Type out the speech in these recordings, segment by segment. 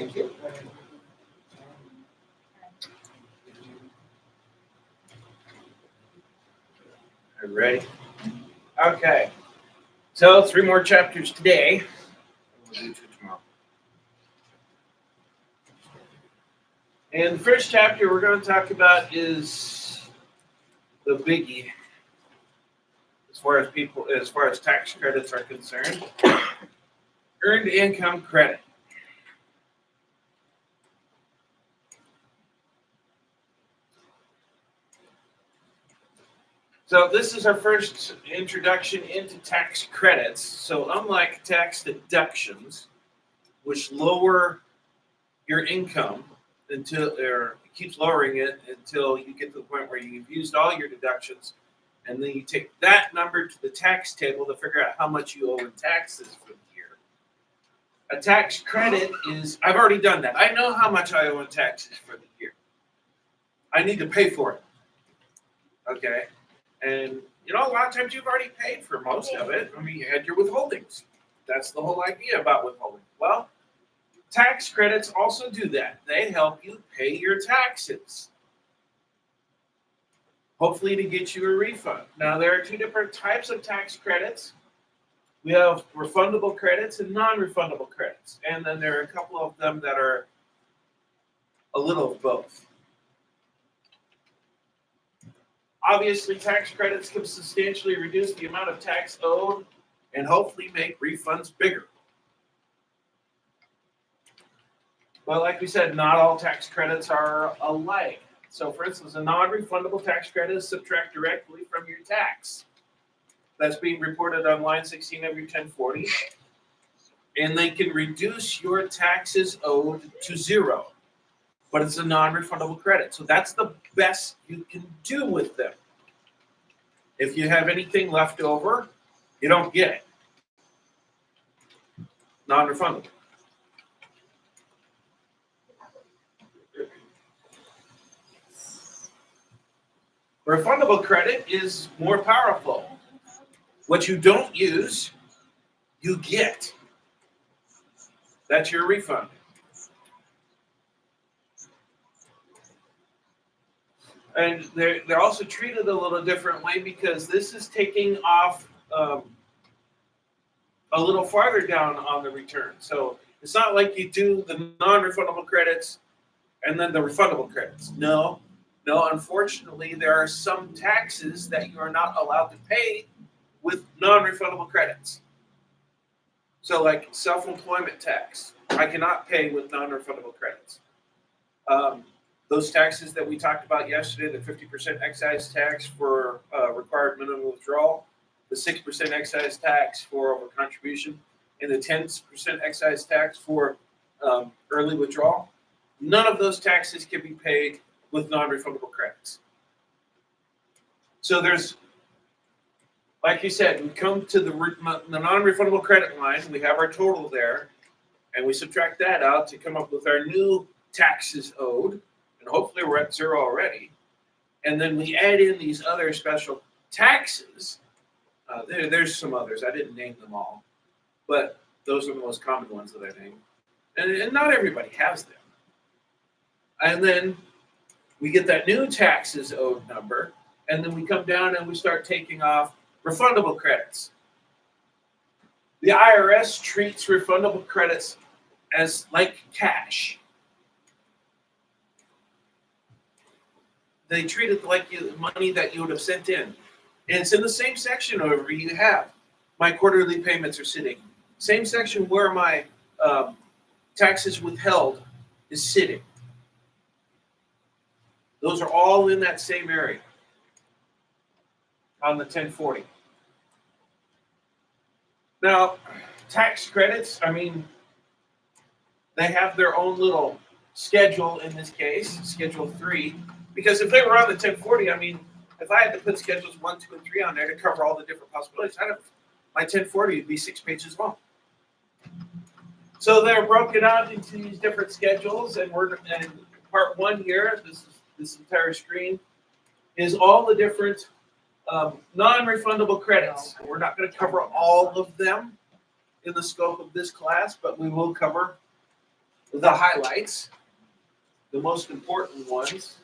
Thank you. Are you ready? Okay. So 3 more chapters today. We'll do 2 tomorrow. And the first chapter we're going to talk about is the biggie, as far as tax credits are concerned. Earned income credit. So this is our first introduction into tax credits. So unlike tax deductions, which lower your income it keeps lowering it until you get to the point where you've used all your deductions, and then you take that number to the tax table to figure out how much you owe in taxes for the year. A tax credit is, I've already done that. I know how much I owe in taxes for the year. I need to pay for it. Okay? And, a lot of times you've already paid for most of it. I mean, you had your withholdings. That's the whole idea about withholding. Well, tax credits also do that. They help you pay your taxes, hopefully to get you a refund. Now, there are 2 different types of tax credits. We have refundable credits and non-refundable credits. And then there are a couple of them that are a little of both. Obviously, tax credits can substantially reduce the amount of tax owed and hopefully make refunds bigger. But like we said, not all tax credits are alike. So for instance, a non-refundable tax credit is subtracted directly from your tax. That's being reported on line 16 of your 1040. And they can reduce your taxes owed to 0. But it's a non-refundable credit. So that's the best you can do with them. If you have anything left over, you don't get it. Non-refundable. Refundable credit is more powerful. What you don't use, you get. That's your refund. And they're also treated a little different way because this is taking off a little farther down on the return. So it's not like you do the non-refundable credits and then the refundable credits. No, unfortunately, there are some taxes that you are not allowed to pay with non-refundable credits. So like self-employment tax, I cannot pay with non-refundable credits. Those taxes that we talked about yesterday, the 50% excise tax for required minimum withdrawal, the 6% excise tax for over-contribution, and the 10% excise tax for early withdrawal, none of those taxes can be paid with non-refundable credits. So there's, like you said, we come to the non-refundable credit line, we have our total there, and we subtract that out to come up with our new taxes owed, and hopefully we're at 0 already. And then we add in these other special taxes. There's some others. I didn't name them all, but those are the most common ones that I named. And not everybody has them. And then we get that new taxes owed number, and then we come down and we start taking off refundable credits. The IRS treats refundable credits as like cash. They treat it like money that you would have sent in. And it's in the same section over you have my quarterly payments are sitting. Same section where my taxes withheld is sitting. Those are all in that same area on the 1040. Now, tax credits, they have their own little schedule in this case, Schedule 3. Because if they were on the 1040, if I had to put schedules 1, 2, and 3 on there to cover all the different possibilities, my 1040 would be 6 pages long. So they're broken out into these different schedules, and part 1 here, this entire screen, is all the different non-refundable credits. We're not going to cover all of them in the scope of this class, but we will cover the highlights, the most important ones.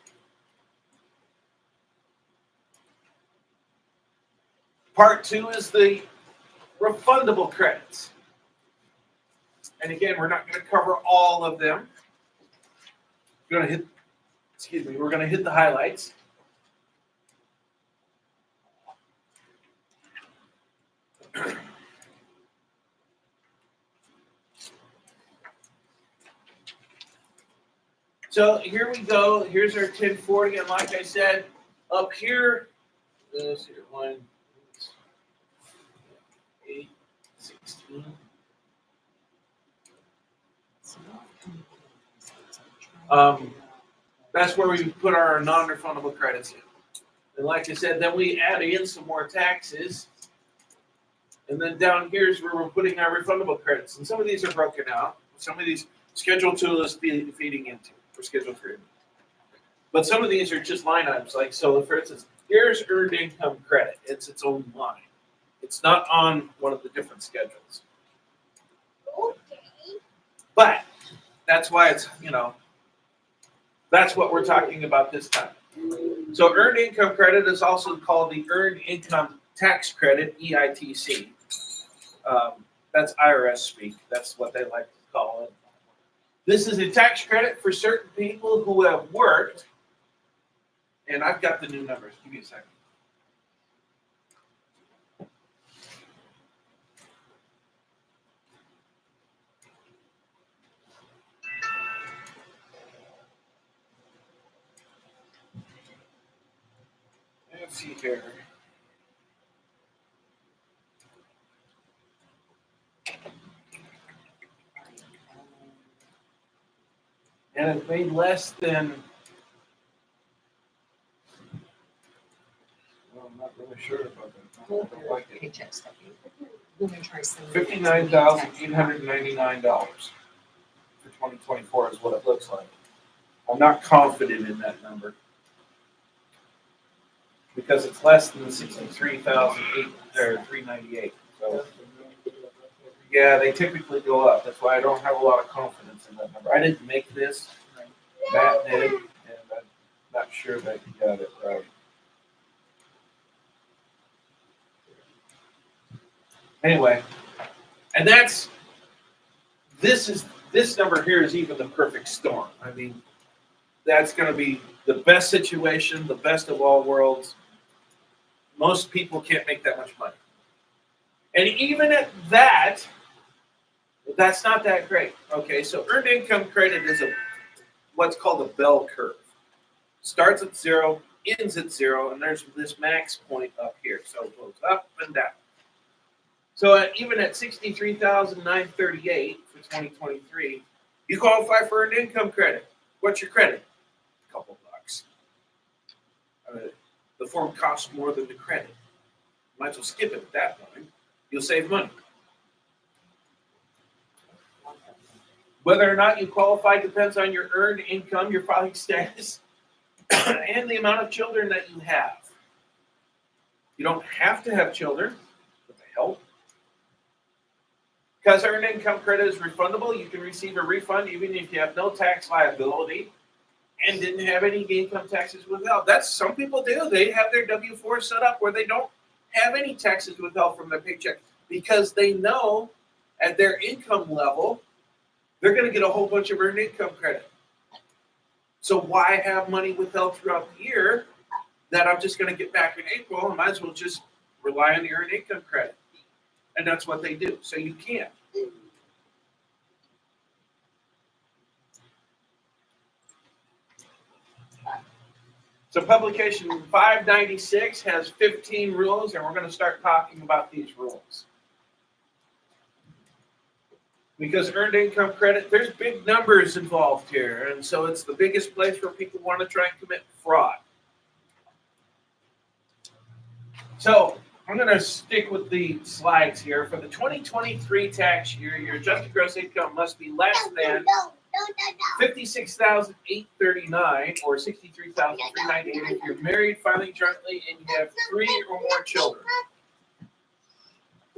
Part 2 is the refundable credits. And again, we're not going to cover all of them. We're going to hit the highlights. So here we go. Here's our 1040. And like I said, up here, let's see, 1, 8, 16. That's where we put our non-refundable credits in. And like I said, then we add in some more taxes. And then down here is where we're putting our refundable credits. And some of these are broken out. Some of these Schedule 2 is feeding into, or Schedule 3. But some of these are just line items. Like, so for instance, here's earned income credit. It's its own line. It's not on one of the different schedules. Okay. But that's why it's, that's what we're talking about this time. So earned income credit is also called the Earned Income Tax Credit, EITC. That's IRS speak. That's what they like to call it. This is a tax credit for certain people who have worked. And I've got the new numbers. Give me a second. Let's see here. And it's made less than, well, I'm not really sure about that. I don't like it. Paycheck stuffing. We're gonna try some. $59,899 for 2024 is what it looks like. I'm not confident in that number because it's less than the 63,398. So yeah, they typically go up. That's why I don't have a lot of confidence in that number. I didn't make this. Matt did, and I'm not sure that he got it right. Anyway, and this number here is even the perfect storm. I mean, that's going to be the best situation, the best of all worlds. Most people can't make that much money. And even at that, that's not that great. Okay, so earned income credit is what's called a bell curve. Starts at 0, ends at 0, and there's this max point up here. So it goes up and down. So even at $63,938 for 2023, you qualify for an income credit. What's your credit? A couple bucks. The form costs more than the credit. Might as well skip it at that point. You'll save money. Whether or not you qualify depends on your earned income, your filing status, and the amount of children that you have. You don't have to have children, but they help. Because earned income credit is refundable, you can receive a refund even if you have no tax liability and didn't have any income taxes withheld. That's some people do. They have their W-4 set up where they don't have any taxes withheld from their paycheck because they know at their income level they're going to get a whole bunch of earned income credit. So why have money withheld throughout the year that I'm just going to get back in April? I might as well just rely on the earned income credit. And that's what they do. So you can't. So publication 596 has 15 rules, and we're going to start talking about these rules. Because earned income credit, there's big numbers involved here, and so it's the biggest place where people want to try and commit fraud. So I'm going to stick with the slides here. For the 2023 tax year, your adjusted gross income must be less than $56,839 or $63,398 if you're married, filing jointly, and you have 3 or more children.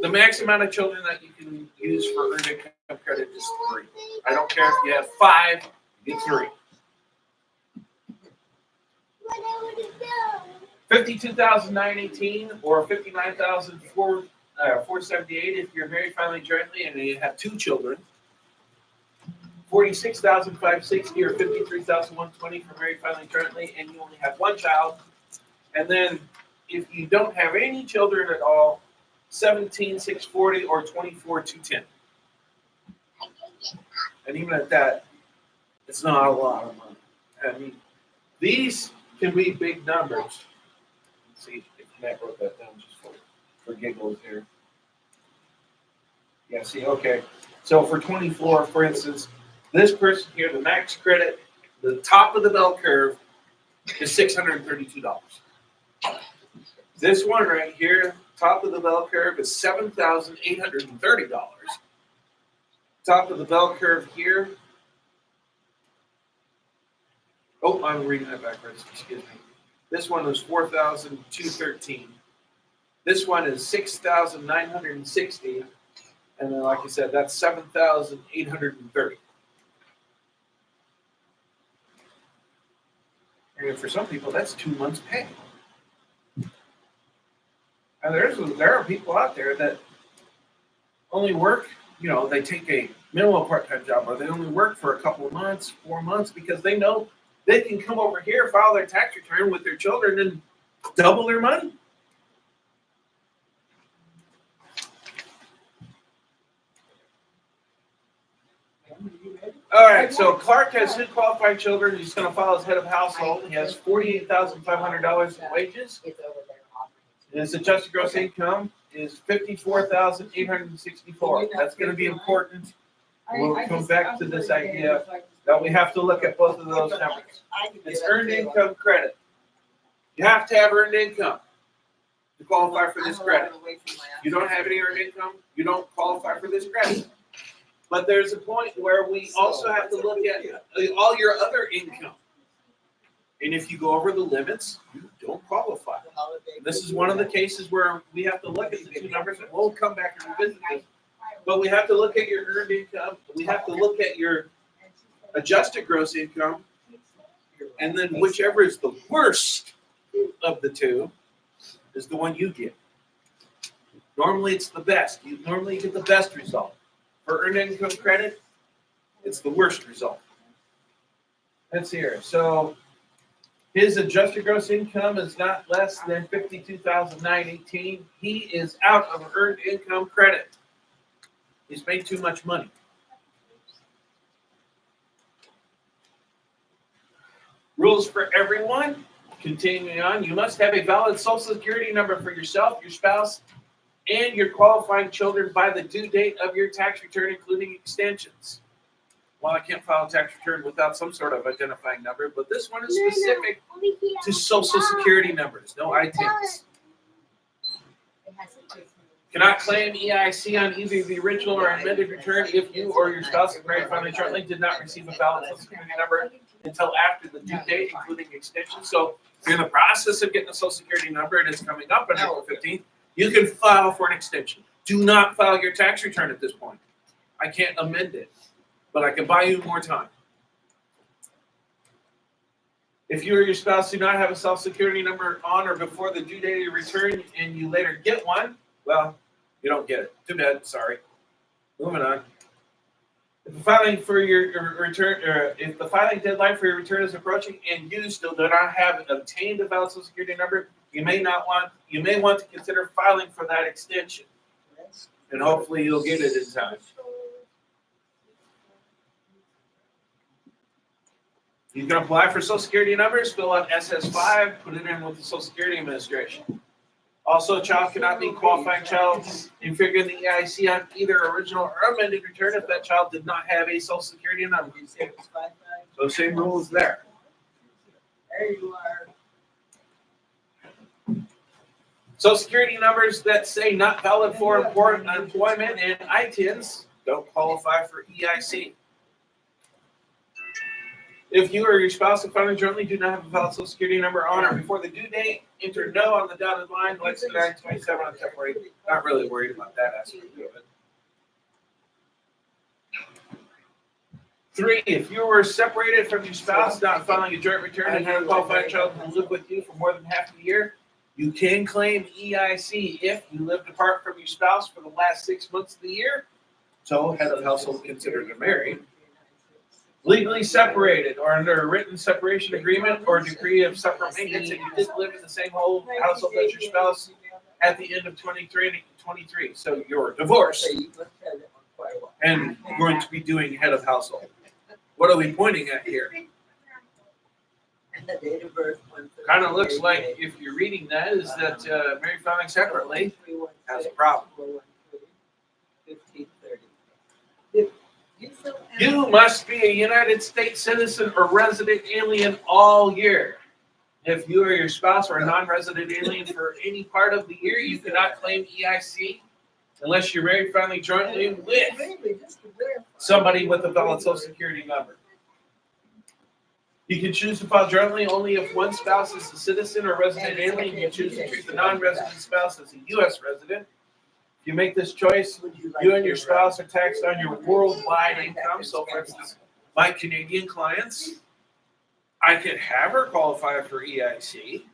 The max amount of children that you can use for earned income credit is 3. I don't care if you have 5, you get 3. $52,918 or $59,478 if you're married, filing jointly, and you have 2 children. $46,560 or $53,120 for married, filing jointly, and you only have 1 child. And then if you don't have any children at all, $17,640 or $24,210. And even at that, it's not a lot of money. I mean, these can be big numbers. Let's see if Matt wrote that down just for giggles here. Yeah, see, okay. So for 24, for instance, this person here, the max credit, the top of the bell curve is $632. This one right here, top of the bell curve is $7,830. Top of the bell curve here. Oh, I'm reading that backwards. Excuse me. This one is $4,213. This one is $6,960, and then, like I said, that's $7,830. And for some people, that's 2 months' pay. And there are people out there that only work, they take a minimal part-time job, or they only work for a couple of months, 4 months, because they know they can come over here, file their tax return with their children, and double their money. All right, so Clark has 2 qualified children. He's going to file as head of household. He has $48,500 in wages. His adjusted gross income is $54,864. That's going to be important. We'll come back to this idea that we have to look at both of those numbers. It's earned income credit. You have to have earned income to qualify for this credit. You don't have any earned income, you don't qualify for this credit. But there's a point where we also have to look at all your other income. And if you go over the limits, you don't qualify. And this is one of the cases where we have to look at the 2 numbers, and we'll come back and revisit this. But we have to look at your earned income. We have to look at your adjusted gross income. And then whichever is the worst of the 2 is the one you get. Normally it's the best. You normally get the best result. For earned income credit, it's the worst result. Let's see here. So his adjusted gross income is not less than $52,918. He is out of earned income credit. He's made too much money. Rules for everyone. Continuing on, you must have a valid Social Security number for yourself, your spouse, and your qualifying children by the due date of your tax return, including extensions. Well, I can't file a tax return without some sort of identifying number, but this one is specific to Social Security numbers, no ITINs. Cannot claim EIC on either the original or amended return if you or your spouse is married, filing jointly, did not receive a valid Social Security number until after the due date, including extensions. So if you're in the process of getting a Social Security number and it's coming up on April 15th, you can file for an extension. Do not file your tax return at this point. I can't amend it, but I can buy you more time. If you or your spouse do not have a Social Security number on or before the due date of your return and you later get one, well, you don't get it. Too bad. Sorry. Moving on. If the filing for your return, or if the filing deadline for your return is approaching and you still do not have obtained a valid Social Security number, you may want to consider filing for that extension, and hopefully you'll get it in time. You can apply for Social Security numbers, fill out SS5, put it in with the Social Security Administration. Also, a child cannot be qualifying child and figure in the EIC on either original or amended return if that child did not have a Social Security number. So same rules there. There you are. Social Security numbers that say not valid for employment and ITINs don't qualify for EIC. If you or your spouse have found jointly do not have a valid Social Security number on or before the due date, enter no on the dotted line, less than 927 on temporary. Not really worried about that aspect of it. 3, if you were separated from your spouse, not filing a joint return, and have a qualified child who live with you for more than half a year, you can claim EIC if you lived apart from your spouse for the last 6 months of the year. So, head of household considered a married. Legally separated or under a written separation agreement or decree of separate maintenance, and you did live in the same household as your spouse at the end of 23. So, you're divorced and going to be doing head of household. What are we pointing at here? Kind of looks like, if you're reading that, is that married filing separately has a problem. You must be a United States citizen or resident alien all year. If you or your spouse are a non-resident alien for any part of the year, you cannot claim EIC unless you're married filing jointly with somebody with a valid Social Security number. You can choose to file jointly only if one spouse is a citizen or resident alien. You choose to treat the non-resident spouse as a U.S. resident. If you make this choice, you and your spouse are taxed on your worldwide income. So, for instance, my Canadian clients, I could have her qualify for EIC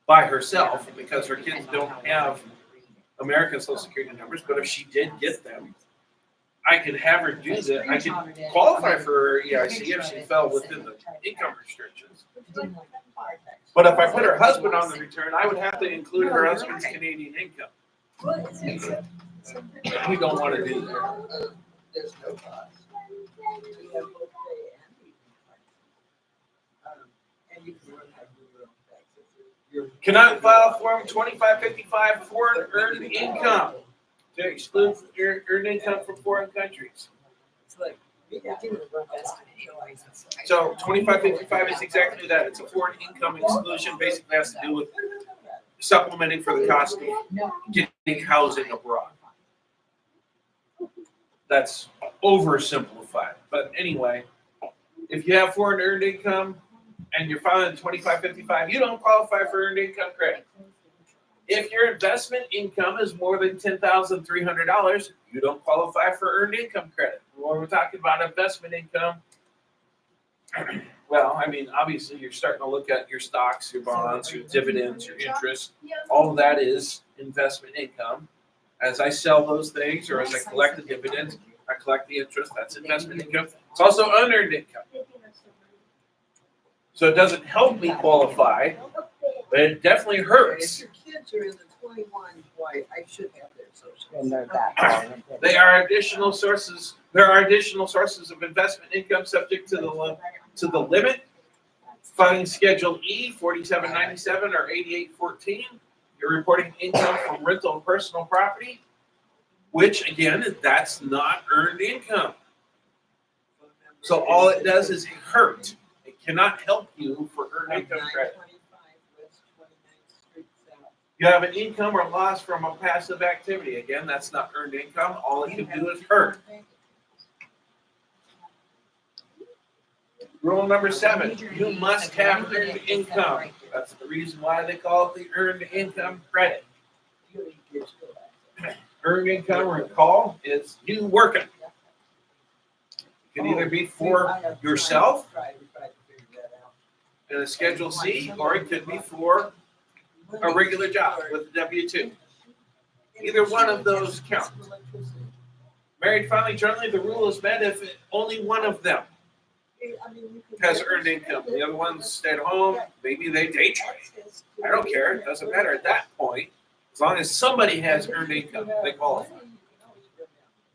by herself because her kids don't have American Social Security numbers. But if she did get them, I could have her do that. I could qualify for her EIC if she fell within the income restrictions. But if I put her husband on the return, I would have to include her husband's Canadian income. We don't want to do that. Cannot file Form 2555 foreign earned income to exclude earned income from foreign countries. So 2555 is exactly that. It's a foreign income exclusion. Basically has to do with supplementing for the cost of getting housing abroad. That's oversimplified. But anyway, if you have foreign earned income and you're filing 2555, you don't qualify for earned income credit. If your investment income is more than $10,300, you don't qualify for earned income credit. When we're talking about investment income, well, I mean, obviously you're starting to look at your stocks, your bonds, your dividends, your interest. All of that is investment income. As I sell those things or as I collect the dividends, I collect the interest. That's investment income. It's also unearned income. So it doesn't help me qualify, but it definitely hurts. If your kids are in the 21, why, I should have their social. And they're that. They are additional sources. There are additional sources of investment income subject to the limit. Filing Schedule E, 4797 or 8814. You're reporting income from rental and personal property, which again, that's not earned income. So all it does is hurt. It cannot help you for earned income credit. You have an income or loss from a passive activity. Again, that's not earned income. All it can do is hurt. Rule number 7, you must have earned income. That's the reason why they call it the earned income credit. Earned income, recall, is you working. It can either be for yourself in a Schedule C, or it could be for a regular job with a W-2. Either one of those counts. Married filing jointly, the rule is met if only one of them has earned income. The other ones stay at home. Maybe they day trade. I don't care. It doesn't matter at that point. As long as somebody has earned income, they qualify.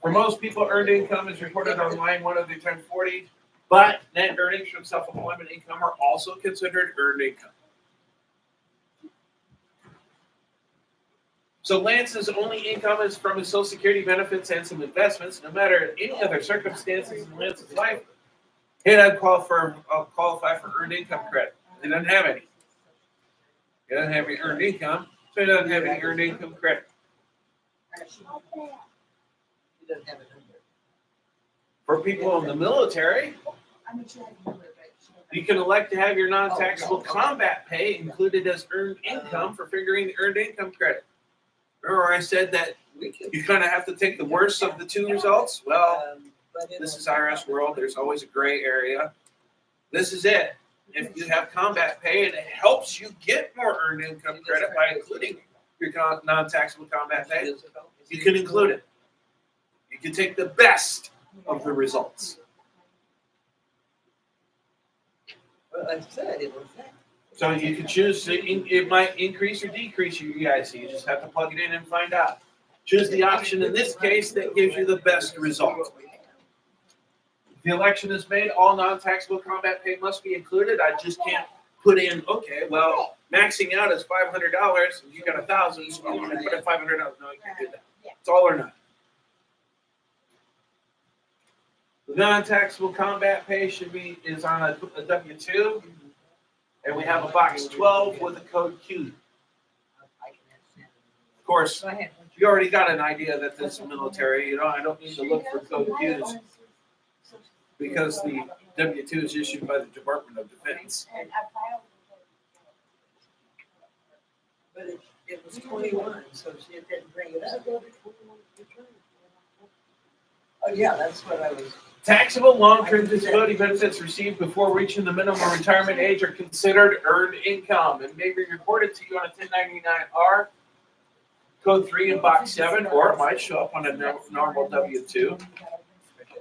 For most people, earned income is reported on line 1 of the 1040, but net earnings from self-employment income are also considered earned income. So Lance's only income is from his Social Security benefits and some investments. No matter any other circumstances in Lance's life, he doesn't qualify for earned income credit. He doesn't have any. He doesn't have any earned income, so he doesn't have any earned income credit. He doesn't have a number. For people in the military, you can elect to have your non-taxable combat pay included as earned income for figuring the earned income credit. Remember I said that We could. you kind of have to take the worst of the two results? Well, But in this is a- IRS world. There's always a gray area. This is it. If you have combat pay and it helps you get more earned income credit by including your non-taxable combat pay, you can include it. You can take the best of the results. Well, I said it was that. So you can choose, it might increase or decrease your EIC. You just have to plug it in and find out. Choose the option in this case that gives you the best result. If the election is made, all non-taxable combat pay must be included. I just can't put in, okay, well, maxing out is $500 and you got 1,000, so I'm gonna put in $500. No, you can't do that. It's all or none. The non-taxable combat pay is on a W-2, and we have a box 12 with a code Q. Of course, Go ahead. you already got an idea that this is military. You know, I don't need to look for code Qs because the W-2 is issued by the Department of Defense. But it was 21, so she didn't bring it up. Oh, yeah, that's what I was. Taxable long-term disability benefits received before reaching the minimum retirement age are considered earned income and may be reported to you on a 1099-R, code 3 in box 7, or it might show up on a normal W-2.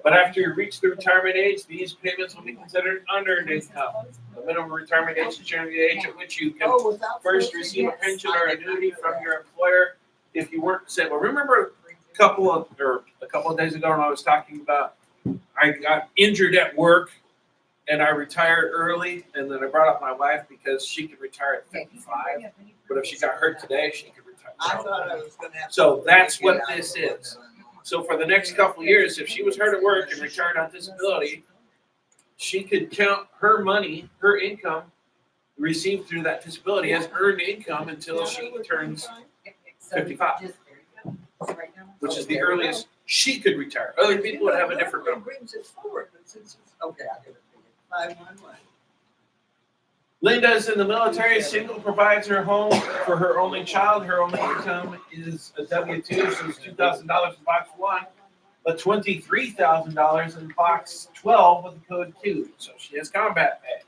But after you reach the retirement age, these payments will be considered unearned income. The minimum retirement age is generally the age at which you can Oh, without. first receive a pension or annuity from your employer if you weren't disabled. Remember a couple of days ago when I was talking about I got injured at work and I retired early, and then I brought up my wife because she could retire at 55, but if she got hurt today, she could retire. I thought I was gonna have. to So that's what get out this of it. is. So for the next couple of years, if she was hurt at work and retired on disability, she could count her money, her income received through that disability as earned income until she turns 55, which is the earliest she could retire. Other people would have a different It number. brings it forward, but since it's, okay, I get it. 511. Linda's in the military, single, provides her home for her only child. Her only income is a W-2, so it's $2,000 in box 1, but $23,000 in box 12 with the code Q. So she has combat pay.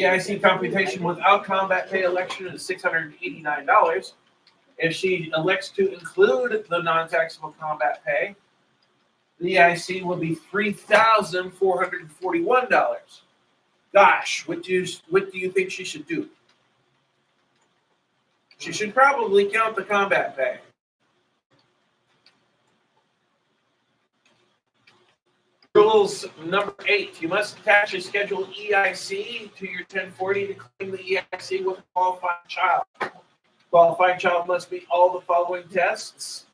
EIC computation without combat pay election is $689. If she elects to include the non-taxable combat pay, the EIC will be $3,441. Gosh, what do you think she should do? She should probably count the combat pay. Rules number 8, you must attach a scheduled EIC to your 1040 to claim the EIC with a qualifying child. Qualifying child must meet all the following tests.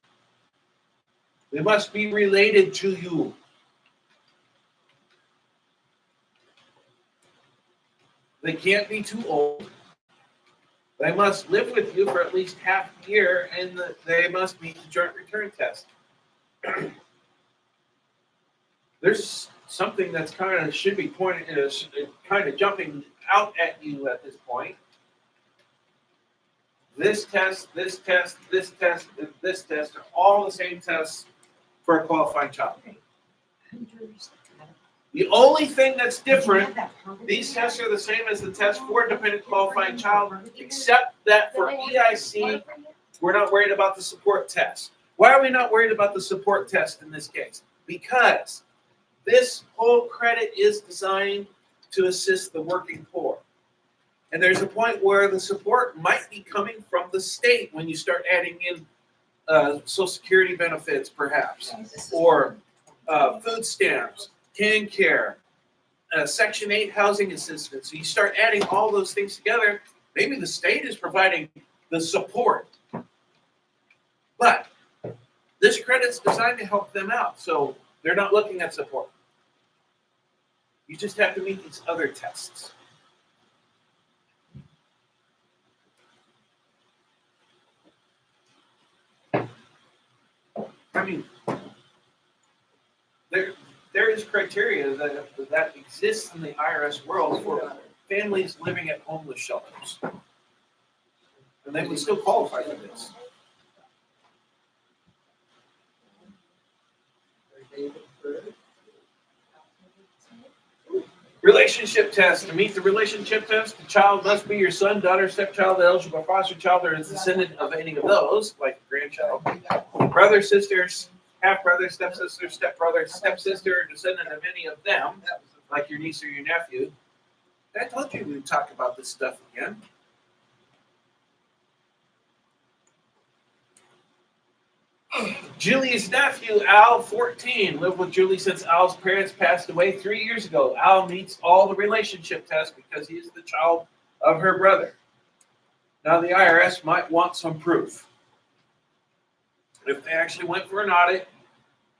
They must be related to you. They can't be too old. They must live with you for at least half a year, and they must meet the joint return test. There's something that's kind of should be pointed, kind of jumping out at you at this point. This test, this test, this test, and this test are all the same tests for a qualifying child. The only thing that's different, these tests are the same as the test for a dependent qualifying child, except that for EIC, we're not worried about the support test. Why are we not worried about the support test in this case? Because this whole credit is designed to assist the working poor. And there's a point where the support might be coming from the state when you start adding in Social Security benefits, perhaps, or food stamps, can care, Section 8 housing assistance. So you start adding all those things together, maybe the state is providing the support. But this credit's designed to help them out, so they're not looking at support. You just have to meet these other tests. I mean, is criteria that exists in the IRS world for families living at homeless shelters. And they would still qualify for this. Relationship test. To meet the relationship test, the child must be your son, daughter, stepchild, eligible foster child, or a descendant of any of those, like grandchild, brother, sisters, half-brother, stepsister, stepbrother, stepsister, or descendant of any of them, like your niece or your nephew. I told you we'd talk about this stuff again. Julie's nephew, Al, 14, lived with Julie since Al's parents passed away 3 years ago. Al meets all the relationship tests because he is the child of her brother. Now, the IRS might want some proof. If they actually went for an audit,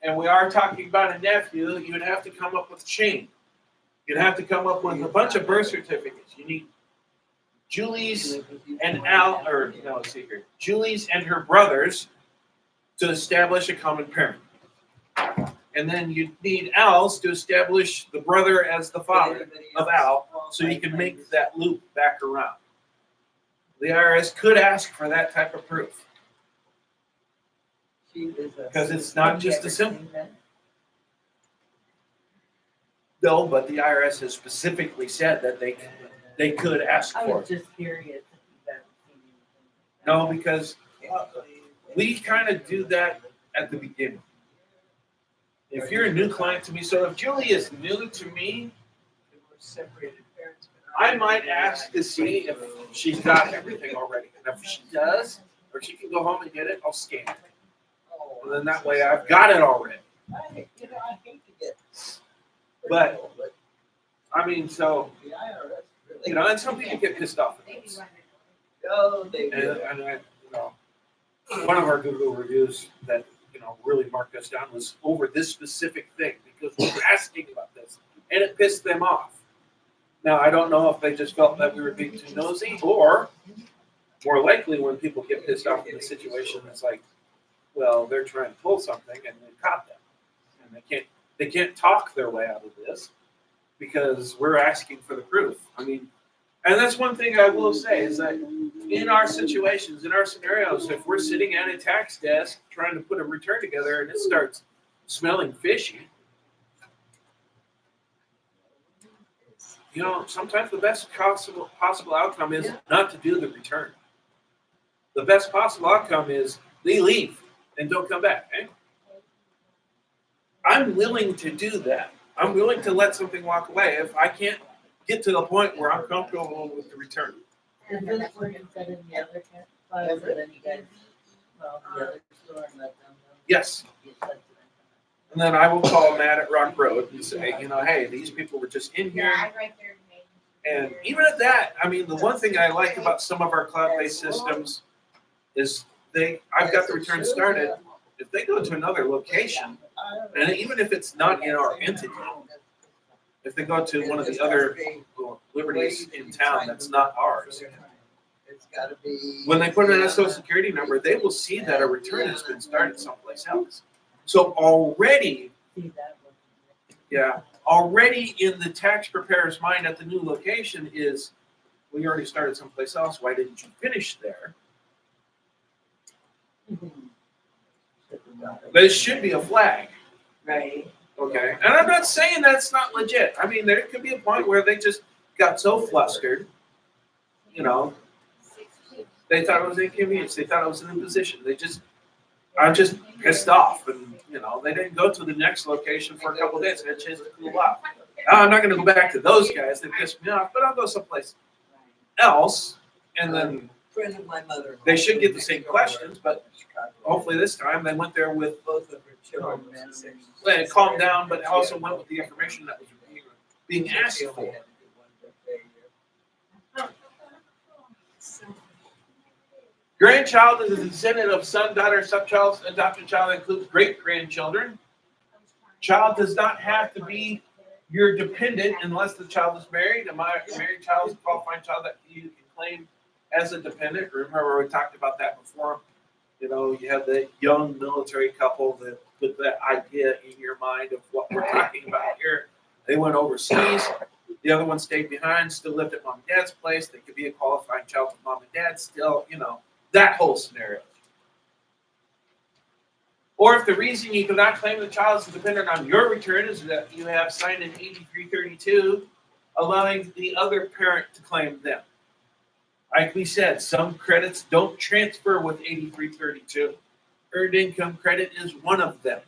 and we are talking about a nephew, you'd have to come up with a chain. You'd have to come up with a bunch of birth certificates. You need Julie's and Al, or no, let's see here, Julie's and her brothers to establish a common parent. And then you need Al's to establish the brother as the father of Al, so you can make that loop back around. The IRS could ask for that type of proof. Because it's not just a simple. No, but the IRS has specifically said that they could ask I for was it. just curious if you've ever seen anything like that. No, because we kind of do that at the beginning. If you're a new client to me, so if Julie is new to me, I might ask to see if she's got everything already. And if she does, or she can go home and get it, I'll scan it. And then that way I've got it already. I hate to get. But, I mean, so, and some people get pissed off at this. Oh, they And, do. and one of our Google reviews that, really marked us down was over this specific thing because we were asking about this and it pissed them off. Now, I don't know if they just felt that we were being too nosy, or more likely when people get pissed off in the situation, it's like, well, they're trying to pull something and we caught them. And they can't talk their way out of this because we're asking for the proof. I mean, and that's one thing I will say is that in our situations, in our scenarios, if we're sitting at a tax desk trying to put a return together and it starts smelling fishy, sometimes the best possible outcome is not to do the return. The best possible outcome is they leave and don't come back. Okay? I'm willing to do that. I'm willing to let something walk away if I can't get to the point where I'm comfortable with the return. Is this where you said in the other file, or then you guys, the other store and let them know? Yes. You said to them. And then I will call Matt at Rock Road and say, hey, these people were just in here. And even at that, I mean, the one thing I like about some of our cloud-based systems is I've got the return started. If they go to another location, and even if it's not in our entity, if they go to one of the other liberties in town that's not ours, when they put in a social security number, they will see that a return has been started someplace else. So already in the tax preparer's mind at the new location is, well, you already started someplace else. Why didn't you finish there? This should be a flag. Right. Okay. And I'm not saying that's not legit. I mean, there could be a point where they just got so flustered, they thought it was inconvenience. They thought it was an imposition. I'm just pissed off. And, they didn't go to the next location for a couple of days. They had a chance to cool off. Now, I'm not going to go back to those guys. They pissed me off, but I'll go someplace else. And then Friend of my mother. they should get the same questions, but hopefully this time they went there with, Both of her children. well, calmed down, but also went with the information that was being asked for. Grandchild is a descendant of son, daughter, stepchild, adopted child that includes great-grandchildren. Child does not have to be your dependent unless the child is married. A married child is a qualifying child that you can claim as a dependent. Remember, we talked about that before. You have the young military couple that put that idea in your mind of what we're talking about here. They went overseas. The other one stayed behind, still lived at mom and dad's place. They could be a qualifying child with mom and dad still, that whole scenario. Or if the reason you cannot claim the child is dependent on your return is that you have signed an 8332 allowing the other parent to claim them. Like we said, some credits don't transfer with 8332. Earned income credit is one of them.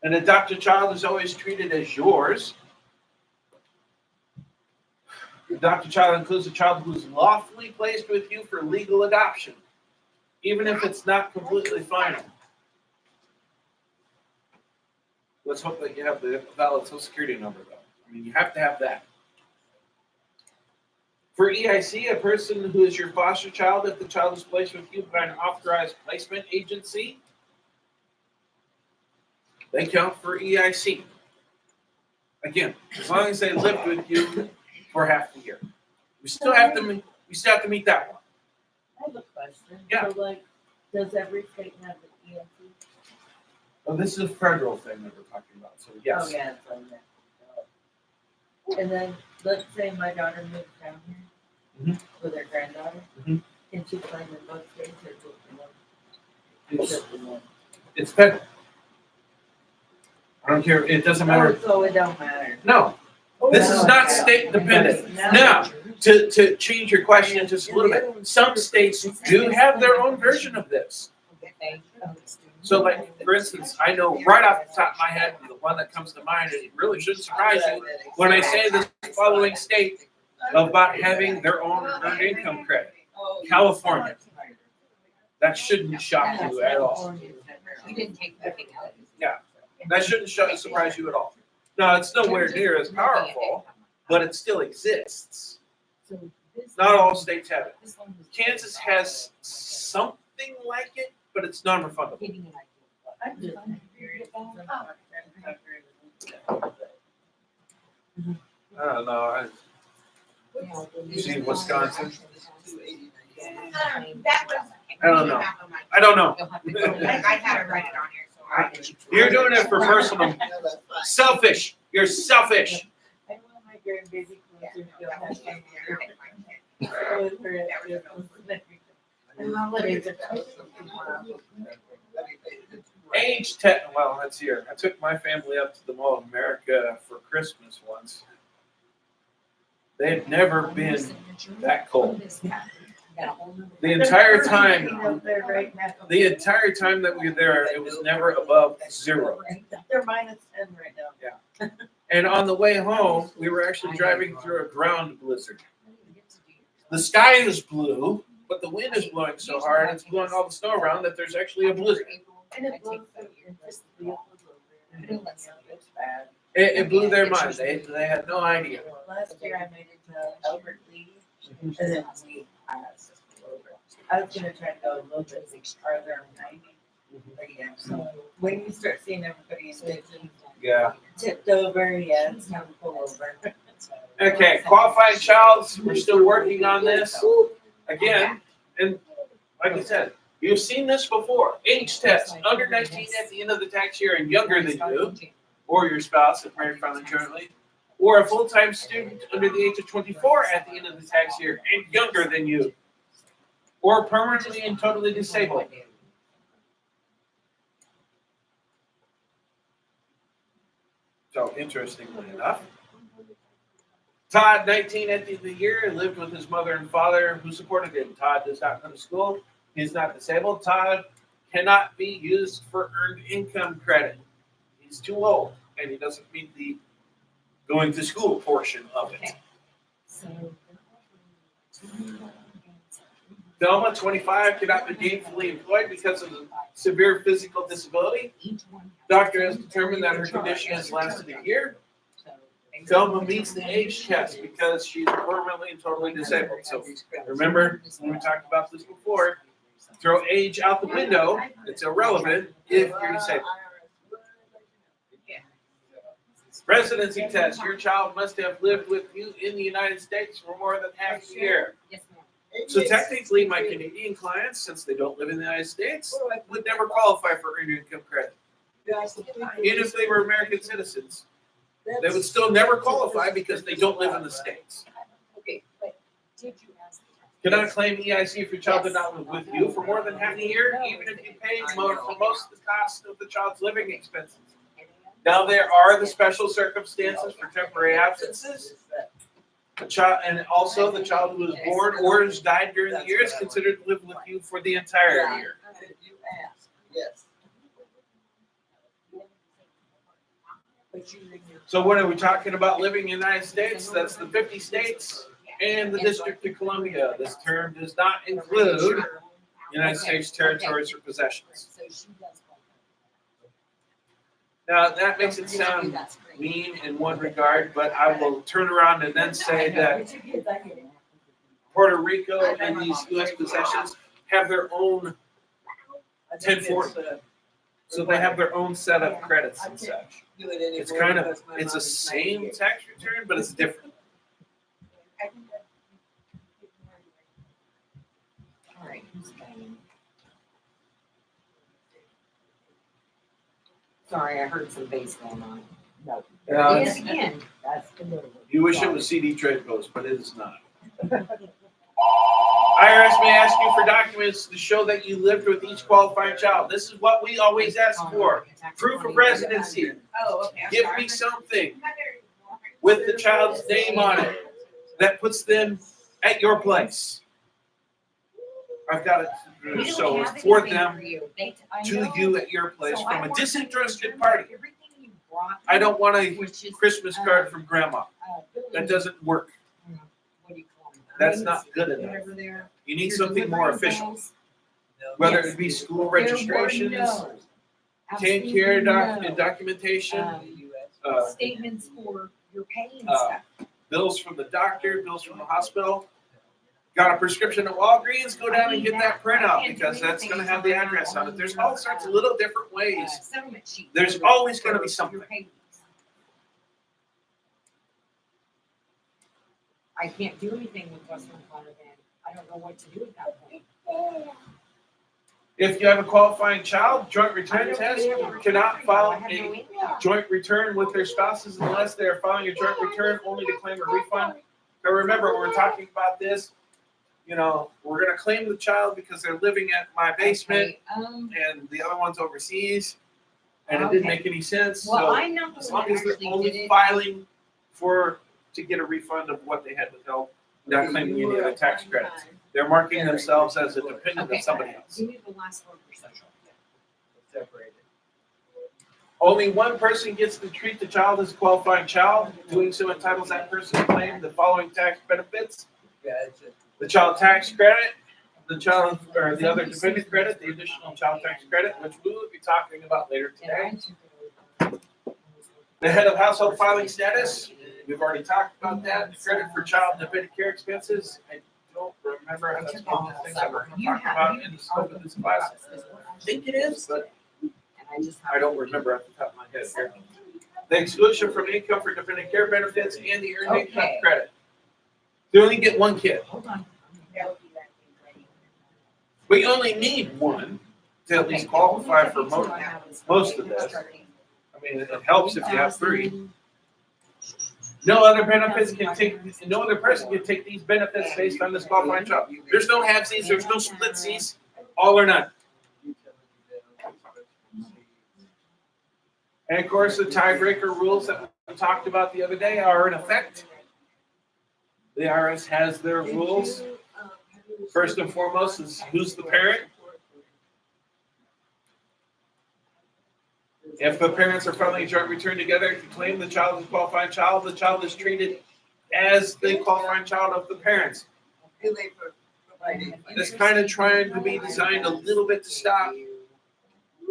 An adopted child is always treated as yours. Adopted child includes a child who is lawfully placed with you for legal adoption, even if it's not completely final. Let's hope that you have the valid Social Security number, though. I mean, you have to have that. For EIC, a person who is your foster child, if the child is placed with you by an authorized placement agency, they count for EIC. Again, as long as they lived with you for half the year. We still have to meet that one. I have a question. Yeah. So does every state have an EMT? Oh, this is a federal thing that we're talking about, so yes. Oh, yeah, it's on there. And then, let's say my daughter moved down here with her granddaughter. Mhm. Can she claim in both states or just the one? It's, Just the one. it's federal. I don't care, it doesn't matter. Oh, so it don't matter. No, this is No, not yeah. state dependent. No. Now, to change your question just a little bit, some states do have their own version of this. So like, for instance, I know right off the top of my head, the one that comes to mind, and it really shouldn't surprise you, when I say the following state about having their own earned income credit, California. That shouldn't shock you at all. You didn't take everything out. That shouldn't surprise you at all. Now, it's nowhere near as powerful, but it still exists. Not all states have it. Kansas has something like it, but it's non-refundable. I'm just curious. I don't know. You see Wisconsin? That was. I don't know. I don't know. I had to write it on here, so I. You're doing it for personal. Selfish. You're selfish. I want my grandbaby closer to home. With her at Christmas and everything. And holidays are coming. Age 10. Well, that's here. I took my family up to the Mall of America for Christmas once. They had never been that cold. The entire time, Up there right now. the entire time that we were there, it was never above 0. They're -10 right now. And on the way home, we were actually driving through a ground blizzard. The sky is blue, but the wind is blowing so hard, it's blowing all the snow around that there's actually a blizzard. And it blows so it's beautiful over there. It's bad. It blew their mind. They had no idea. Last year I made it to Albert Lee, and then we passed over. I was gonna try to go a little bit farther on 90. But yeah, so when you start seeing everybody in ditches Yeah. tipped over, yeah, it's time to pull over. Okay, qualified child, we're still working on this. Again, and like I said, you've seen this before. Age test, under 19 at the end of the tax year and younger than you, or your spouse if married filing jointly, or a full-time student under the age of 24 at the end of the tax year and younger than you, or permanently and totally disabled. So, interestingly enough, Todd, 19 at the end of the year, lived with his mother and father who supported him. Todd does not go to school. He's not disabled. Todd cannot be used for earned income credit. He's too old and he doesn't meet the going to school portion of it. Thelma, 25, cannot be gainfully employed because of a severe physical disability. Doctor has determined that her condition has lasted a year. Thelma meets the age test because she's permanently and totally disabled. So remember, when we talked about this before, throw age out the window. It's irrelevant if you're disabled. Residency test. Your child must have lived with you in the United States for more than half a year. Yes, ma'am. So technically, my Canadian clients, since they don't live in the United States, would never qualify for earned income credit. Even if they were American citizens, they would still never qualify because they don't live in the States. Okay, but did you ask? Cannot claim EIC if your child did not live with you for more than half a year, even if you paid for most of the cost of the child's living expenses. Now, there are the special circumstances for temporary absences. A child, and also the child who was born or has died during the year is considered to live with you for the entire year. Did you ask? Yes. But you didn't. So what are we talking about living in the United States? That's the 50 states and the District of Columbia. This term does not include United States territories or possessions. So she does. Now, that makes it sound mean in one regard, but I will turn around and then say that Puerto Rico and these U.S. possessions have their own, 1040. So they have their own set of credits and such. It's kind of, it's the same tax return, but it's different. All right, who's paying? Sorry, I heard some bass going on. No. Uh, It is again. That's the little one. You wish it was CD trade post, but it is not. IRS may ask you for documents to show that you lived with each qualifying child. This is what we always ask for. Proof of residency. Oh, okay. I'm Give sorry. me something with the child's name on it that puts them at your place. I've got it We don't so have for anything them for you. I to know. you at your place So I from a want you to disinterested remember party. everything you brought I me, don't want a which is, Christmas card from grandma. building- That doesn't work. What do you call them? That's not good enough. Whatever they're- You need your something more delivery official, bills. whether Yes. it be school There were registrations, no. take care Absolutely no. documentation, uh, Statements for your pay and uh, stuff. bills from the doctor, bills from the hospital. Got a prescription at Walgreens, go down and get that printout because that's gonna have the address on it. There's all sorts of little different ways. Settlement sheet. There's for- always gonna be for something. your pay. I can't do anything with Western Florida then. I don't know what to do at that point. If you have a qualifying child, joint I return don't test, really have a you cannot return. file I have no a income. joint return with their spouses unless they are filing a joint return only to claim a refund. Now remember, when we're talking about this, you know, we're gonna claim the child because they're living at my basement Okay, and the other one's overseas. And it didn't Okay. make any sense, well, so I know as who long as they're actually did only it. filing to get a refund of what they had withheld, not claiming any other tax credits. They're marking themselves as a dependent Okay, of somebody else. Give me the last one for social. Separated. Only one person gets to treat the child as a qualifying child. Doing so entitles that person to claim the following tax benefits: Gotcha. the child tax credit, the child, or the other dependent credit, the additional child tax credit, which we will be talking about later And I today. took it. The head of household filing status, we've already talked about that. The credit for child and dependent care expenses, I don't remember if that's one of the things that we're gonna talk about in the scope of this class. I think it is, but And I just. I don't remember off the top of my head here. The exclusion from income for dependent care benefits and the earned income Okay. credit. They only get one kid. Hold on. We only need one to at least qualify for most of this. I mean, it helps if you have three. No other benefits can take, no other person can take these benefits based on this qualifying child. There's no halvesies, there's no splitsies, all or none. And of course, the tiebreaker rules that we talked about the other day are in effect. The IRS has their rules. First and foremost is who's the parent. If the parents are filing a joint return together to claim the child as a qualifying child, the child is treated as the qualifying child of the parents. Who they provided. It's kind of trying to be designed a little bit to stop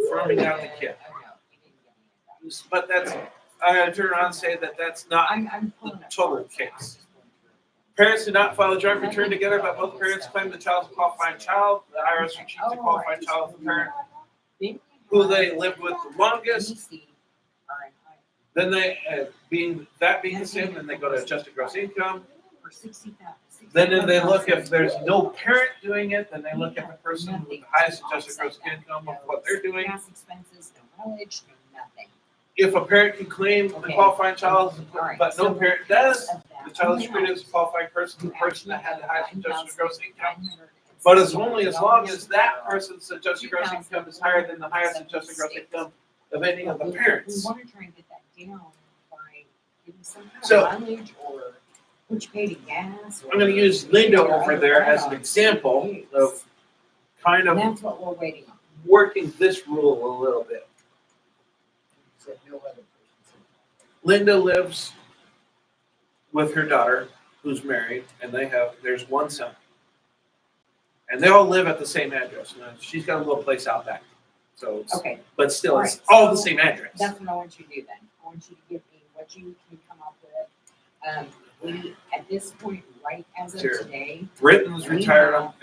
farming out the kid. But that's, I gotta turn around and say that that's not I'm the pulling up. total case. Parents do not file a joint return together, but both parents claim the child is a qualifying child. The IRS will treat the qualifying child as the parent who they lived with the longest. Then they, being the same, then they go to adjusted gross income. For 60,000. Then if they look, if there's no parent doing it, then they look at the person with the highest adjusted gross income of what they're doing. Gas expenses, no mileage, no nothing. If a parent can claim the Okay. qualifying child, Alright, but no so parent does, of that the child is amount, treated as a qualifying person, the you person that had the highest actually adjusted gross income. $9,960 But it's only as long as that person's adjusted gross income is higher than the highest adjusted gross income of any of the We parents. wanna try and get that down by giving some kind So- of mileage or what you pay to gas. I'm gonna use Linda over there as an example of kind And of that's what we're waiting on. working this rule a little bit. Linda lives with her daughter, who's married, and there's one son. And they all live at the same address. Now, she's got a little place out back. So, Okay, but still, it's Alright, all the so same address. that's what I want you to do then. I want you to give me what you can come up with. We, at this point, right as of Sure. today, Britton's we retired have on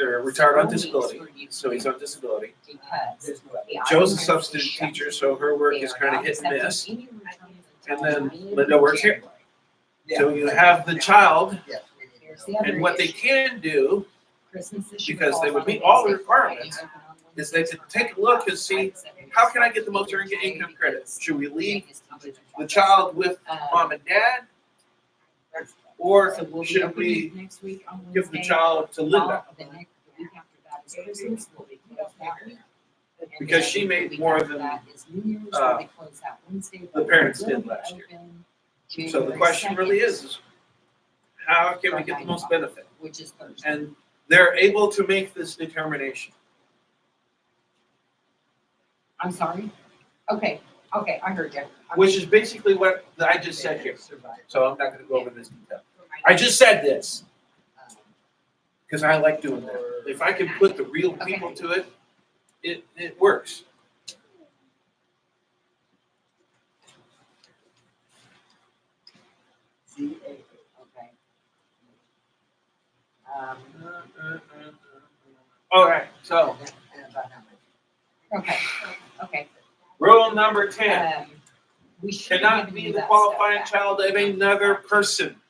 only disability, for you so he's on disability. because the Joe's a IRS substitute is shut. teacher, so her work They is are kind of not hit and accepting miss. any returns And until then mid- Linda works here. January. So you have the child, Here's the other and what they issue. can do Christmas this year because they would falls meet on all the Wednesday, requirements, Friday, open on is they Wednesdays could for take a look and see, how can I get the most earned income credit? Should we leave the child with mom and dad, or So we'll be should open we next week on give the Wednesday. child to Linda? Well, the week after that is Christmas, we'll be closed that week. And Because then she the made week more after than, that is New Year's, uh, we'll be closed that Wednesday, the but parents we'll did be last year. open So the January question really 2nd, is how can we get the most benefit? Which is Thursday. And they're able to make this determination. I'm sorry? Okay, I heard you. Which is basically what I just said here. So I'm not gonna go over this detail. I just said this, because I like doing that. If I can put the real people to it, it works. Okay. All right, so Okay. rule number 10, We should have cannot given be you the that qualifying stuff back. child of another person.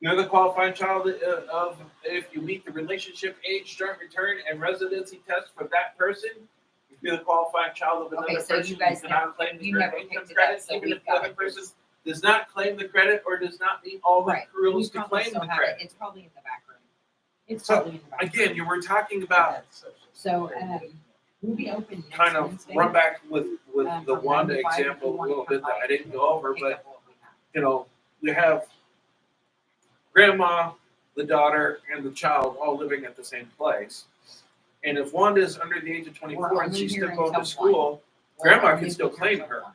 You're the qualifying child of, if you meet the relationship, age, joint return, and residency test for that person. If you're the qualifying child of Okay, another so you person, guys you cannot never- claim the you current never income picked it up, credit, so even we've if the got other it. person does not claim the credit or does not meet all the Right. rules We to probably claim still the have credit. it. It's probably in the back room. It's So, probably in the back room. Again, you were talking about So, we'll be open next kind of Wednesday. run back with the from 9 Wanda to 5 if you example a wanna little come bit that by I didn't and go over, pick but up what we have. you know, we have grandma, the daughter, and the child all living at the same place. And if Wanda's under the age of 24 We're and only she's here still going until to school, We're grandma only can still here claim until her. 1.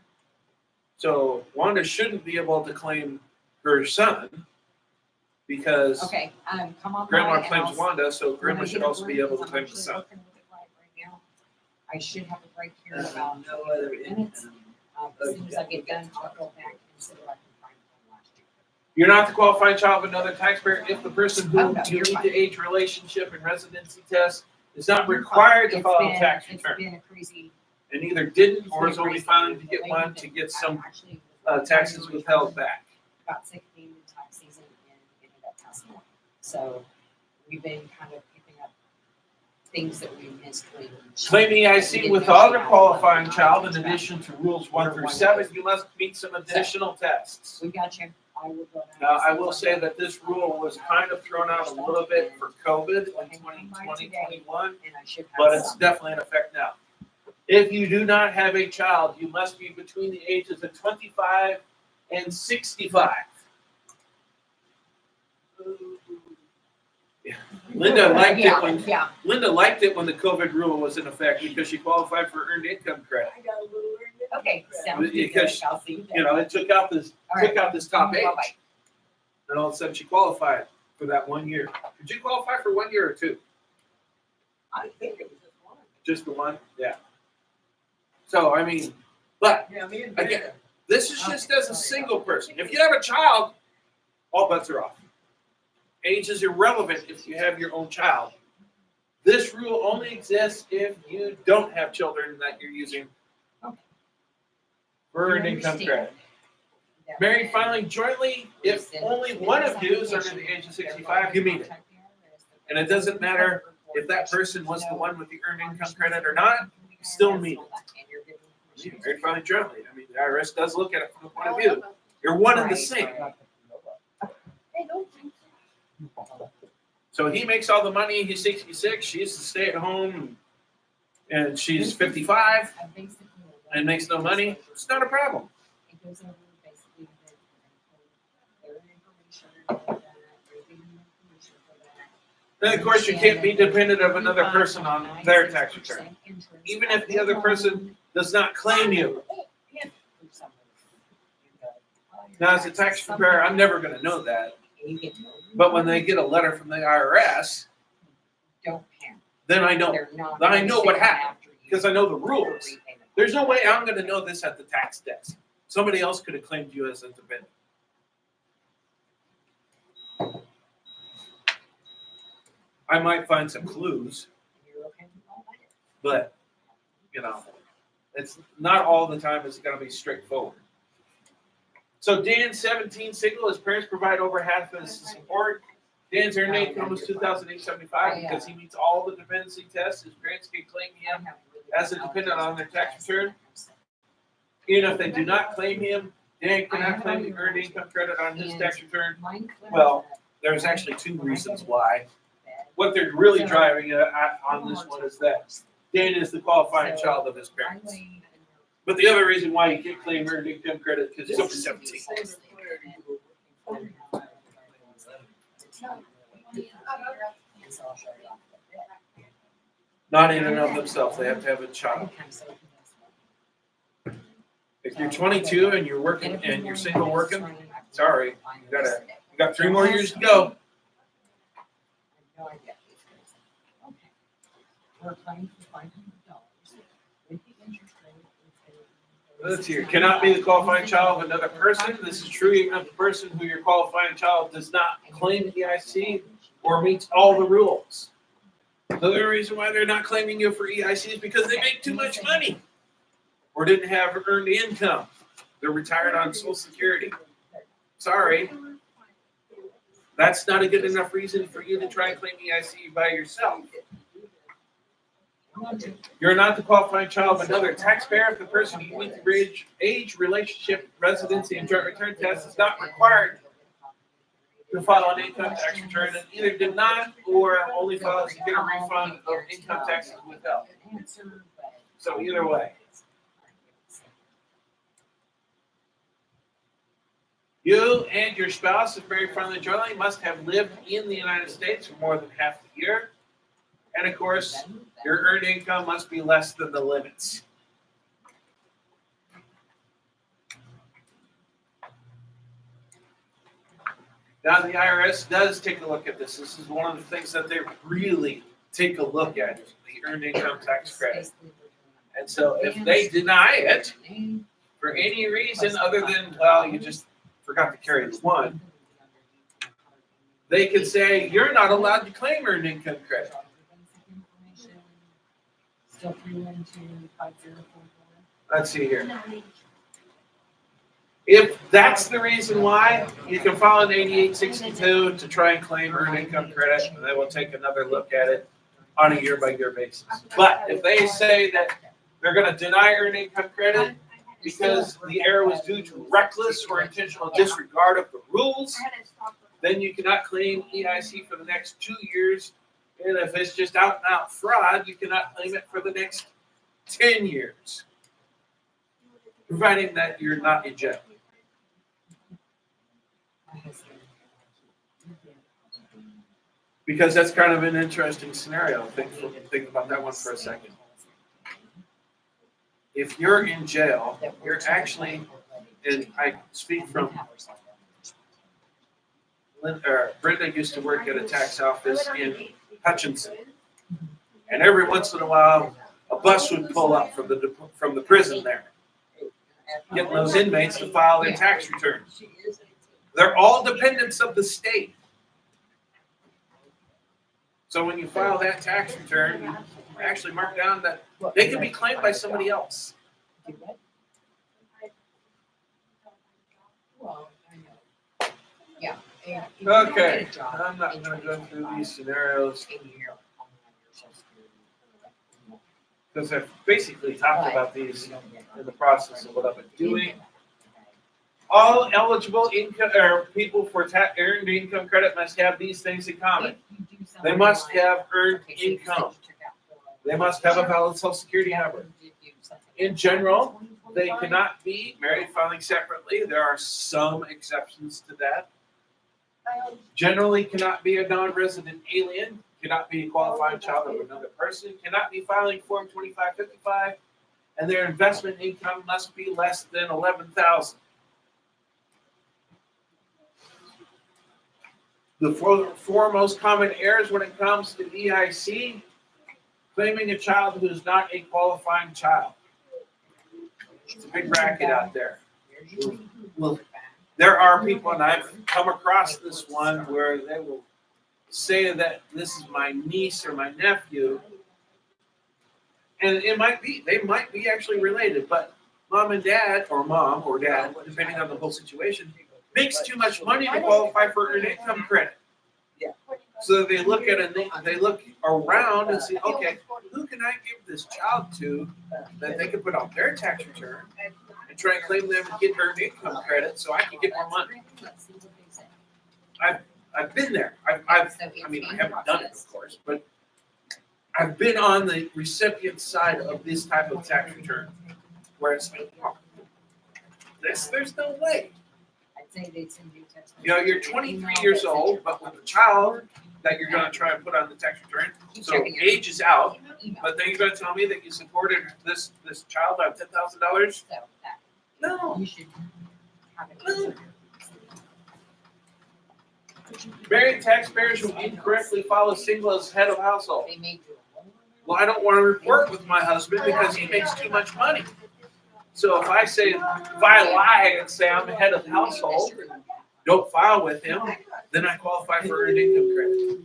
So Wanda shouldn't be able to claim her son because Okay, come on by grandma and claims I'll- Wanda, so when I grandma get should a also be break, able to because I'm claim the actually son. working with it right now. I should have a break here in about No other 30 minutes. income. As soon as I get done, I'll go back and see what I can find from last year. You're not the qualifying child of another taxpayer if the person who Oh, no, you you're meet fine. the age relationship and residency test is not required to It's file a been- tax return. It's been a crazy. And either didn't or is it's been only crazy. filing to get The one lady to that get some actually taxes returned withheld back. Got sick at the end of tax season and ended up passing away. So we've been kind of picking up things that we missed when. Claim We EIC didn't with know other she had qualifying one. child in addition to rules 1 through 7, you must meet some additional tests. We got you. I will go down. Now, I will say that this rule was kind of thrown out a little bit for COVID in 2020, 21, And I should have but it's some. definitely in effect now. If you do not have a child, you must be between the ages of 25 and 65. Yeah. Linda liked it when Yeah, Linda liked it when the COVID rule was in effect because she qualified for earned income credit. I got a little earned okay, sounds good. Because, I'll see you You know, it took out this top age, Bye-bye. and all of a sudden she qualified for that 1 year. Did you qualify for 1 year or 2? I think it was just one. Just the one? Yeah. So I mean, but Yeah, me and Again, Brenda. this is just as a single person. If you have a child, all bets are off. Age is irrelevant if you have your own child. This rule only exists if you don't have children that you're using Okay. for I earned income understand. credit. Married filing jointly, if only one of you is under the age of 65, you meet it. And it doesn't matter if that person was the one with the earned income credit or not, still meet it. Married filing jointly, I mean, the IRS does look at it from the point of view. You're one and the same. So he makes all the money, he's 66, she's to stay at home, and she's 55 and makes no money, it's not a problem. It goes over basically their information, Then, of course, you can't be dependent of another person on their tax return. Even if the other person does not claim you. Now, as a tax preparer, I'm never going to know that. But when they get a letter from the IRS, Don't panic. then I know. They're not Then I know what gonna happened, after you because I know the for rules. repayment. There's no way I'm going to know this at the tax desk. Somebody else could have claimed you as a dependent. I might find some clues, You're okay with all that? but, you know, it's not all the time is going to be straightforward. So Dan, 17, single, his parents provide over half of his support. Dan's earned income was $2,875 because he meets all the dependency tests. His parents can claim him as a dependent on their tax return. Even if they do not claim him, Dan cannot claim the earned income credit on his tax return. Well, there's actually two reasons why. What they're really driving at on this one is that Dan is the qualifying child of his parents. But the other reason why you can't claim earned income credit is because he's over 17. Not in and of themselves, they have to have a child. If you're 22 and you're working and you're single working, sorry, you got 3 more years to go. No idea. Okay. We're applying for $500 with the interest rate. Let's hear. Cannot be the qualifying child of another person. This is true even if the person who your qualifying child does not claim EIC or meets all the rules. The other reason why they're not claiming you for EIC is because they make too much money or didn't have earned income. They're retired on Social Security. Sorry. That's not a good enough reason for you to try and claim EIC by yourself. You're not the qualifying child of another taxpayer if the person you meet the age, relationship, residency, and joint return test is not required to file an income tax return and either did not or only files to get a refund of income taxes withheld. So either way. You and your spouse, if married filing jointly, must have lived in the United States for more than half the year. And of course, your earned income must be less than the limits. Now, the IRS does take a look at this. This is one of the things that they really take a look at, is the earned income tax credit. And so if they deny it for any reason other than, well, you just forgot to carry the one, they can say, you're not allowed to claim earned income credit. Let's see here. If that's the reason why, you can file an 8862 to try and claim earned income credit, and they will take another look at it on a year-by-year basis. But if they say that they're going to deny earned income credit because the error was due to reckless or intentional disregard of the rules, then you cannot claim EIC for the next 2 years. And if it's just out-and-out fraud, you cannot claim it for the next 10 years, providing that you're not in jail. Because that's kind of an interesting scenario. Think about that one for a second. If you're in jail, you're actually, and I speak from, Brenda used to work at a tax office in Hutchinson. And every once in a while, a bus would pull up from the prison there, getting those inmates to file their tax returns. They're all dependents of the state. So when you file that tax return, you actually mark down that they can be claimed by somebody else. Yeah. And if you don't Okay, get a job I'm not in gonna go through 2025, these scenarios and you're on your Social Security, because I've basically talked about these in the process of what I've been doing. All eligible income or people for earned income credit must have these things in common. They must have earned income. They must have a valid Social Security number. In general, they cannot be married filing separately. There are some exceptions to that. Generally cannot be a non-resident alien, cannot be a qualified child of another person, cannot be filing Form 2555, and their investment income must be less than $11,000. The four most common errors when it comes to EIC, claiming a child who is not a qualifying child. It's a big racket out there. Well, there are people, and I've come across this one where they will say that this is my niece or my nephew, and it might be, they might be actually related, but mom and dad, or mom or dad, depending on the whole situation, makes too much money to qualify for earned income credit. Yeah. So they look at it, they look around and see, okay, who can I give this child to that they can put on their tax return and try and claim them and get earned income credit so I can get more money. I've been there. I mean, I haven't done it, of course, but I've been on the recipient side of this type of tax return where it's like, oh, there's no way. You know, you're 23 years old, but with a child that you're gonna try and put on the tax return, so age is out, but then you're gonna tell me that you supported this child on $10,000? No. You should have an No. answer. Married taxpayers who incorrectly file a single as head of household. They may do a loan. Well, I don't want to report with my husband because he makes too much money. So if I lie and say I'm the head of the household, don't file with him, then I qualify for earned income credit.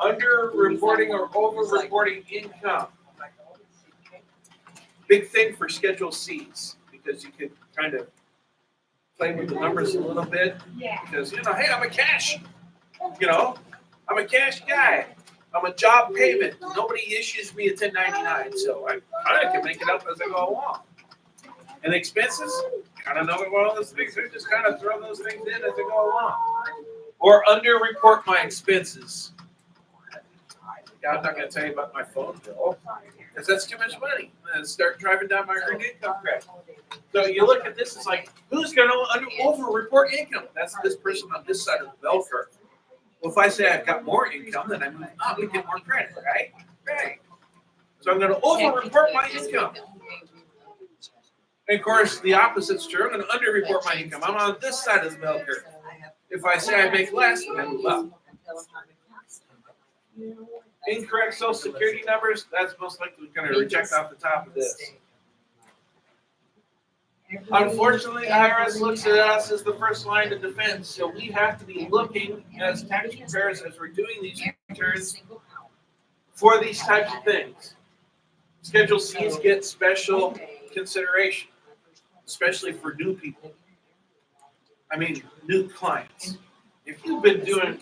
Under reporting or over reporting income. Big thing for Schedule Cs, because you can kind of play with the numbers a little bit. Because, you know, hey, I'm a cash guy. I'm a job payment. Nobody issues me a 1099, so I kind of can make it up as I go along. And expenses, kind of know what all those things are. Just kind of throw those things in as I go along. Or under-report my expenses. Yeah, I'm not going to tell you about my phone bill because that's too much money. And start driving down my earned income credit. So you look at this, it's like, who's going to over-report income? That's this person on this side of the bell curve. Well, if I say I've got more income, then I move up and get more credit, right? Right. So I'm going to over-report my income. And of course, the opposite's true. I'm going to under-report my income. I'm on this side of the bell curve. If I say I make less, then I move up. Incorrect Social Security numbers, that's most likely going to reject off the top of this. Unfortunately, IRS looks at us as the first line of defense, so we have to be looking as tax preparers as we're doing these returns for these types of things. Schedule C's get special consideration, especially for new people. I mean, new clients. If you've been doing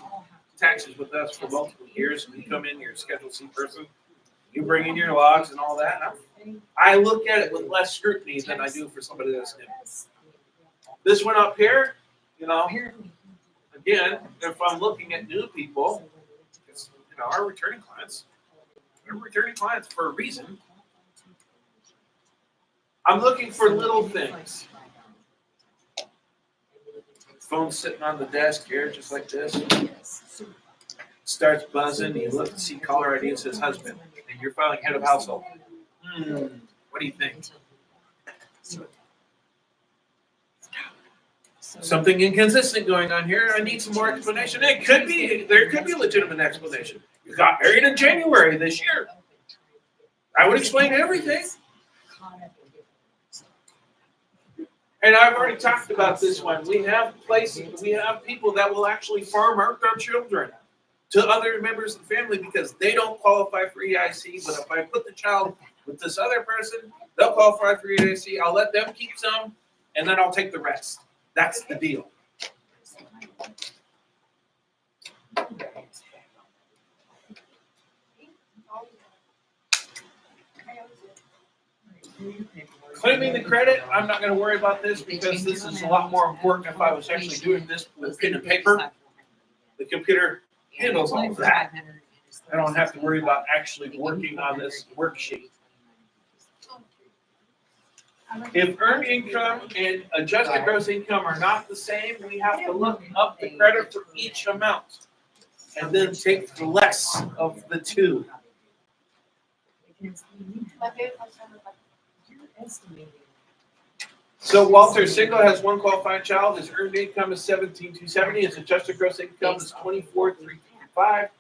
taxes with us for multiple years and you come in, you're a Schedule C person, you bring in your logs and all that, I look at it with less scrutiny than I do for somebody that's new. This one up here, you know, again, if I'm looking at new people, it's, you know, our returning clients, they're returning clients for a reason. I'm looking for little things. Phone sitting on the desk here, just like this. Starts buzzing. You look and see caller ID. It says husband, and you're filing head of household. What do you think? Something inconsistent going on here. I need some more explanation. It could be. There could be a legitimate explanation. You got married in January this year. I would explain everything. And I've already talked about this one. We have people that will actually farm out their children to other members of the family because they don't qualify for EIC. But if I put the child With this other person, they'll qualify for EIC. I'll let them keep some, and then I'll take the rest. That's the deal. Claiming the credit, I'm not going to worry about this because this is a lot more important if I was actually doing this with pen and paper. The computer handles all of that. I don't have to worry about actually working on this worksheet. If earned income and adjusted gross income are not the same, we have to look up the credit for each amount and then take the less of the two. So Walter single has one qualifying child. His earned income is $17,270. His adjusted gross income is $24,355.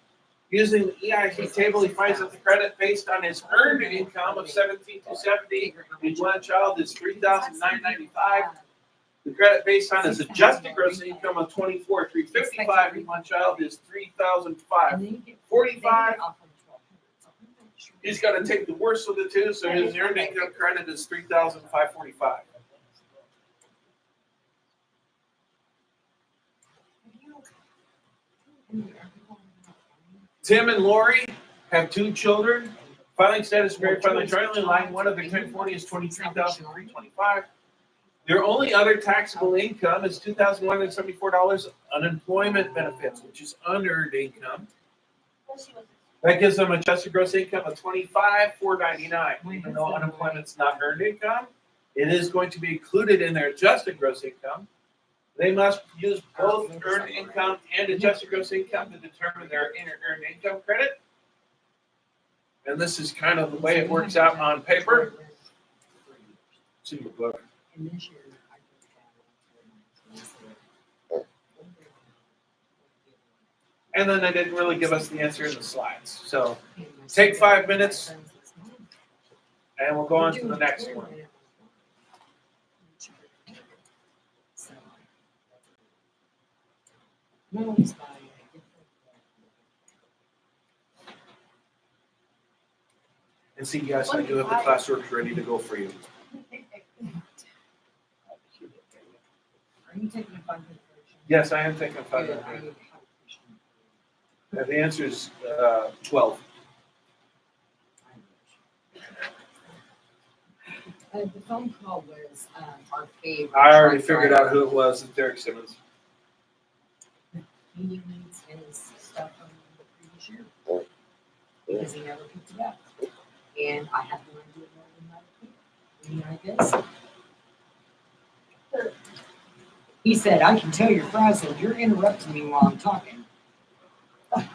Using the EIC table, he finds that the credit based on his earned income of $17,270 in one child is $3,995. The credit based on his adjusted gross income of $24,355 in one child is $3,545. He's got to take the worst of the two, so his earned income credit is $3,545. Tim and Lori have 2 children. Filing status married, filing jointly. Line 1 of their 1040 is $23,325. Their only other taxable income is $2,174 unemployment benefits, which is unearned income. That gives them adjusted gross income of $25,499. Even though unemployment's not earned income, it is going to be included in their adjusted gross income. They must use both earned income and adjusted gross income to determine their earned income credit. And this is kind of the way it works out on paper. It's in your book. And then they didn't really give us the answer in the slides. So take 5 minutes and we'll go on to the next one. And see, guys, I do have the classwork ready to go for you. Are you taking a fund? Yes, I am taking 5 minutes. The answer is 12. The phone call was our favorite. I already figured out who it was. It's Derek Simmons. He needs his stuff from the previous year because he never picked it up. And I had no idea what he might have. I guess. He said, I can tell you're frazzled. You're interrupting me while I'm talking. I'm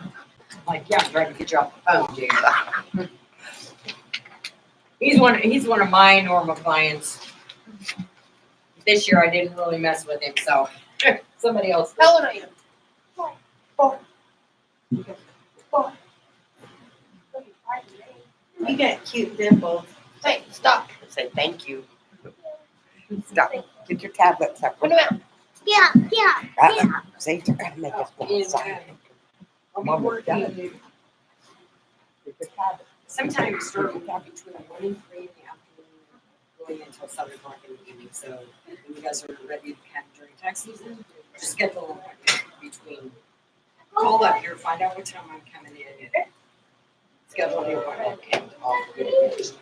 like, yeah, I'm trying to get you off the phone, James. He's one of my normal clients. This year I didn't really mess with him, so somebody else. How old are you? 4. You got cute dimples. Hey, stop. Say thank you. Stop. Get your tablet Put separate. them out. Yeah. See, they're gonna make us go outside. I'll be Mom, working Get your tablet. sometimes starting between 1 and 3 in the afternoon, going until 7 o'clock in the evening. So when you guys are ready to have during tax season, just schedule an appointment between. Call up here, find out what time I'm coming in. Schedule the appointment and I'll get it.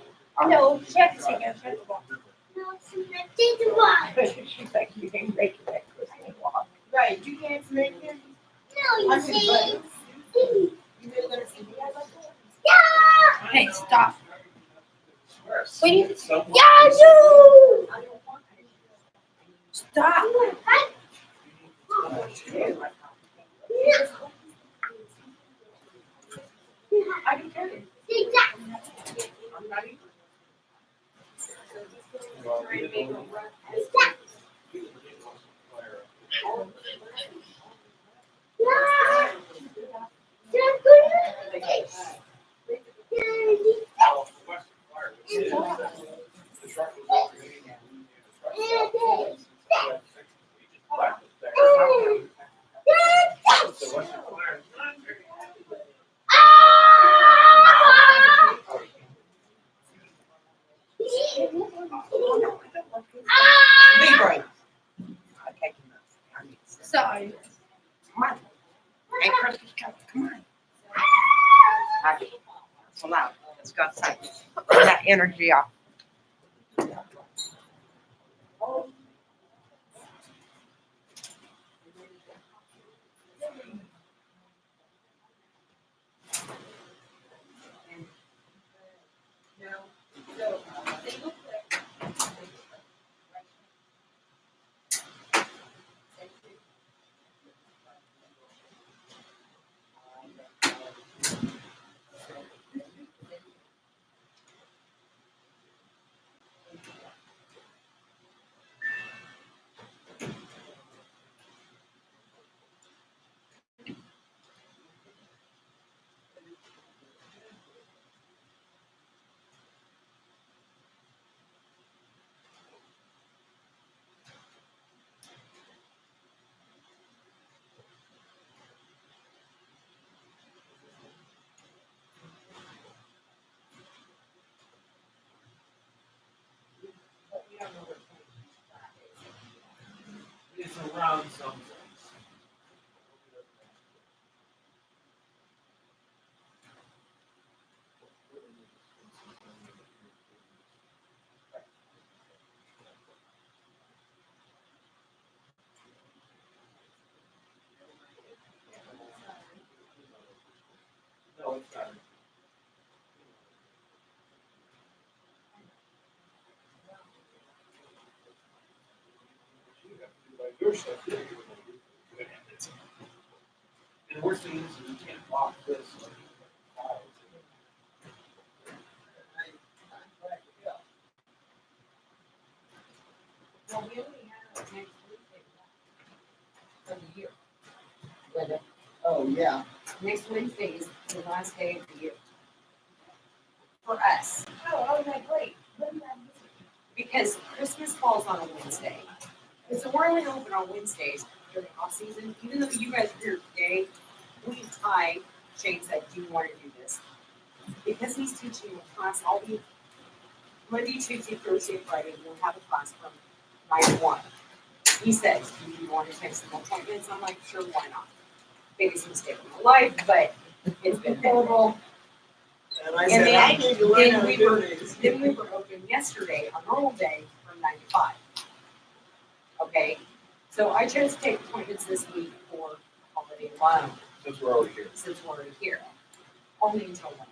No, she has to take out the ball. She's like, you can make it that Christmas walk. Right, you can't make it. I'm just like, You really gonna see me guys like that? Hey, stop. Wait. Yazoo! Stop. I can tell you. I'm ready. Leroy. Okay, Sorry. come on. Hey, Christmas, come on. Okay, so loud. Let's go outside. Burn that energy off. It's around something. No, it's not. And the worst thing is you can't lock this. Well, we only have next Wednesday left of the year. But, Oh, yeah. next Wednesday is the last day of the year. For us, Oh, I was like, wait. What did I miss? because Christmas falls on a Wednesday. And so we're only open on Wednesdays during off season, even though you guys are here today, Shane said, do you want to do this? Because he's teaching a class all week, Monday, Tuesday, Thursday, Friday, we'll have a class from 9 to 1. He says, do you want to take some appointments? I'm like, sure, why not? Biggest mistake of my life, but it's been horrible. And I And said, I then- need to learn how then to we do were- this. Then we were open yesterday, a normal day, from 9 to 5. Okay, so I chose to take appointments this week for holiday alone, Since we're already here. since we're already here. Only until 1.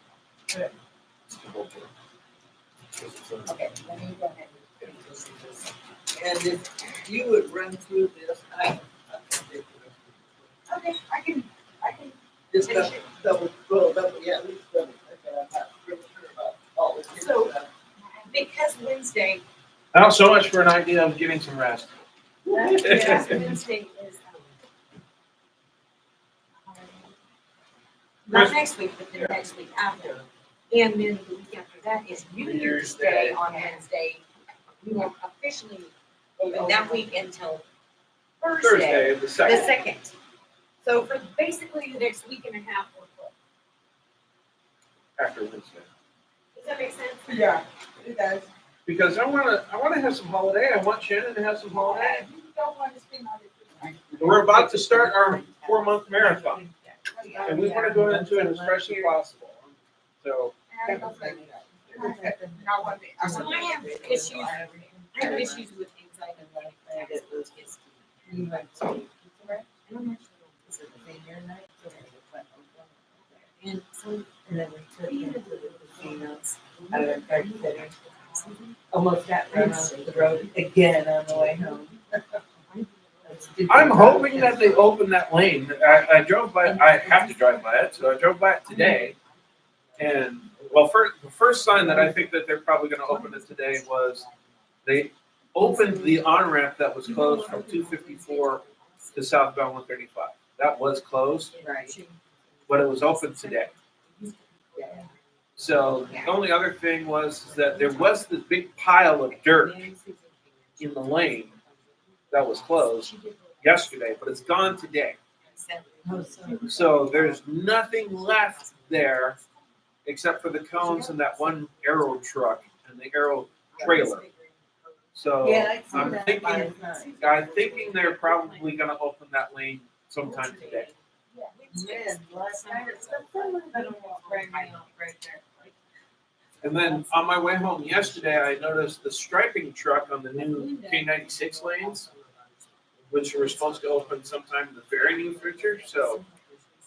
Okay, let me go ahead and finish this. And if you would run through this, I can take it. Okay, I can, Just Finish double, yeah, at least double. Okay, I'm not real sure about all this. So- because Wednesday, Not so much for an idea of getting some rest. because Wednesday is, not next week, but the next week after. And then the week after that is New Year's Day on Wednesday. We won't officially open that week until Thursday, Thursday, the the second. second. So for basically the next week and a half, we're full. After Wednesday. Does that make sense? Yeah, it does. Because I wanna have some holiday. I want Shannon to have some holiday. You don't want to spend all this. We're about to start our 4-month marathon, and we wanna go into it as fresh as possible. So, And I don't think- So I have issues, I have issues with anxiety and tax those kids. You went to, And I'm actually, is it the senior night? or what? and so And then we took him to the casinos out of our garden center. Almost got run off the road again on the way home. I'm hoping that they open that lane. I drove by, I have to drive by it, so I drove by it today. And, well, the first sign that I think that they're probably gonna open it today was they opened the on-ramp that was closed from 254 to southbound 135. That was closed, Right. but it was open today. Yeah. So the only other thing was that there was this big pile of dirt in the lane that was closed yesterday, but it's gone today. Oh, so- So there's nothing left there except for the cones and that one Arrow truck. And the Arrow trailer. So Yeah, I see I'm that thinking, last night. I'm thinking they're probably gonna open that lane sometime today. Man, last night it's something I don't know, right now, right there. And then on my way home yesterday, I noticed the striping truck on the new K96 lanes, which were supposed to open sometime in the very near future. So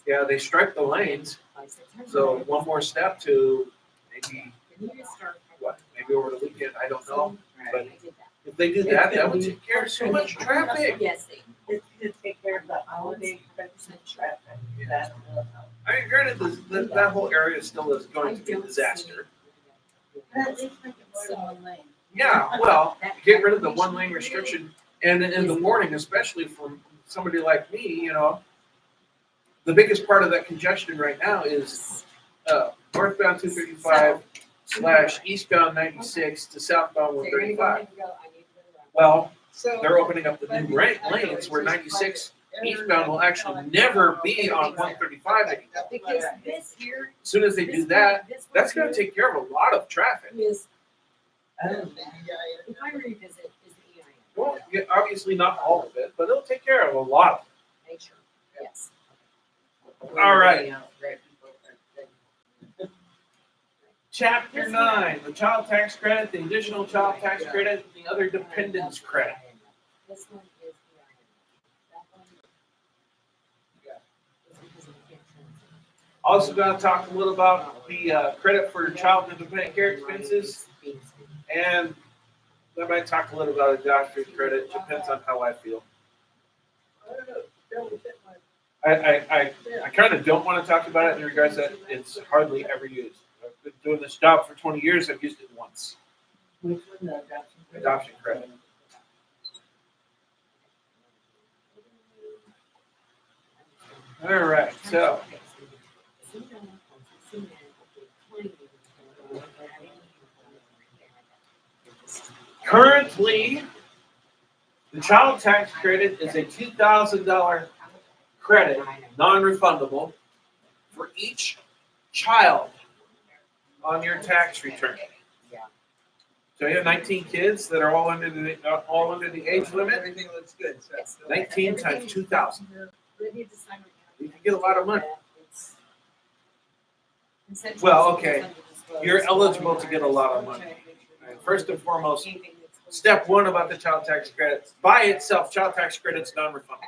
yeah, they striped the lanes. So one more step to maybe maybe over the weekend. I don't know. But if they do that, that would take care of so much traffic. Yes, It's to take care of the holiday Christmas traffic. That will help. I mean, granted, that whole area still is going to be a disaster. But at least make it more than one lane. Yeah, well, get rid of the one lane restriction, and in the morning, especially for somebody like me, you know, the biggest part of that congestion right now is northbound 235 / eastbound 96 to southbound 135. Well, they're opening up the new lanes where 96 eastbound will actually never be on 135 anymore. Because this here. As soon as they do that, that's going to take care of a lot of traffic. Is, Oh, the primary visit is the EIN. Well, yeah, obviously not all of it, but it'll take care of a lot of it. Make sure, yes. All right. Chapter 9, the child tax credit, the additional child tax credit, the other dependents credit. This one is EIN. That one. is because we can't transfer. Also going to talk a little about the credit for child and dependent care expenses, and I might talk a little about adoption credit. Depends on how I feel. I kind of don't want to talk about it in regards that it's hardly ever used. I've been doing this job for 20 years. I've used it once. which one, the adoption? Adoption credit. All right, so currently, the child tax credit is a $2,000 credit, non-refundable, for each child on your tax return. So you have 19 kids that are all under the age limit. Everything looks good, so. 19 times 2,000. You can get a lot of money. Well, okay, you're eligible to get a lot of money. And first and foremost, step one about the child tax credit, by itself, child tax credit's non-refundable.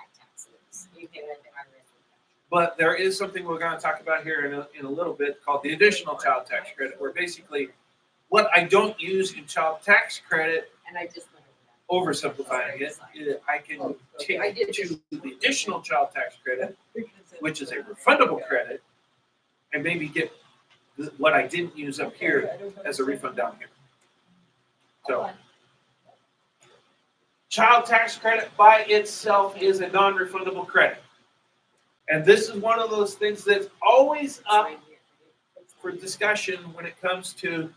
But there is something we're going to talk about here in a little bit called the additional child tax credit, where basically what I don't use in child tax credit, And I just. oversimplifying it, I can take to the additional child tax credit, which is a refundable credit, and maybe get what I didn't use up here as a refund down here. So, child tax credit by itself is a non-refundable credit. And this is one of those things that's always up for discussion when it comes to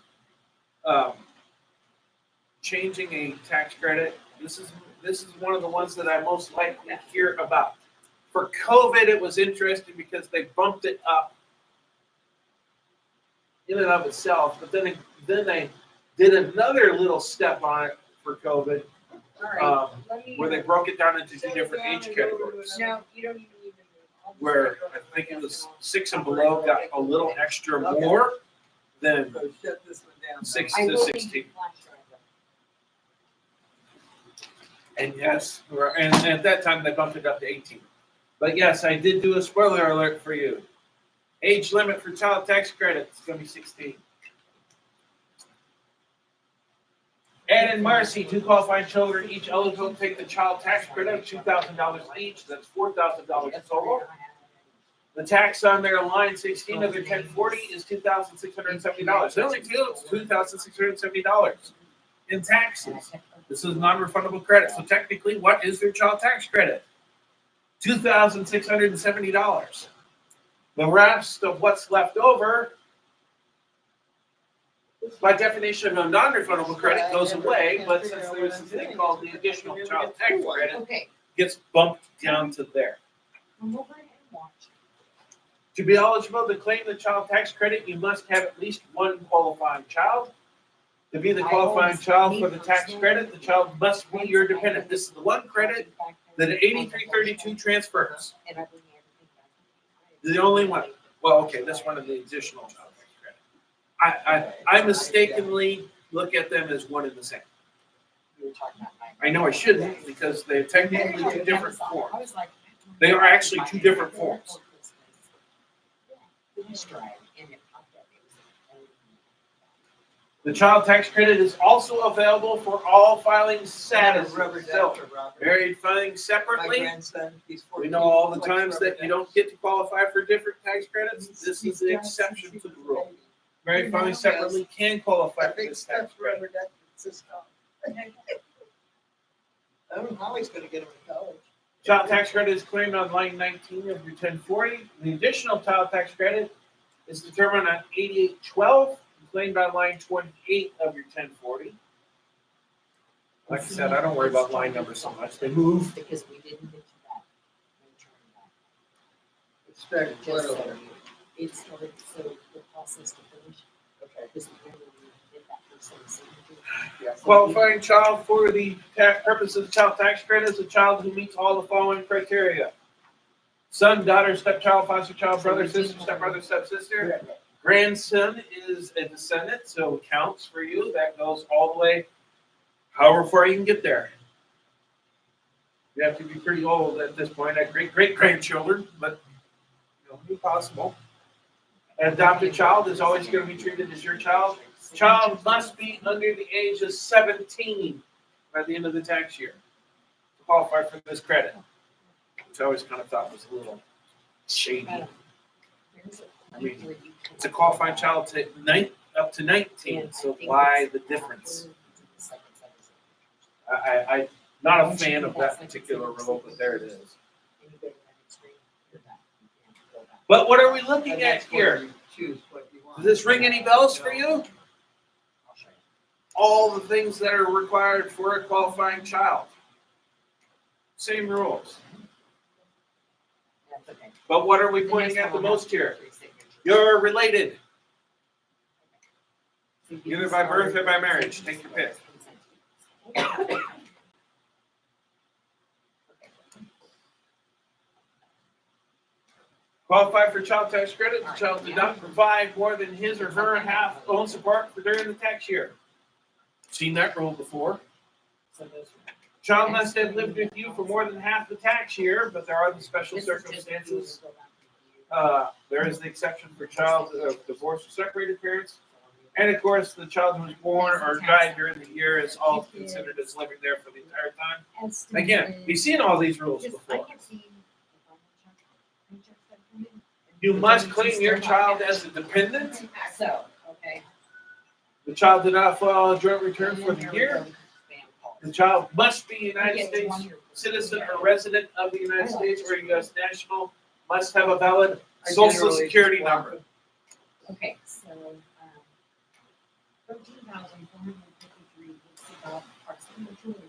changing a tax credit. This is one of the ones that I most likely hear about. For COVID, it was interesting because they bumped it up in and of itself, but then they did another little step on it for COVID, where they broke it down into 2 different age categories. No, you don't even need to move. Where I think it was 6 and below got a little extra more than So shut this one down. 6 I to will need 16. flash drive though. And yes, and at that time they bumped it up to 18. But yes, I did do a spoiler alert for you. Age limit for child tax credit is going to be 16. Ed and Marcy, 2 qualifying children, each eligible to take the child tax credit of $2,000 each. That's $4,000 total. The tax on their line 16 of their 1040 is $2,670. It only feels $2,670 in taxes. This is non-refundable credit. So technically, what is their child tax credit? $2,670. The rest of what's left over, by definition of non-refundable credit, goes away. But since there's this thing called the additional child tax credit, Okay. gets bumped down to there. Come over and watch. To be eligible to claim the child tax credit, you must have at least one qualifying child. To be the qualifying child for the tax credit, the child must be your dependent. This is the one credit that an 8332 transfers. The only one. Well, okay, that's one of the additional child tax credit. I mistakenly look at them as one and the same. I know I shouldn't because they're technically two different forms. They are actually two different forms. The child tax credit is also available for all filing status. Rubber duck So, to Robert. married filing My separately. grandson, he's 14. We know all the likes times rubber that you duck. don't get to qualify for different tax credits. This is the exception to the rule. Married filing separately can qualify I for think this tax stuffed credit. rubber duck, it's just gone. I don't know how he's gonna get him in college. Child tax credit is claimed on line 19 of your 1040. The additional child tax credit is determined on 8812, claimed on line 28 of your 1040. Like I said, I don't worry about line numbers so much. They move. Because we didn't get to that. It's starting to Just flood so over. it started, so the process to finish, Okay. because we never really did that first signature. Yeah. Qualifying child for the purpose of the child tax credit is a child who meets all the following criteria: son, daughter, stepchild, foster child, brother, sister, stepbrother, stepsister. Grandson is a descendant, so it counts for you. That goes all the way, however far you can get there. You have to be pretty old at this point. I have great grandchildren, but possible. An adopted child is always going to be treated as your child. Child must be under the age of 17 by the end of the tax year to qualify for this credit, which I always kind of thought was a little shady. I mean, it's a qualified child up to 19, so why the difference? I'm not a fan of that particular rule, but there it is. But what are we looking And at that's where here? you choose what you want. Does this ring any bells for you? All the things that are required for a qualifying child. Same rules. But what are we pointing at the most here? You're related, either by birth or by marriage. Take your pick. Qualify for child tax credit, the child did not provide more than his or her half own support for during the tax year. Seen that rule before. Child must have lived with you for more than half the tax year, but there are the special circumstances. There is the exception for child of divorced or separated parents. And of course, the child who was born or died during the year is all considered as living there for the entire time. Again, we've seen all these rules before. You must claim your child as a dependent. So, okay. The child did not file a joint return for the year. The child must be a United States citizen or resident of the United States or a U.S. national, must have a valid I social generally security just want number. Okay, so, 13,453 is about approximately 2 inches.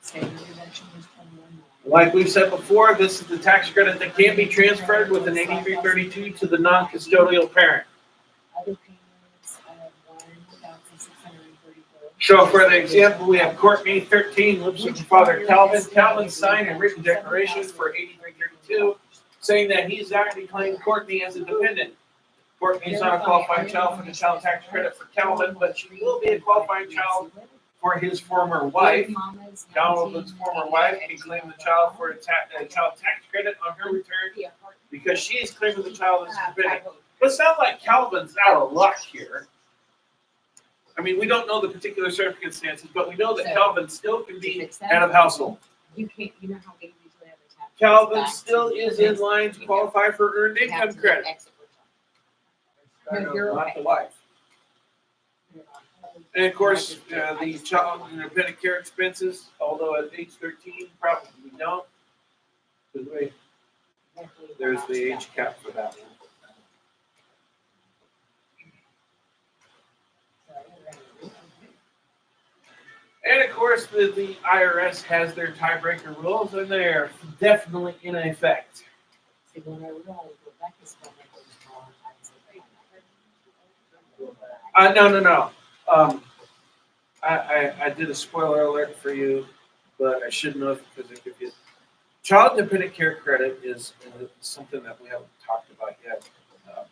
Standard deduction is 21. Like we've said before, this is the tax credit that can be transferred with an 8332 to the non-custodial parent. Other payments of 1,634. So for the example, we have Courtney, 13, lives with her father Calvin. Calvin signed a written declaration for 8332 saying that he's actually claimed Courtney as a dependent. Courtney's not a qualifying child for the child tax credit for Calvin, but she will be a qualifying child for his former wife. Donald's former wife can claim the child for a child tax credit on her return because she is claiming the child as a dependent. But it's not like Calvin's out of luck here. I mean, we don't know the particular circumstances, but we know that Calvin still can be head of household. You can't, you know how they usually have the tax. Calvin still is in line to qualify for earned You have income to credit, exit Start No, over. you're not okay. the wife. return. And of course, the child and dependent care expenses, although at age 13, probably don't. Because there's the age cap for that one. And of course, the IRS has their tiebreaker rules, and they're definitely in effect. See, when I realized Rebecca's phone number was wrong, I was like, No. I did a spoiler alert for you, but I shouldn't have because it could be. Child dependent care credit is something that we haven't talked about yet. I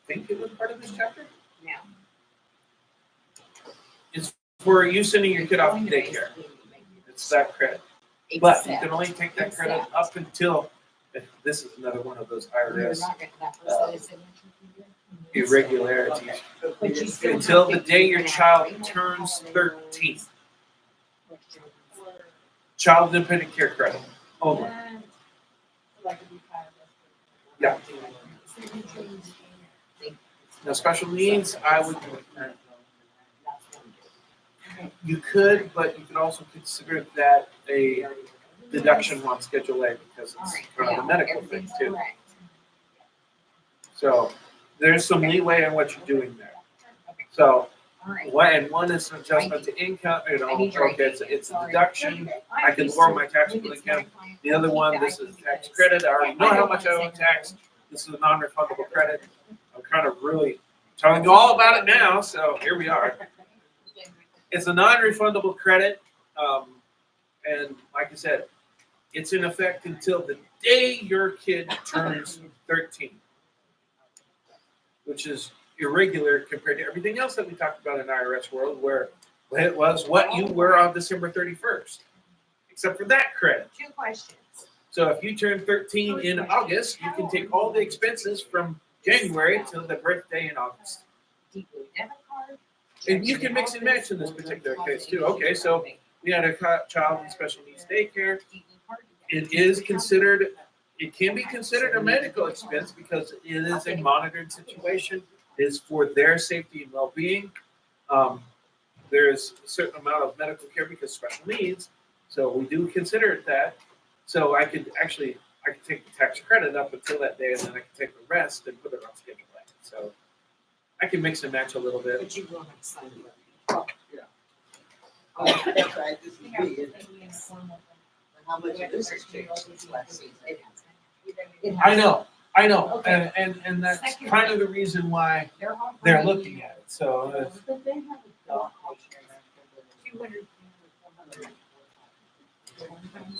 think it was part of this chapter. Yeah. It's for you sending your kid off to daycare. It's that credit. But you can only take that credit up until, this is another one of those IRS irregularities. Until the day your child turns 13. Child dependent care credit only. Yeah. Now special needs, I would, you could, but you could also consider that a deduction on Schedule A because it's kind of a medical thing too. So there's some leeway in what you're doing there. So one is an adjustment to income, okay, it's a deduction. I can lower my taxable income. The other one, this is tax credit. I already know how much I owe tax. This is a non-refundable credit. I'm kind of really telling you all about it now, so here we are. It's a non-refundable credit, and like I said, it's in effect until the day your kid turns 13, which is irregular compared to everything else that we talked about in IRS world, where it was what you were on December 31st, except for that credit. 2 questions. So if you turn 13 in August, you can take all the expenses from January to the birthday in August. Debit card. And you can mix and match in this particular case too. Okay, so we had a child in special needs daycare. It is considered, it can be considered a medical expense because it is a monitored situation. It is for their safety and well-being. There's a certain amount of medical care because special needs. So we do consider it that. So I could take the tax credit up until that day and then I can take the rest and put it on Schedule A. So I can mix and match a little bit. But you will have to sign it. That's right, this is big. How much of this has changed since last season? I know, and that's kind of the reason why they're looking at it. So But they have a dog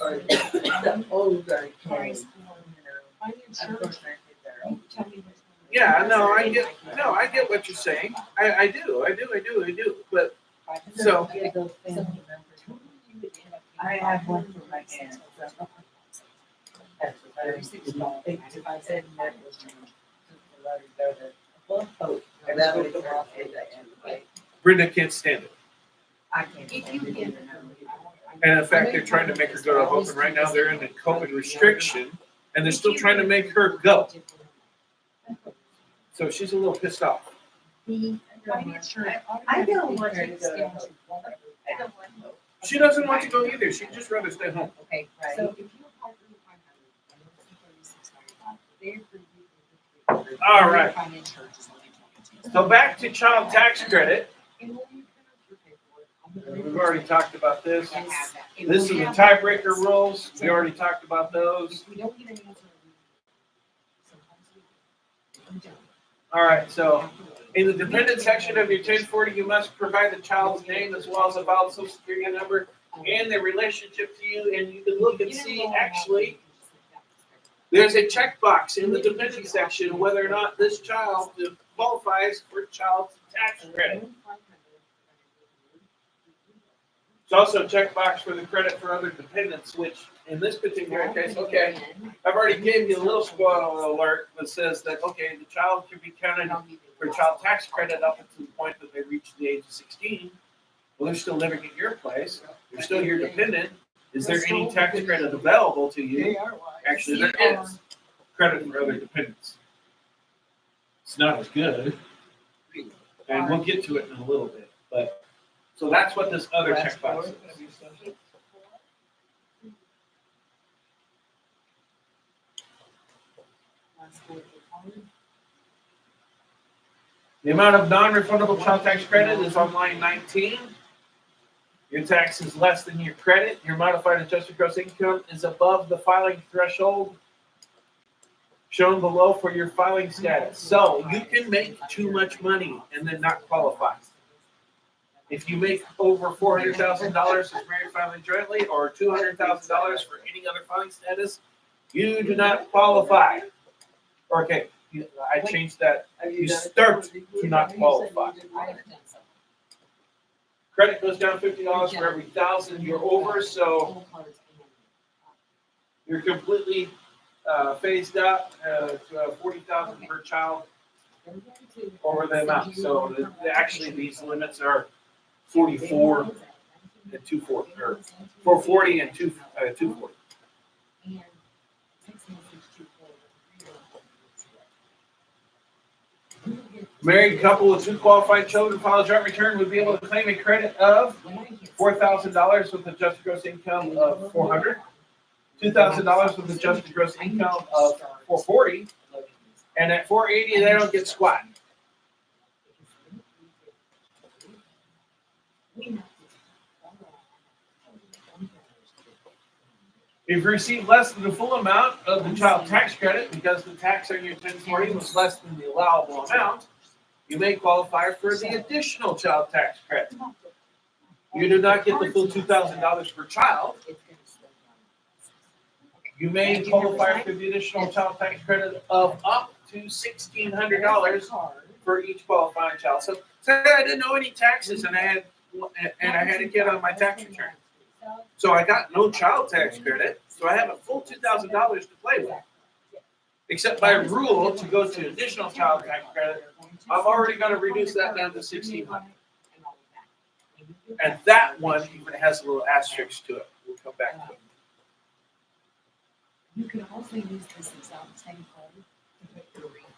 or the older kids, you know, of course I did their own. yeah, no, I get what you're saying. I do. But so I have one for my aunt. So. That's what if I said that was just to let her go to full coat, and that would go off with that anyway. Brenda can't stand it. I can't. If you stand it. can. And in fact, they're trying to make her go to Hope, and right now they're in the COVID restriction, and they're still trying to make her go. So she's a little pissed off. I don't want her to go to Hope. I don't want to. She doesn't want to go either. She'd just rather stay home. Okay, Right. so if you apply for the 500, I know it's 36.95, they approve you for the 300. All right. Finance charges only 22. So back to child tax credit. And when you print out your paperwork, We've already talked about this. you have that. And This is we the have- tiebreaker rules. We already talked about those. If we don't get an answer, sometimes we don't. All right, so in the dependent section of your 1040, you must provide the child's name as well as a valid social security number and their relationship to you. And you can look and see, actually, there's a checkbox in the dependent section whether or not this child qualifies for child tax credit. It's also a checkbox for the credit for other dependents, which in this particular case, okay, I've already gave you a little spoiler alert that says that, okay, the child can be counted for child tax credit up until the point that they reach the age of 16. Well, they're still living at your place. They're still your dependent. Is there any tax credit available to you? Actually, there is credit for other dependents. It's not as good. And we'll get to it in a little bit. But so that's what this other checkbox is. The amount of non-refundable child tax credit is on line 19. Your tax is less than your credit. Your modified adjusted gross income is above the filing threshold. shown below for your filing status. So you can make too much money and then not qualify. If you make over $400,000 as married filing jointly or $200,000 for any other filing status, you do not qualify. Okay, I changed that. You start to not qualify. Credit goes down $50 for every 1,000 you're over, so you're completely phased out to $40,000 per child over the amount. So actually, these limits are 44 and 240, or 440 and 240. Married couple with 2 qualified children file a joint return would be able to claim a credit of $4,000 with adjusted gross income of $400, $2,000 with adjusted gross income of $440, and at $480 they don't get squat. If you receive less than the full amount of the child tax credit because the tax on your 1040 was less than the allowable amount, you may qualify for the additional child tax credit. You do not get the full $2,000 per child. You may qualify for the additional child tax credit of up to $1,600 for each qualifying child. So say I didn't owe any taxes and I had a kid on my tax return. So I got no child tax credit, so I have a full $2,000 to play with. Except by rule, to go to additional child tax credit, I'm already going to reduce that down to $1,600. And that one even has a little asterisk to it. We'll come back to it. You can also use this exact same code.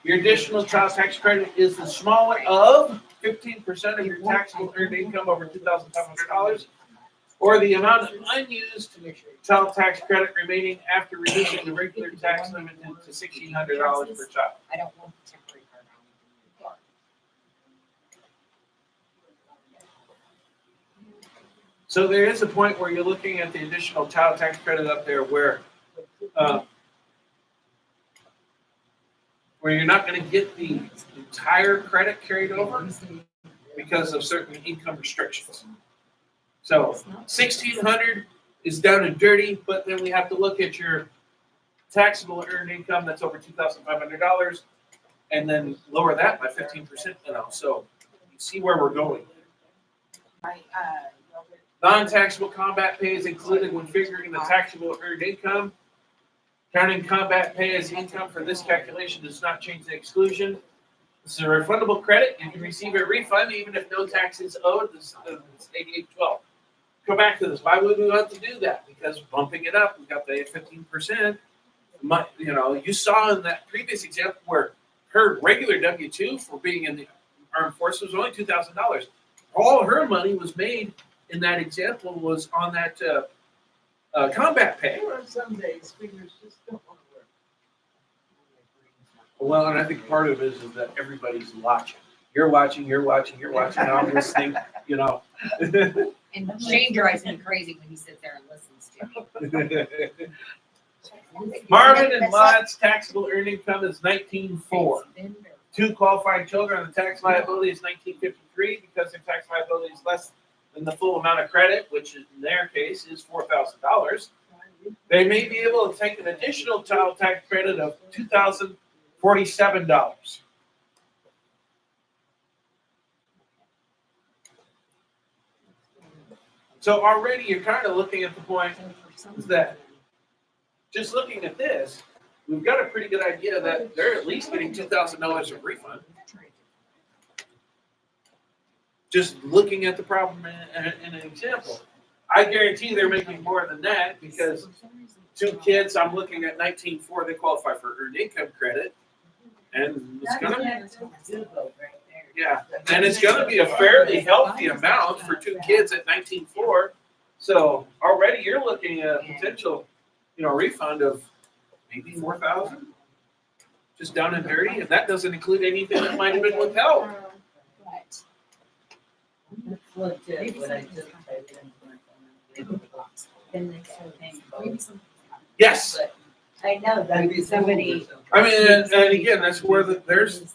Your additional child tax credit is the smaller of 15% of your taxable earned income over $2,500, or the amount of unused child tax credit remaining after reducing the regular tax limit to $1,600 per child. I don't want the temporary card. I want So there is a point where you're looking at the additional child tax credit up there where you're not going to get the entire credit carried over because of certain income restrictions. So $1,600 is down and dirty, but then we have to look at your taxable earned income that's over $2,500 and then lower that by 15%. So you see where we're going. Non-taxable combat pay is included when figuring the taxable earned income. Counting combat pay as income for this calculation does not change the exclusion. This is a refundable credit. You can receive a refund even if no tax is owed. This is 8812. Go back to this. Why would we want to do that? Because bumping it up, we got the 15%. You saw in that previous example where her regular W-2 for being in the armed forces was only $2,000. All her money was made in that example was on that combat pay. Some days fingers just don't want to work. Well, and I think part of it is that everybody's watching. You're watching, I'm listening, And Shane drives me crazy when he sits there and listens to me. Marvin and Maud's taxable earned income is $19,400. 2 qualified children, the tax liability is $19,530 because their tax liability is less than the full amount of credit, which in their case is $4,000. They may be able to take an additional child tax credit of $2,047. So already you're kind of looking at the point that just looking at this, we've got a pretty good idea that they're at least getting $2,000 of refund. Just looking at the problem in an example. I guarantee they're making more than that because 2 kids, I'm looking at $19,400, they qualify for earned income credit. And it's gonna and it's gonna be a fairly healthy amount for 2 kids at $19,400. So already you're looking at a potential, refund of maybe $4,000, just down and dirty, and that doesn't include anything that might have been withheld. Yes. I know, that somebody, I mean, and again, that's where there's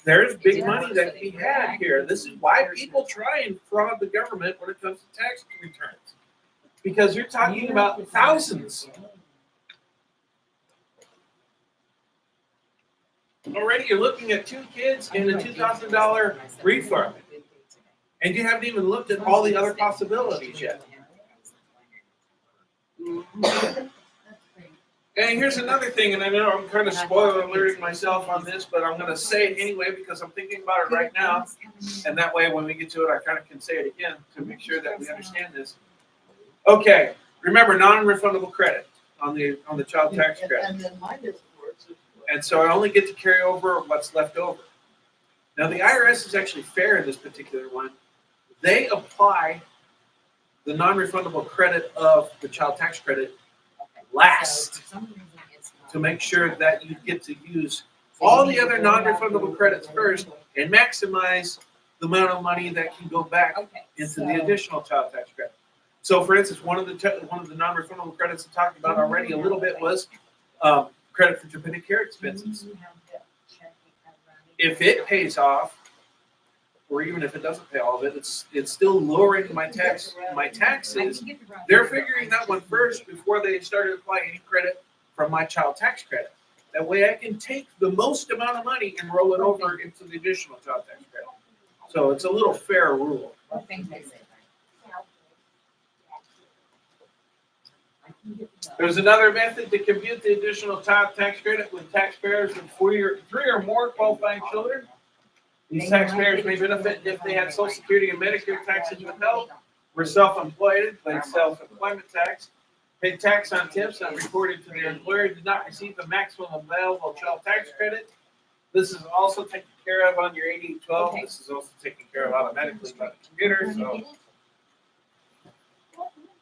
big money that we had here. This is why people try and fraud the government when it comes to tax returns. Because you're talking about thousands. Already you're looking at 2 kids and a $2,000 refund. And you haven't even looked at all the other possibilities yet. And here's another thing, and I know I'm kind of spoiler alerting myself on this, but I'm going to say it anyway because I'm thinking about it right now. And that way, when we get to it, I kind of can say it again to make sure that we understand this. Okay, remember non-refundable credit on the child tax credit. And then mine is worse. And so I only get to carry over what's left over. Now, the IRS is actually fair in this particular one. They apply the non-refundable credit of the child tax credit last to make sure that you get to use all the other non-refundable credits first and maximize the amount of money that can go back into the additional child tax credit. So, for instance, one of the non-refundable credits I talked about already a little bit was credit for dependent care expenses. If it pays off, or even if it doesn't pay all of it, it's still lowering my taxes. They're figuring that one first before they started applying any credit from my child tax credit. That way I can take the most amount of money and roll it over into the additional child tax credit. So it's a little fair rule. There's another method to compute the additional child tax credit with taxpayers with 3 or more qualifying children. These taxpayers may benefit if they had Social Security and Medicare taxes withheld, were self-employed, paid self-employment tax, paid tax on tips not reported to their employer, did not receive the maximum available child tax credit. This is also taken care of on your 8812. This is also taken care of automatically by the computer. So,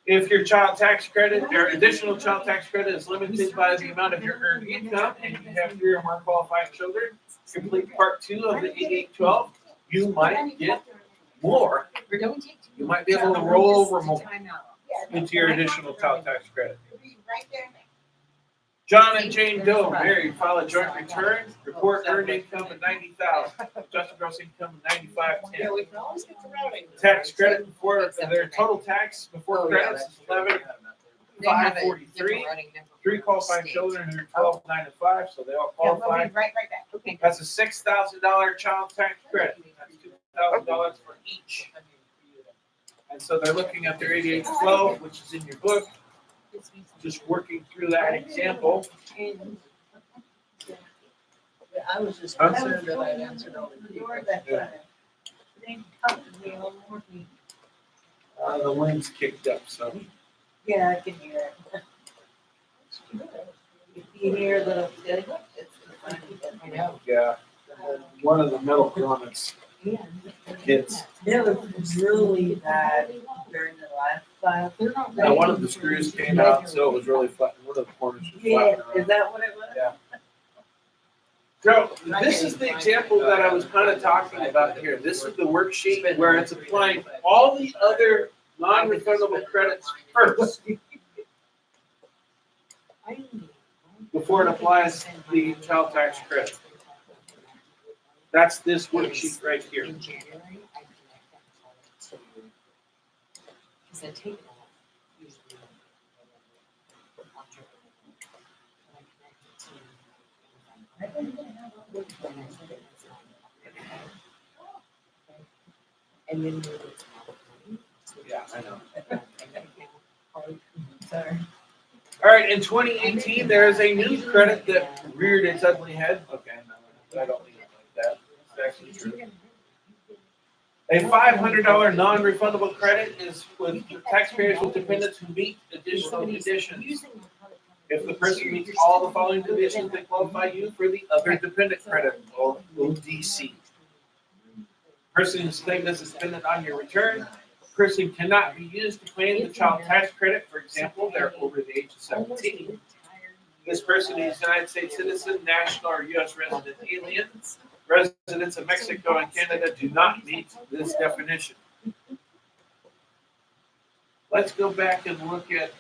if your child tax credit or additional child tax credit is limited by the amount of your earned income and you have 3 or more qualifying children, complete part 2 of the 8812, you might get more. You might be able to roll over more into your additional child tax credit. John and Jane Doe married, file a joint return, report earned income of $90,000, adjusted gross income of $95,10. Tax credit before their total tax before credits is $11,543. 3 qualifying children who are 12, 9, and 5, so they all qualify. Right back. Okay. That's a $6,000 child tax credit. That's $2,000 for each. And so they're looking at their 8812, which is in your book. Just working through that example. I was just concerned that I'd answered all the questions. The wind's kicked up, so. yeah, I can hear it. If you hear the, it's the I know. Yeah. One of the metal grommets hits. It was really bad during the last class. Now, one of the screws came out, so it was really flat. One of the corners was Yeah, flat. is that what it was? Yeah. So this is the example that I was kind of talking about here. This is the worksheet where it's applying all the other non-refundable credits first before it applies the child tax credit. That's this worksheet right here. In January, I connect that to, because I take it off usually. October. And I connect it to. And then move it to. Yeah, I know. Sorry. All right, in 2018, there is a new credit that reared its ugly head. Okay, no, I don't mean it like that. It's actually true. A $500 non-refundable credit is with taxpayers with dependents who meet additional conditions. If the person meets all the following conditions, they qualify you for the other dependent credit, or ODC. Person is claimed as a dependent on your return. Person cannot be used to claim the child tax credit. For example, they're over the age of 17. This person is a United States citizen, national, or U.S. resident alien. Residents of Mexico and Canada do not meet this definition. Let's go back and look at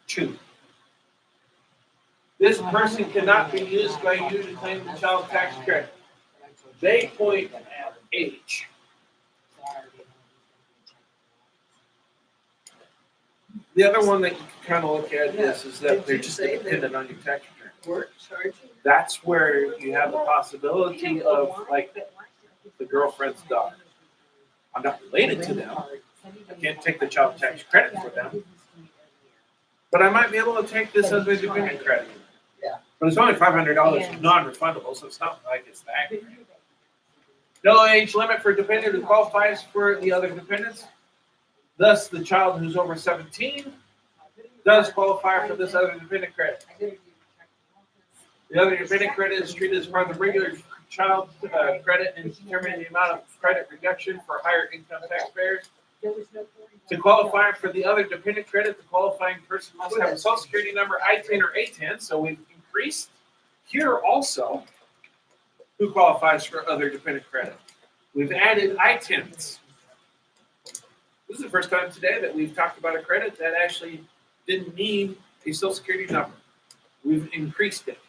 2. This person cannot be used by you to claim the child tax credit. They point at age. The other one that you can kind of look at is that they're just dependent on your tax return. Work charging. That's where you have the possibility of, like, the girlfriend's daughter. I'm not related to them. I can't take the child tax credit for them, but I might be able to take this as a dependent credit. Yeah. But it's only $500 non-refundable, so it's not like it's that great. No age limit for dependent who qualifies for the other dependents. Thus, the child who's over 17 does qualify for this other dependent credit. The other dependent credit is treated as part of the regular child credit and determining the amount of credit reduction for higher income taxpayers. To qualify for the other dependent credit, the qualifying person must have a social security number, I-10 or A-10. So we've increased here also who qualifies for other dependent credit. We've added I-10s. This is the first time today that we've talked about a credit that actually didn't need a social security number. We've increased it.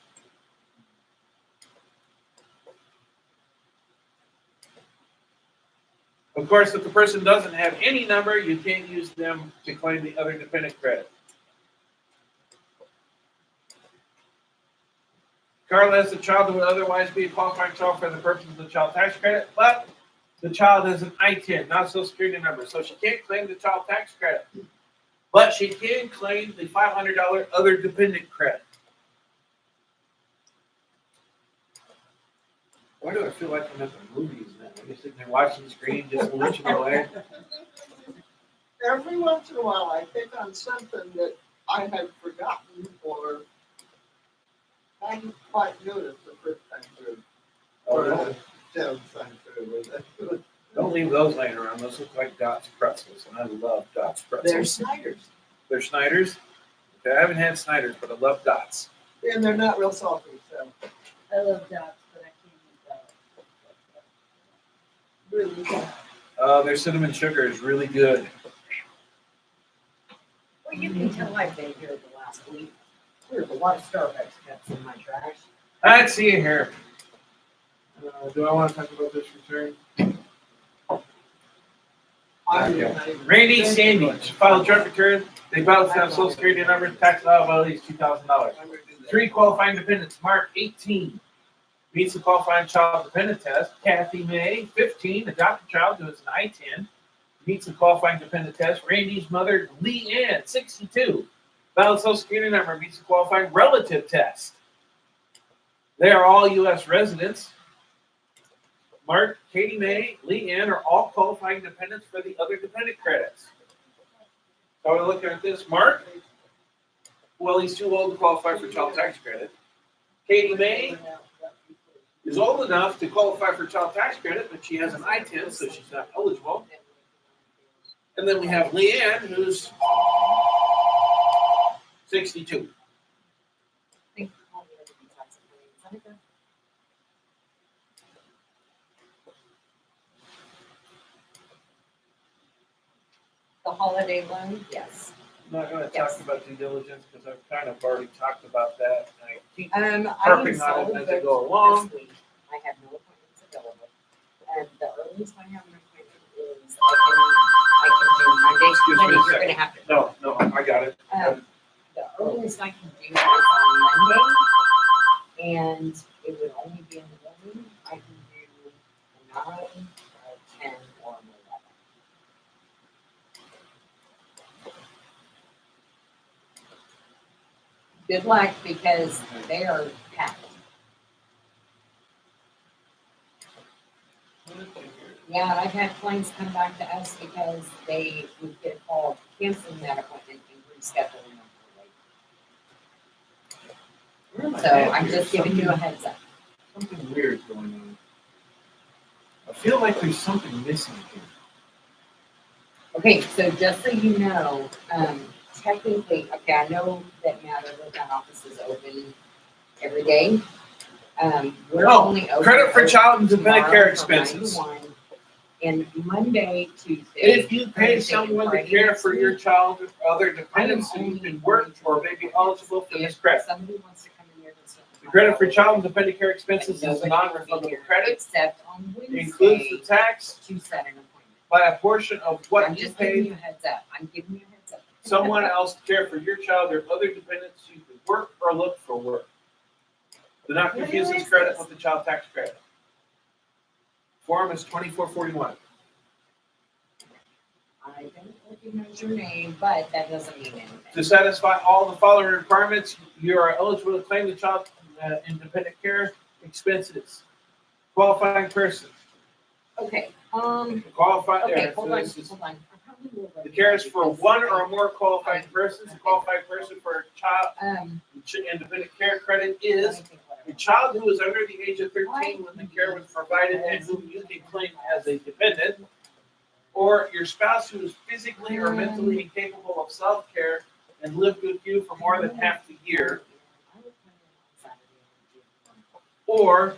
Of course, if the person doesn't have any number, you can't use them to claim the other dependent credit. Carla has a child who would otherwise be a qualifying child for the purposes of the child tax credit, but the child is an I-10, not a social security number, so she can't claim the child tax credit. But she can claim the $500 other dependent credit. Why do I feel like I'm at the movies now? I'm just sitting there watching the screen, just lynching away. Every once in a while, I pick on something that I had forgotten or hadn't quite noticed the first time through. Or the seventh time through with it. Don't leave those laying around. Those look like Dot's pretzels, and I love Dot's pretzels. They're Snyder's. They're Snyder's? Okay, I haven't had Snyder's, but I love Dot's. And they're not real salty, so. I love dogs, but I can't eat dogs. Really good. Their cinnamon sugar is really good. Well, you can tell I've been here the last week. There's a lot of Starbucks cups in my trash. Let's see here. Do I want to talk about this return? Randy Sandy filed joint return. They both have social security numbers, tax liability is $2,000. 3 qualifying dependents. Mark, 18, meets the qualifying child dependent test. Kathy May, 15, adopted child who is an I-10, meets the qualifying dependent test. Randy's mother, Lee Ann, 62, valid social security number, meets the qualifying relative test. They are all U.S. residents. Mark, Katie May, Lee Ann are all qualifying dependents for the other dependent credits. So we're looking at this. Mark, well, he's too old to qualify for child tax credit. Katie May is old enough to qualify for child tax credit, but she has an I-10, so she's not eligible. And then we have Lee Ann, who's 62. The holiday loan, yes. I'm not going to Yes. talk about due diligence because I've kind of already talked about that. And I keep I harping on it as I go along. This week. I have no appointments available. And the earliest I have an appointment is I can do Monday. Excuse me a Monday, you're second. gonna have to. No, I got it. The earliest I can do is on Monday. And it would only be in the morning. I can do 9, 10, or 11. Good luck because they are packed. Yeah, and I've had clients come back to us because they would get called canceling that appointment and rescheduling them for later. So I'm just giving you a heads up. Something weird going on. I feel like there's something missing here. Okay, so just so you know, technically, okay, I know that that office is open every day. We're Oh, only open. credit for child and tomorrow Medicare from 9 to expenses. 1, and Monday, Tuesday. If you pay Thursday, someone to Friday care next for your week, child or other dependents who can work or may be eligible for this credit. If somebody wants to come Credit for child and dependent care expenses is a non-refundable credit. Except on It includes Wednesday the tax to set an appointment. by a portion of I'm what you just giving paid you a heads up. I'm giving you a heads up. someone else to care for your child or other dependents who could work or look for work. Do not confuse this credit with the child tax credit. Form is 2441. I don't recognize your name, but that doesn't mean anything. To satisfy all the following requirements, you are eligible to claim the child and dependent care expenses. Qualifying person. Okay, Qualified, okay, so hold on, this is- hold on. I probably will the recognize care is you for because one or more qualified persons. A qualified person for a child Um, and dependent care credit let me is think what a it child who is under the age of 13 when the care was provided and whom you can claim as a dependent, or your spouse who is physically or mentally incapable of self-care and lived with you for more than half the year, or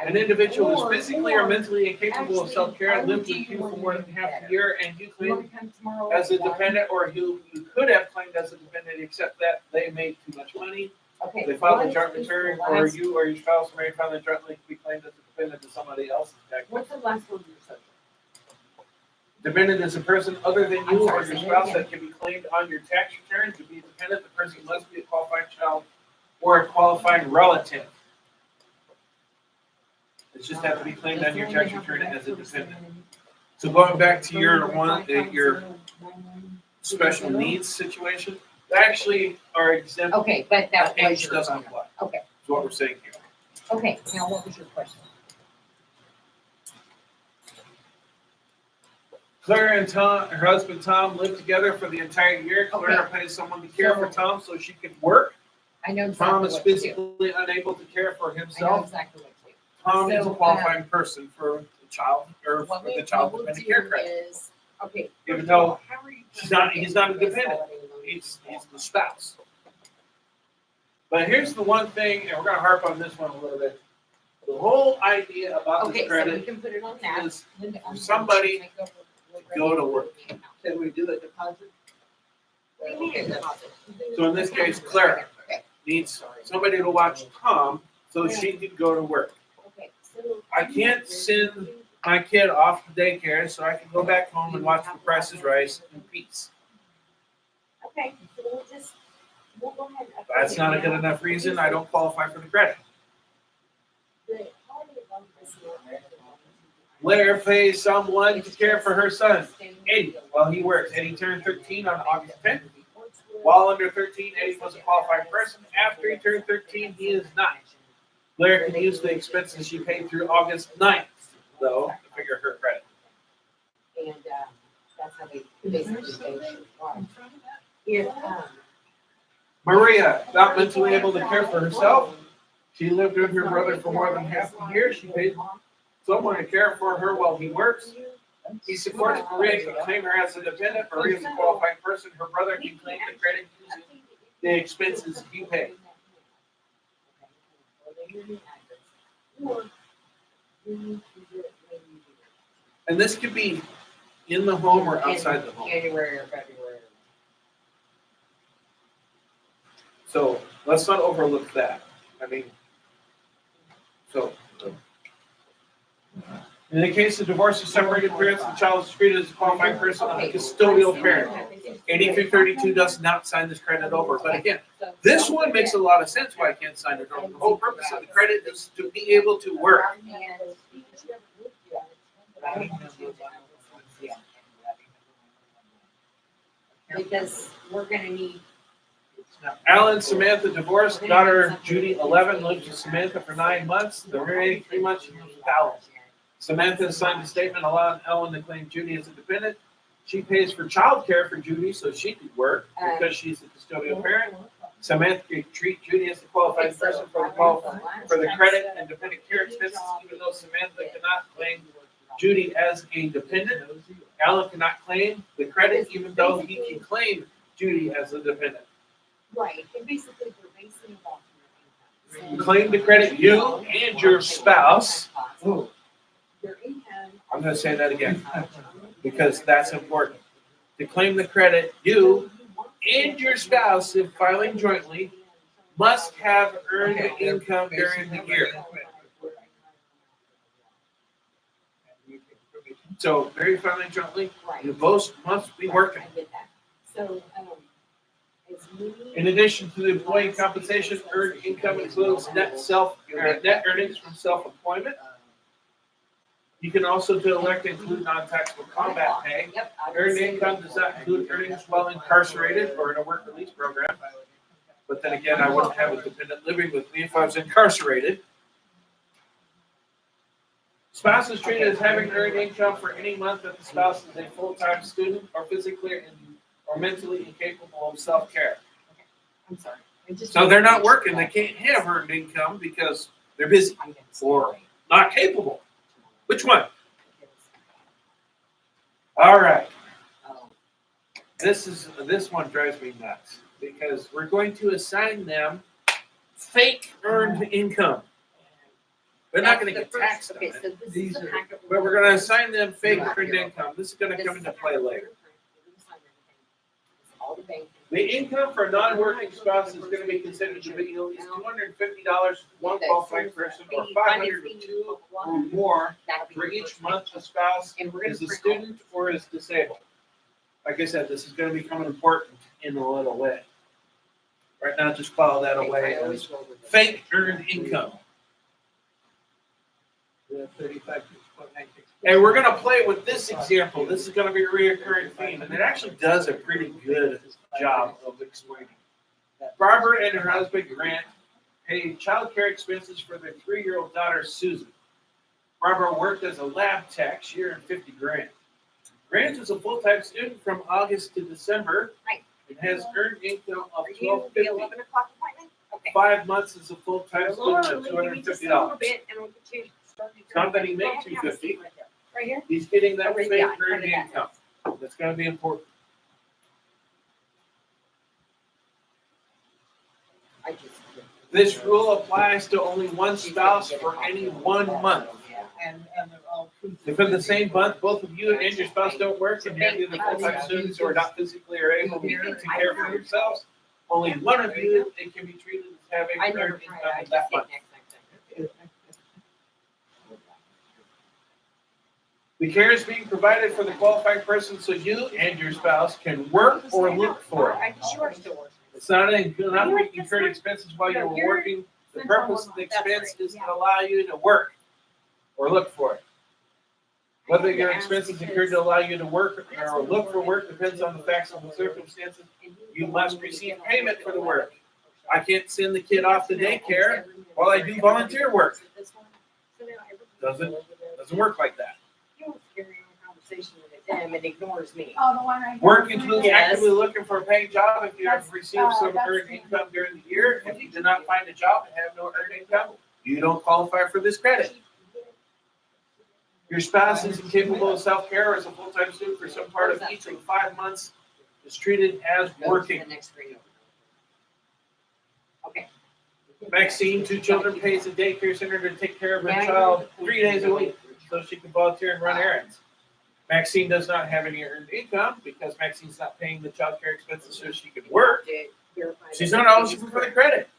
an individual who is physically or mentally incapable of self-care and lived with you for more than half the year and you You claim wanna come tomorrow? as a at one? dependent, or who you could have claimed as a dependent except that they made too much money, Okay. they filed a what joint is return, the or last- you or your spouse may find it jointly to be claimed as a dependent to somebody else's tax. What's the last word of your social? Dependent is a person other than I'm you sorry, or your say that spouse again. that can be claimed on your tax return. To be dependent, the person must be a qualifying child or a qualifying relative. It just have to be claimed on your tax return as a dependent. So going back to your one, your special needs situation, they actually are exempt. Okay, but that was Age your doesn't question. apply, Okay, is what we're saying here. okay, now what was your question? Claire and Tom, her husband Tom, live together for the entire year. Claire pays someone to care for Tom so she can work. I know Tom exactly is what to do. physically unable to care for I know himself. exactly what to do. Tom is a So, qualifying person for the child, or for What we, the child what we'll dependent do care credit. is, okay. Even first of though all, how are you he's not a trying to get dependent. this holiday loan He's involved? the spouse. But here's the one thing, and we're gonna harp on this one a little bit. The whole idea about Okay, this so we credit can put it on that. is Linda, for I'm somebody gonna take over with go to work. Can we do the deposit? What do you mean a deposit? So in this case, Claire Okay, needs somebody to watch Tom so she can go to work. okay, so. I can't send my kid off to daycare so I can go back home and watch The Price is Right in peace. Okay, so we'll go ahead. and That's update not a it good now. enough reason. I don't qualify for the credit. The holiday loan is not- Blair pays someone to care for her son, Eddie, while he works. Eddie turned 13 on August 10th. While under 13, Eddie was a qualified person. After he turned 13, he is not. Blair can use the expenses she paid through August 9th, though, to figure her credit. And, that's how they basically say. If, Maria, not mentally able to care for herself. She lived with her brother for more than half a year. She paid someone to care for her while he works. He supports Maria can claim her as a dependent. Maria is a qualified person. Her brother can claim the credit using the expenses you pay. And this could be in the home or outside the home. January or February. So let's not overlook that. I mean, so. In the case of divorce or separated parents, the child is treated as a qualified person and a custodial parent. 80 through 32 does not sign this credit over. But again, this one makes a lot of sense why I can't sign it over. The whole purpose of the credit is to be able to work. Because we're gonna need. Alan, Samantha divorced, daughter Judy, 11, lives with Samantha for 9 months. The remaining 3 months she lives with Alan. Samantha signed a statement allowing Ellen to claim Judy as a dependent. She pays for childcare for Judy so she could work because she's the custodial parent. Samantha can treat Judy as a qualified person for the credit and dependent care expenses, even though Samantha cannot claim Judy as a dependent. Alan cannot claim the credit even though he can claim Judy as a dependent. Right, and basically we're basing it off your income. So- Claim the credit, you and your spouse. Your income. I'm gonna say that again, because that's important. To claim the credit, you and your spouse, if filing jointly, must have earned income during the year. So very finally, jointly, Right. you both must be working. I get that. So, it's me. In addition to the employee compensation, earned income includes net earnings from self-employment. You can also elect to include non-taxable combat pay. Yep. I would Earned say income that. does not include earnings while incarcerated or in a work release program. But then again, I wouldn't have a dependent living with me if I was incarcerated. Spouse is treated as having earned income for any month that the spouse is a full-time student or physically or mentally incapable of self-care. I'm sorry. I just- So they're not working, they can't have earned income because they're busy or not capable. Which one? All right, Oh, this one drives me nuts because we're going to assign them fake earned income. They're not gonna get taxed on Okay, it, so this is These the are- packet. but we're gonna assign them fake earned income. This is gonna come into play later. All the bank. The income for a non-working spouse is gonna be considered to be at least $250 for one qualified person or $502 or more for each month the spouse And we're gonna is a print student or is disabled. Like I said, this is gonna become important in a little way. Right now, just file that away as fake earned income. And we're gonna play with this example. This is gonna be a reoccurring theme, and it actually does a pretty good job of explaining. Barbara and her husband Grant paid childcare expenses for their 3-year-old daughter Susan. Barbara worked as a lab tech. She earned $50,000. Grant is a full-time student from August to December. Right. And has earned income of Are you the $1,250. 11 o'clock appointment? Okay. 5 months as a full-time A little student at early, give me just a little $250. bit, and we'll get you started. Not that he made Go ahead and have a $250. seat right there. Right here? He's getting that Already fake got it, earned printed that. income. That's gonna be important. I just. This rule applies to only one spouse for any 1 month. And they're all. If in the same month, both of you and your spouse don't work, and you're either full-time students who are not physically or able to care for yourselves, only one of you, it can be treated as having I never earned tried, income I in just that say month. next. The care is being provided for the qualified person so you and your spouse can work or look for it. I guess you are still working. It's not incurred expenses while you're working. The purpose of the expense is to allow you to work or look for it. Whether your expenses incurred to allow you to work or look for work depends on the facts and the circumstances. You must receive payment for the work. I can't send the kid off to daycare while I do volunteer work. Doesn't work like that. You don't carry on a conversation with them and ignores me. Oh, the one right here. Work includes Yes. actively looking for a paying job if you have received some earned income during the year. If you do not find a job and have no earned income, you don't qualify for this credit. Your spouse is incapable of self-care or is a full-time student for some part of each of the 5 months is treated as Go to working. the next screen over. Okay. Maxine, 2 children, pays a daycare center to take care of her child 3 days a week so she can volunteer and run errands. Maxine does not have any earned income because Maxine's not paying the child care expenses so she can work. She's not eligible for the credit.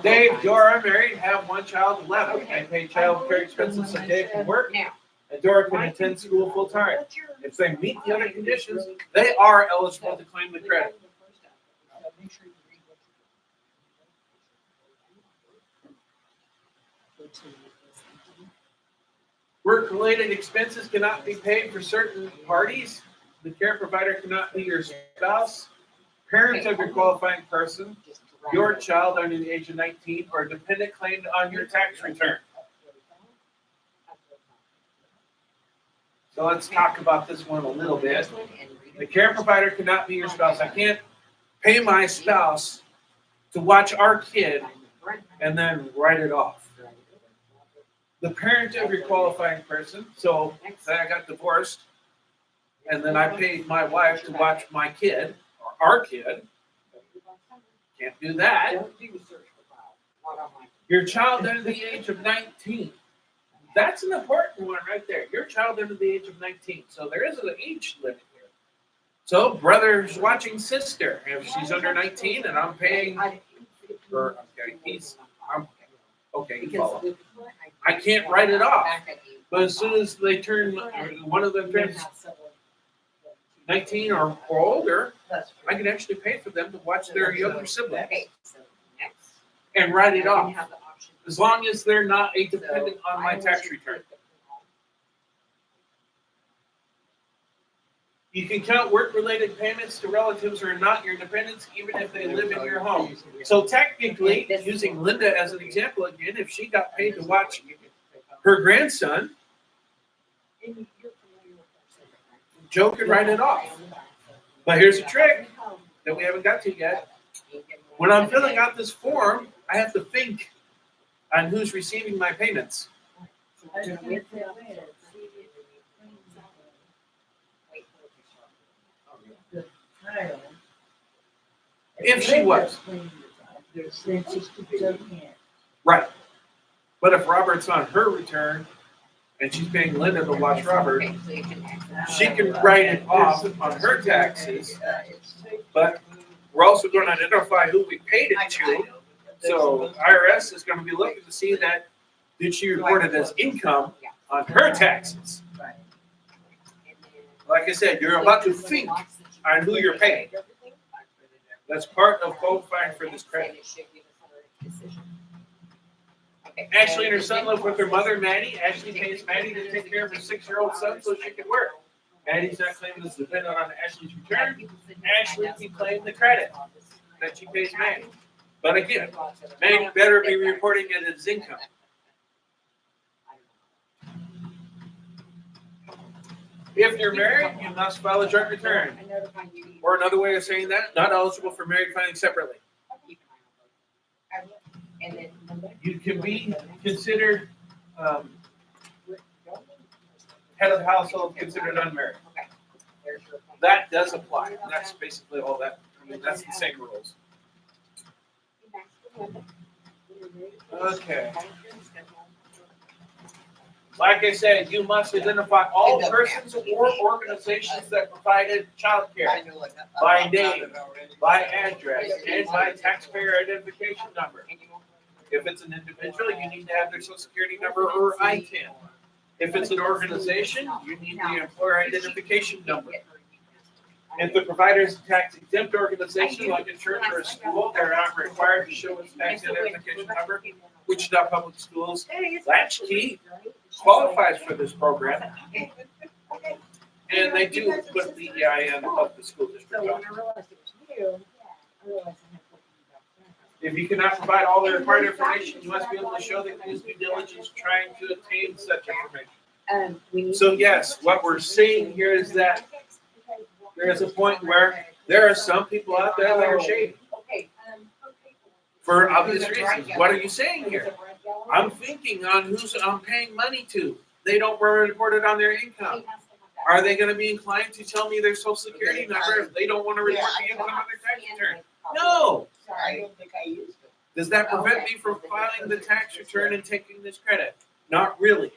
Dave, Dora, married, have 1 child, 11. They pay child care expenses so Dave can work Now. and Dora can attend school full-time. If they meet the other conditions, they are eligible to claim the credit. Work-related expenses cannot be paid for certain parties. The care provider cannot be your spouse, parents of your qualifying person, your child under the age of 19, or a dependent claimed on your tax return. So let's talk about this one a little bit. The care provider cannot be your spouse. I can't pay my spouse to watch our kid and then write it off. The parent of your qualifying person, so say I got divorced and then I paid my wife to watch my kid or our kid, can't do that. Don't do the search for file. Not on my. Your child under the age of 19. That's an important one right there. Your child under the age of 19. So there is an age limit here. So brother's watching sister. If she's under 19 and I'm paying, or okay, okay, you follow. I can't write it off. But as soon as they turn, one of them turns 19 or older, That's I can actually pay for them to watch their younger sibling Okay, so next. and write it Then off. you have the option. As long as they're not a dependent on my tax return. You can count work-related payments to relatives who are not your dependents, even if they live in your home. So technically, using Linda as an example again, if she got paid to watch her grandson, Joe could write it off. But here's a trick that we haven't got to yet. When I'm filling out this form, I have to think on who's receiving my payments. the title. If she was. Then Joe can't. Right. But if Robert's on her return and she's paying Linda to watch Robert, Okay, so you can exit. she can write it off on her taxes, but we're also going to identify who we paid it to. So IRS is going to be looking to see that, did she report it as income on her taxes? Like I said, you're about to think on who you're paying. That's part of qualifying for this credit. Ashley and her son live with her mother, Maddie. Ashley pays Maddie to take care of her 6-year-old son so she can work. Maddie's not claiming this dependent on Ashley's return. Ashley can claim the credit that she pays Maddie. But again, Maddie better be reporting it as income. If you're married, you must file a joint return. Or another way of saying that, not eligible for married filing separately. You can be considered head of the household, considered unmarried. That does apply. That's basically all that. I mean, that's the same rules. Okay. Like I said, you must identify all persons or organizations that provided childcare by name, by address, and by taxpayer identification number. If it's an individual, you need to have their social security number or ITIN. If it's an organization, you need the employer identification number. If the provider is a tax exempt organization like a church or a school, they're not required to show its tax identification number. Wichita Public Schools Latchkey qualifies for this program. And they do put the EIN of the school district on. If you cannot provide all the required information, you must be able to show that you use due diligence trying to obtain such information. So yes, what we're seeing here is that there is a point where there are some people out there that are shady. For obvious reasons. What are you saying here? I'm thinking on who's I'm paying money to. They don't report it on their income. Are they going to be inclined to tell me their social security number if they don't want to report the income on their tax return? No. I don't think I used it. Does that prevent me from filing the tax return and taking this credit? Not really.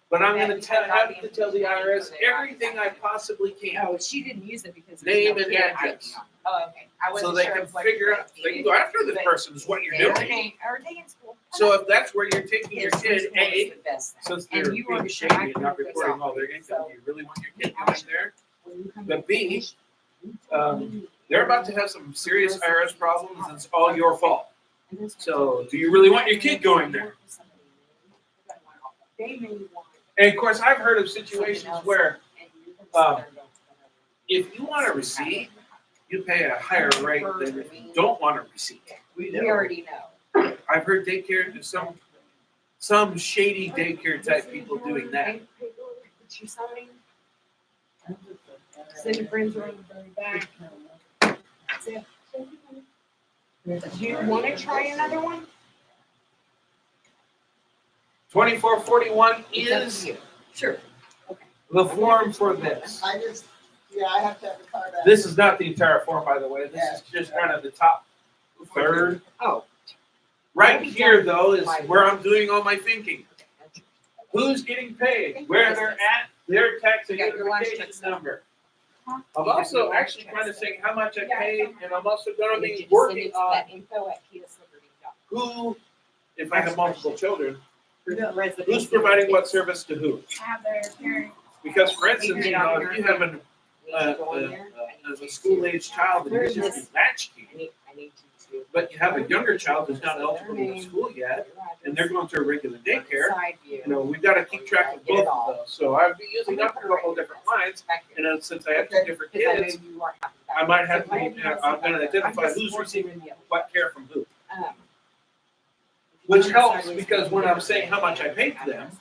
But I'm going to have to tell the IRS everything I possibly can. Oh, she didn't use it because. Name and address. Oh, okay. I So wasn't they sure can if, like, figure out, they can go after this person is what you're doing. Are they in school? So if that's where you're taking your His kid, school is A, the best thing. since And they're you being are shady and acting not like reporting this. all their income, So- do you really want your kid going there? But B, they're about to have some serious IRS problems and it's all your fault. So do you really want your kid going there? They may want. And of course, I've heard of situations where if you want a receipt, you pay a higher rate than if you don't want a receipt. We We do. already know. I've heard daycare, some shady daycare type people doing that. She signed. Send your friends around the very back. That's it. Do you want to try another one? 2441 It's up to is you. Sure. the form for this. I just, I have to have the card out. This is not the entire form, by the way. This is just kind of the top third. Oh. Right here, though, is where I'm doing all my thinking. Who's getting paid? Where they're at, their tax You got your lunch identification next time. number. I'm also actually kind of saying how much I paid, and I'm also gonna be working on That info at kiasliberty.com. who, if I have multiple children, Residents. who's providing what service to who. Have their parents. Because for instance, you know, if you have a school-aged child and you're using latchkey, I need you to. but you have a younger child who's not eligible to go to school yet, and they're going to a regular daycare, you know, we've got to keep track of both of those. So I'd be using up a couple different lines, and then since I have two different kids, I might have to, you know, I'm gonna identify who's receiving what care from who. Which helps, because when I'm saying how much I paid to them,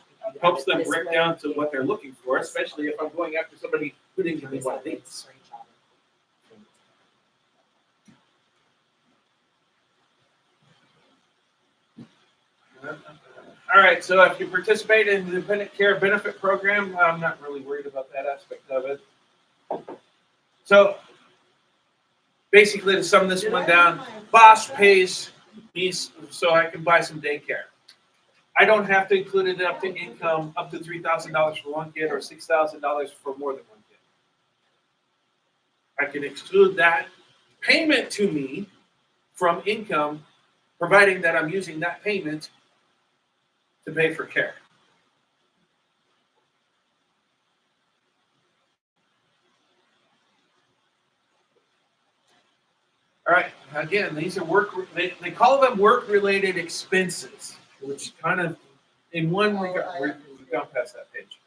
helps them break down to what they're looking for, especially if I'm going after somebody who didn't give me what it needs. All right, so if you participate in the Dependent Care Benefit Program, I'm not really worried about that aspect of it. So basically, to sum this one down, boss pays me so I can buy some daycare. I don't have to include it up to income up to $3,000 for one kid or $6,000 for more than one kid. I can exclude that payment to me from income, providing that I'm using that payment to pay for care. All right, again, these are they call them work-related expenses, which kind of, in one regard, we've gone past that page.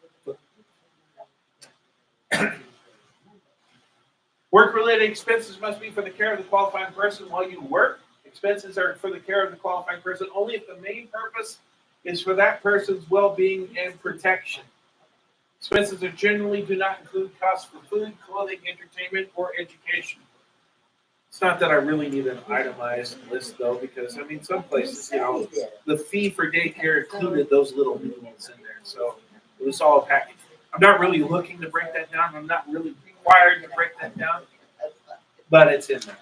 Work-related expenses must be for the care of the qualifying person while you work. Expenses are for the care of the qualifying person only if the main purpose is for that person's well-being and protection. Expenses are generally do not include costs for food, clothing, entertainment, or education. It's not that I really need an itemized list though, because I mean, some places, you know, the fee for daycare included those little meals in there. So it was all a package. I'm not really looking to break that down. I'm not really required to break that down, but it's in there.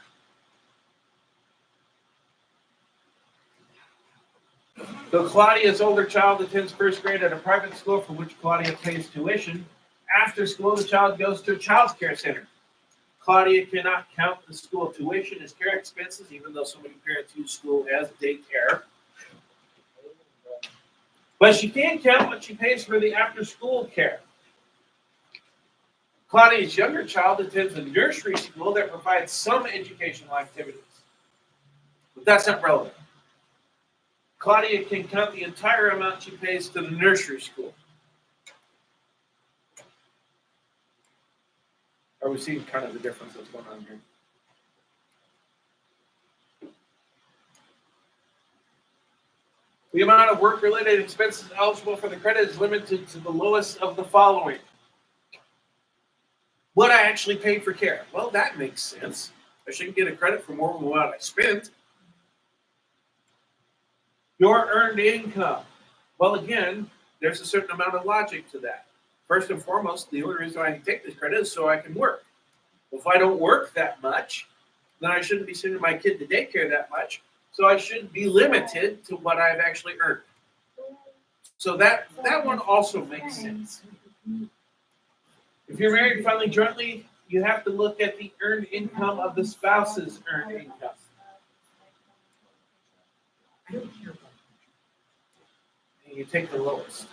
So Claudia's older child attends first grade at a private school for which Claudia pays tuition. After school, the child goes to a child's care center. Claudia cannot count the school tuition as care expenses, even though so many parents use school as daycare. But she can count what she pays for the after-school care. Claudia's younger child attends a nursery school that provides some educational activities. But that's not relevant. Claudia can count the entire amount she pays to the nursery school. Are we seeing kind of the difference that's going on here? The amount of work-related expenses eligible for the credit is limited to the lowest of the following. What I actually paid for care. Well, that makes sense. I shouldn't get a credit for more than what I spent. Your earned income. Well, again, there's a certain amount of logic to that. First and foremost, the only reason I can take this credit is so I can work. If I don't work that much, then I shouldn't be sending my kid to daycare that much. So I should be limited to what I've actually earned. So that one also makes sense. If you're married filing jointly, you have to look at the earned income of the spouse's earned income. And you take the lowest.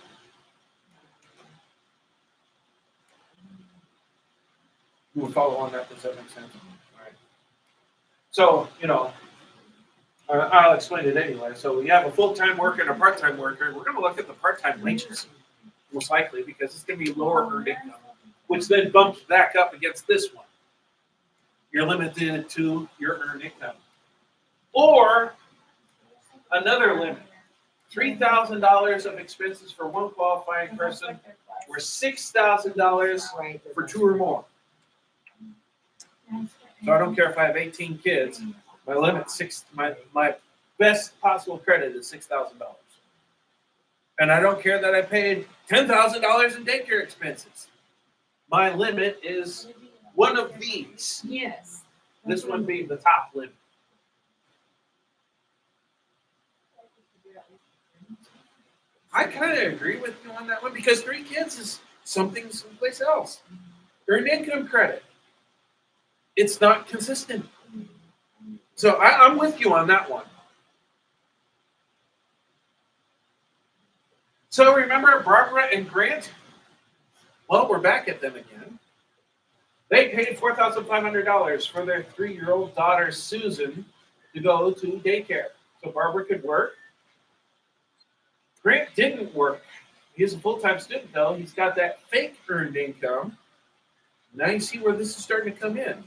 You will follow on that. Does that make sense? All right. So, you know, I'll explain it anyway. So we have a full-time worker and a part-time worker. We're going to look at the part-time wages, most likely, because it's going to be lower earned income, which then bumps back up against this one. You're limited to your earned income. Or another limit, $3,000 of expenses for one qualifying person, or $6,000 for two or more. So I don't care if I have 18 kids. My limit my best possible credit is $6,000. And I don't care that I paid $10,000 in daycare expenses. My limit is one of these. Yes. This one being the top limit. I kind of agree with you on that one because 3 kids is something someplace else. Earned income credit. it's not consistent. So I'm with you on that one. So remember Barbara and Grant? Well, we're back at them again. They paid $4,500 for their 3-year-old daughter, Susan, to go to daycare. So Barbara could work. Grant didn't work. He's a full-time student, though. He's got that fake earned income. Now you see where this is starting to come in.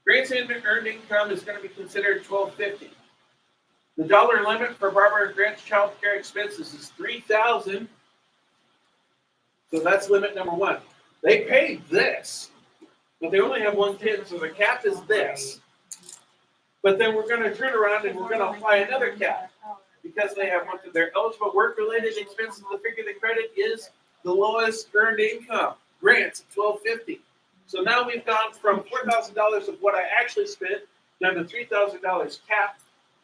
Grant's earned income is going to be considered $1,250. The dollar limit for Barbara and Grant's child care expenses is $3,000. So that's limit number one. They paid this, but they only have one kid, so the cap is this. But then we're going to turn around and we're going to apply another cap because they have one of their eligible work-related expenses. The figure they credit is the lowest earned income. Grants $1,250. So now we've gone from $4,000 of what I actually spent down to $3,000 cap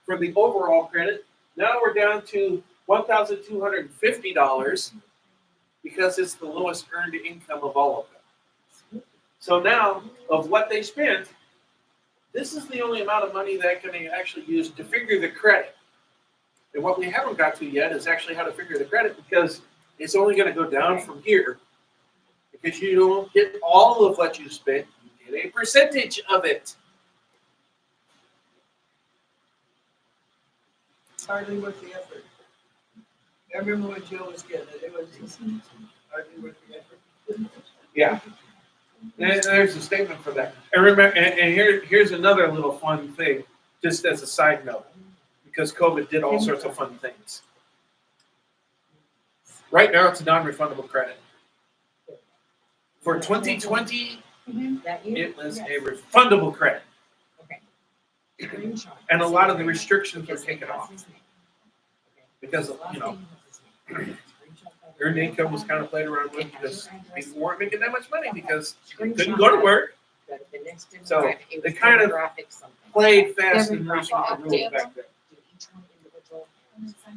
for the overall credit. Now we're down to $1,250 because it's the lowest earned income of all of them. So now, of what they spent, this is the only amount of money that can actually use to figure the credit. And what we haven't got to yet is actually how to figure the credit because it's only going to go down from here. Because you don't get all of what you spent, you get a percentage of it. Hardly worth the effort. I remember when Joe was getting it, it was just hardly worth the effort. Yeah. And there's a statement for that. And remember, and here's another little fun thing, just as a side note, because COVID did all sorts of fun things. Right now, it's a non-refundable credit. For 2020, That year? it was a refundable credit. Okay. Screenshot. And a lot of the restrictions were taken off because, earned income was kind of played around with because people weren't making that much money because you couldn't go to work. So they kind of played fast and loose with the rules back then.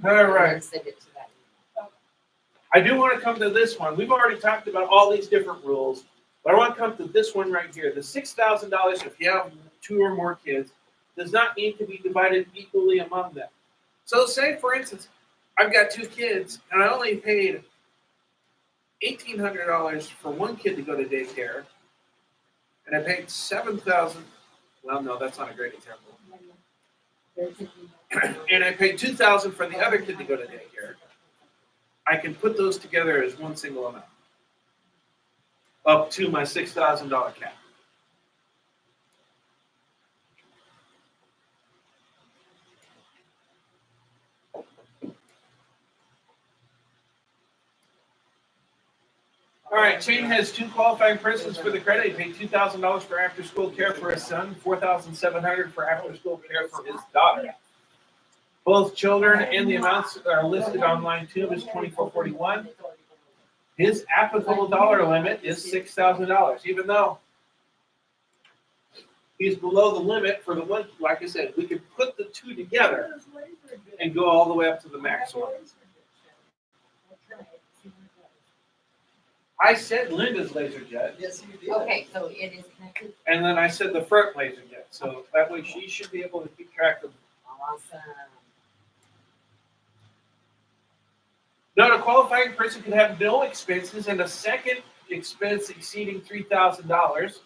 All right. I do want to come to this one. We've already talked about all these different rules, but I want to come to this one right here. The $6,000, if you have 2 or more kids, does not need to be divided equally among them. So say, for instance, I've got 2 kids, and I only paid $1,800 for one kid to go to daycare, and I paid $7,000. Well, no, that's not a great example. And I paid $2,000 for the other kid to go to daycare. I can put those together as one single amount, up to my $6,000 cap. All right, Shane has 2 qualifying persons for the credit. He paid $2,000 for after-school care for his son, $4,700 for after-school care for his daughter. Both children and the amounts are listed on line 2 of his 2441. His applicable dollar limit is $6,000, even though he's below the limit for the one. Like I said, we could put the 2 together and go all the way up to the maximum. I said Linda's laser jet, Yes, you did. Okay, so it is connected. and then I said the front laser jet. So that way she should be able to keep track of. Awesome. Now, a qualifying person could have no expenses and a second expense exceeding $3,000.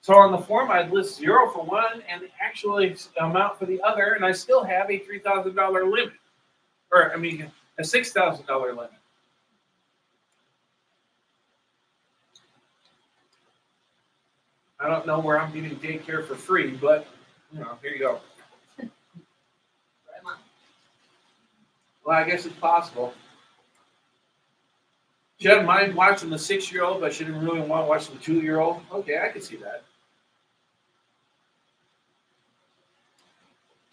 So on the form, I'd list 0 for one and the actual amount for the other, and I still have a $3,000 limit, or I mean, a $6,000 limit. I don't know where I'm getting daycare for free, but here you go. Well, I guess it's possible. She doesn't mind watching the 6-year-old, but she didn't really want to watch the 2-year-old. Okay, I can see that.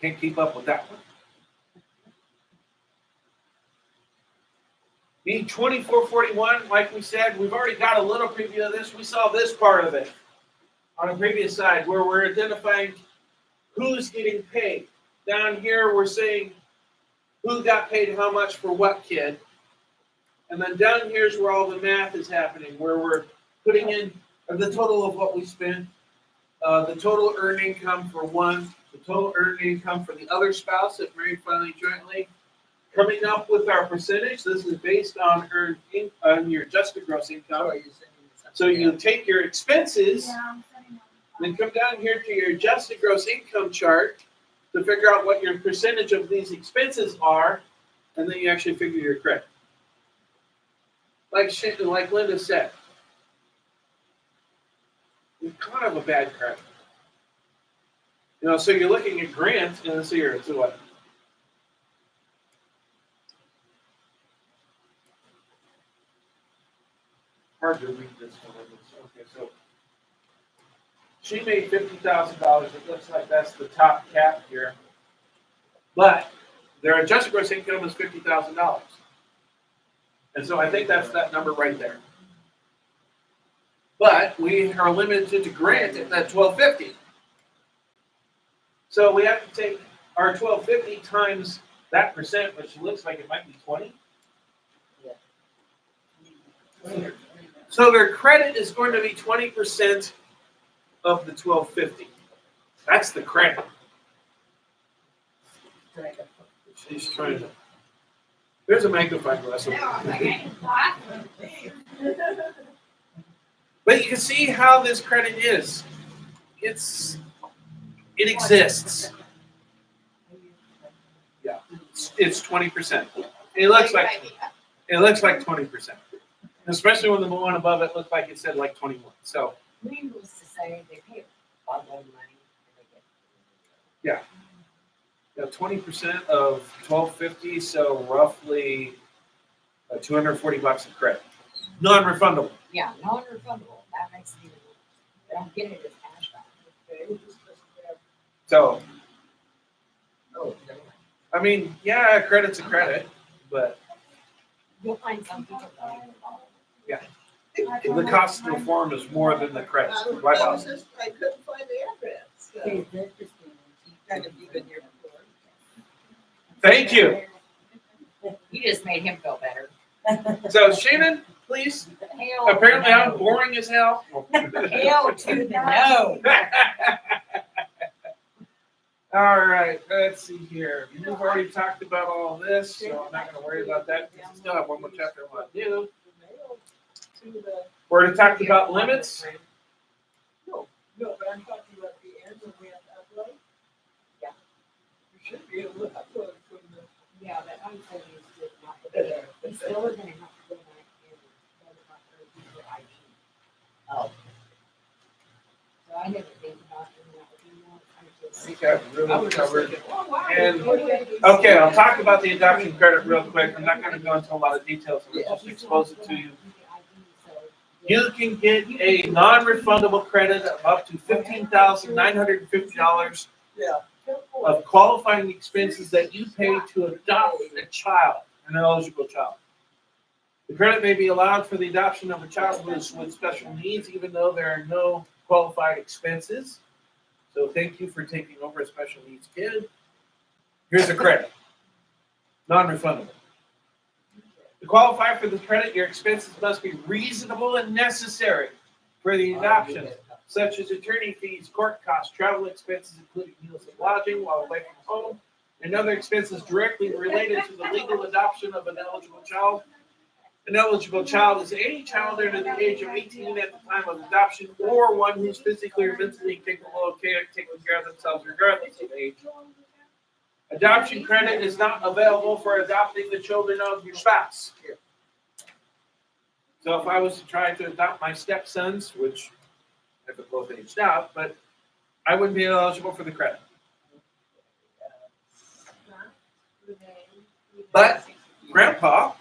Can't keep up with that one. The 2441, like we said, we've already got a little preview of this. We saw this part of it on the previous side where we're identifying who's getting paid. Down here, we're saying who got paid how much for what kid. And then down here's where all the math is happening, where we're putting in the total of what we spent, the total earned income for one, the total earned income for the other spouse if married filing jointly, coming up with our percentage. This is based on on your adjusted gross income. So you take your expenses, then come down here to your adjusted gross income chart to figure out what your percentage of these expenses are, and then you actually figure your credit. Like Linda said, we kind of a bad credit. You know, so you're looking at grants, and this year, so what? Hard to read this one. Okay, so she made $50,000. It looks like that's the top cap here, but their adjusted gross income is $50,000, and so I think that's that number right there. But we are limited to grant at that $1,250. So we have to take our $1,250 times that percent, which looks like it might be 20. So their credit is going to be 20% of the $1,250. That's the credit. She's trying to. There's a magnifying glass over there. But you can see how this credit is. It exists. Yeah, it's 20%. It looks like 20%. Especially when the one above it looked like it said like 21. So Needless to say, they pay a lot more money than they get. 20% of $1,250, so roughly $240 of credit, non-refundable. Yeah, non-refundable. That makes it even worse. They don't get it as cash back. So Oh, never mind. I mean, yeah, credit's a credit, but You'll find some people that the cost of reform is more than the credit. I Right, boss? I couldn't find the address. So, kind of been here before. Thank you. You just made him feel better. So Shannon, please. Hell Apparently no. I'm boring as hell. Hell to the no. All right, let's see here. We've already talked about all this, so I'm not going to worry about that. We still have one more chapter I want to do. We're going to talk about limits. No, but I'm talking about the end when we have to upload. Yeah. You should be able to upload from the. Yeah, but I'm saying it's just not there. He's still gonna have to go back and set it up for IT. Oh. So I didn't think about doing that with you. I think I've really covered. Oh, wow. And- Okay, I'll talk about the adoption credit real quick. I'm not going to go into a lot of details. I'll just expose it to you. You can get a non-refundable credit of up to $15,950 Yeah. of qualifying expenses that you pay to adopt a child, an eligible child. The credit may be allowed for the adoption of a child with special needs, even though there are no qualified expenses. So thank you for taking over a special needs kid. Here's a credit, non-refundable. To qualify for the credit, your expenses must be reasonable and necessary for the adoption, such as attorney fees, court costs, travel expenses, including meals and lodging while away from home, and other expenses directly related to the legal adoption of an eligible child. An eligible child is any child under the age of 18 at the time of adoption, or one who's physically or mentally capable of taking care of themselves regardless of age. Adoption credit is not available for adopting the children of your spouse. So if I was to try to adopt my stepsons, which if they're both aged out, but I wouldn't be eligible for the credit. But grandpa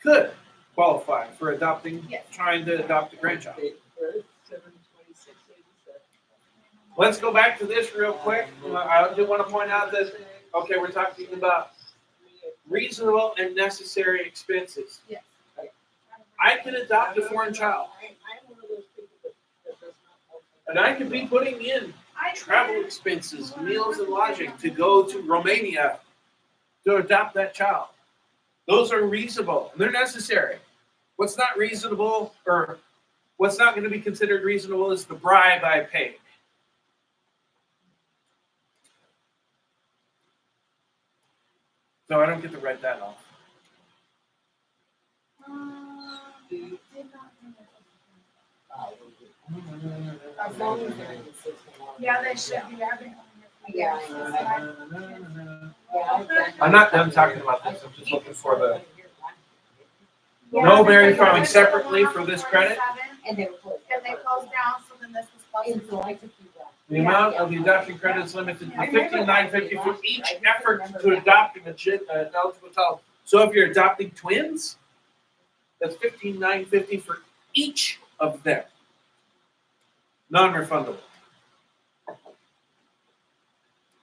could qualify for adopting, trying to adopt a grandchild. 726. Let's go back to this real quick. I do want to point out that, okay, we're talking about reasonable and necessary expenses. Yes. I can adopt a foreign child, I'm one of those people that does not. and I could be putting in travel expenses, meals and lodging to go to Romania to adopt that child. Those are reasonable and they're necessary. What's not reasonable or what's not going to be considered reasonable is the bribe I paid. So I don't get to write that off. As long as they're consistent. Yeah, they should be. I've been. Yeah, I'm not done talking about this. I'm just looking for the. No Berry Farming separately for this credit. And they were closed. And they closed down, so then this was And so I closed. took you back. The amount of the adoption credit is limited to $15,950 for each effort to adopt an eligible child. So if you're adopting twins, that's $15,950 for each of them. Non-refundable.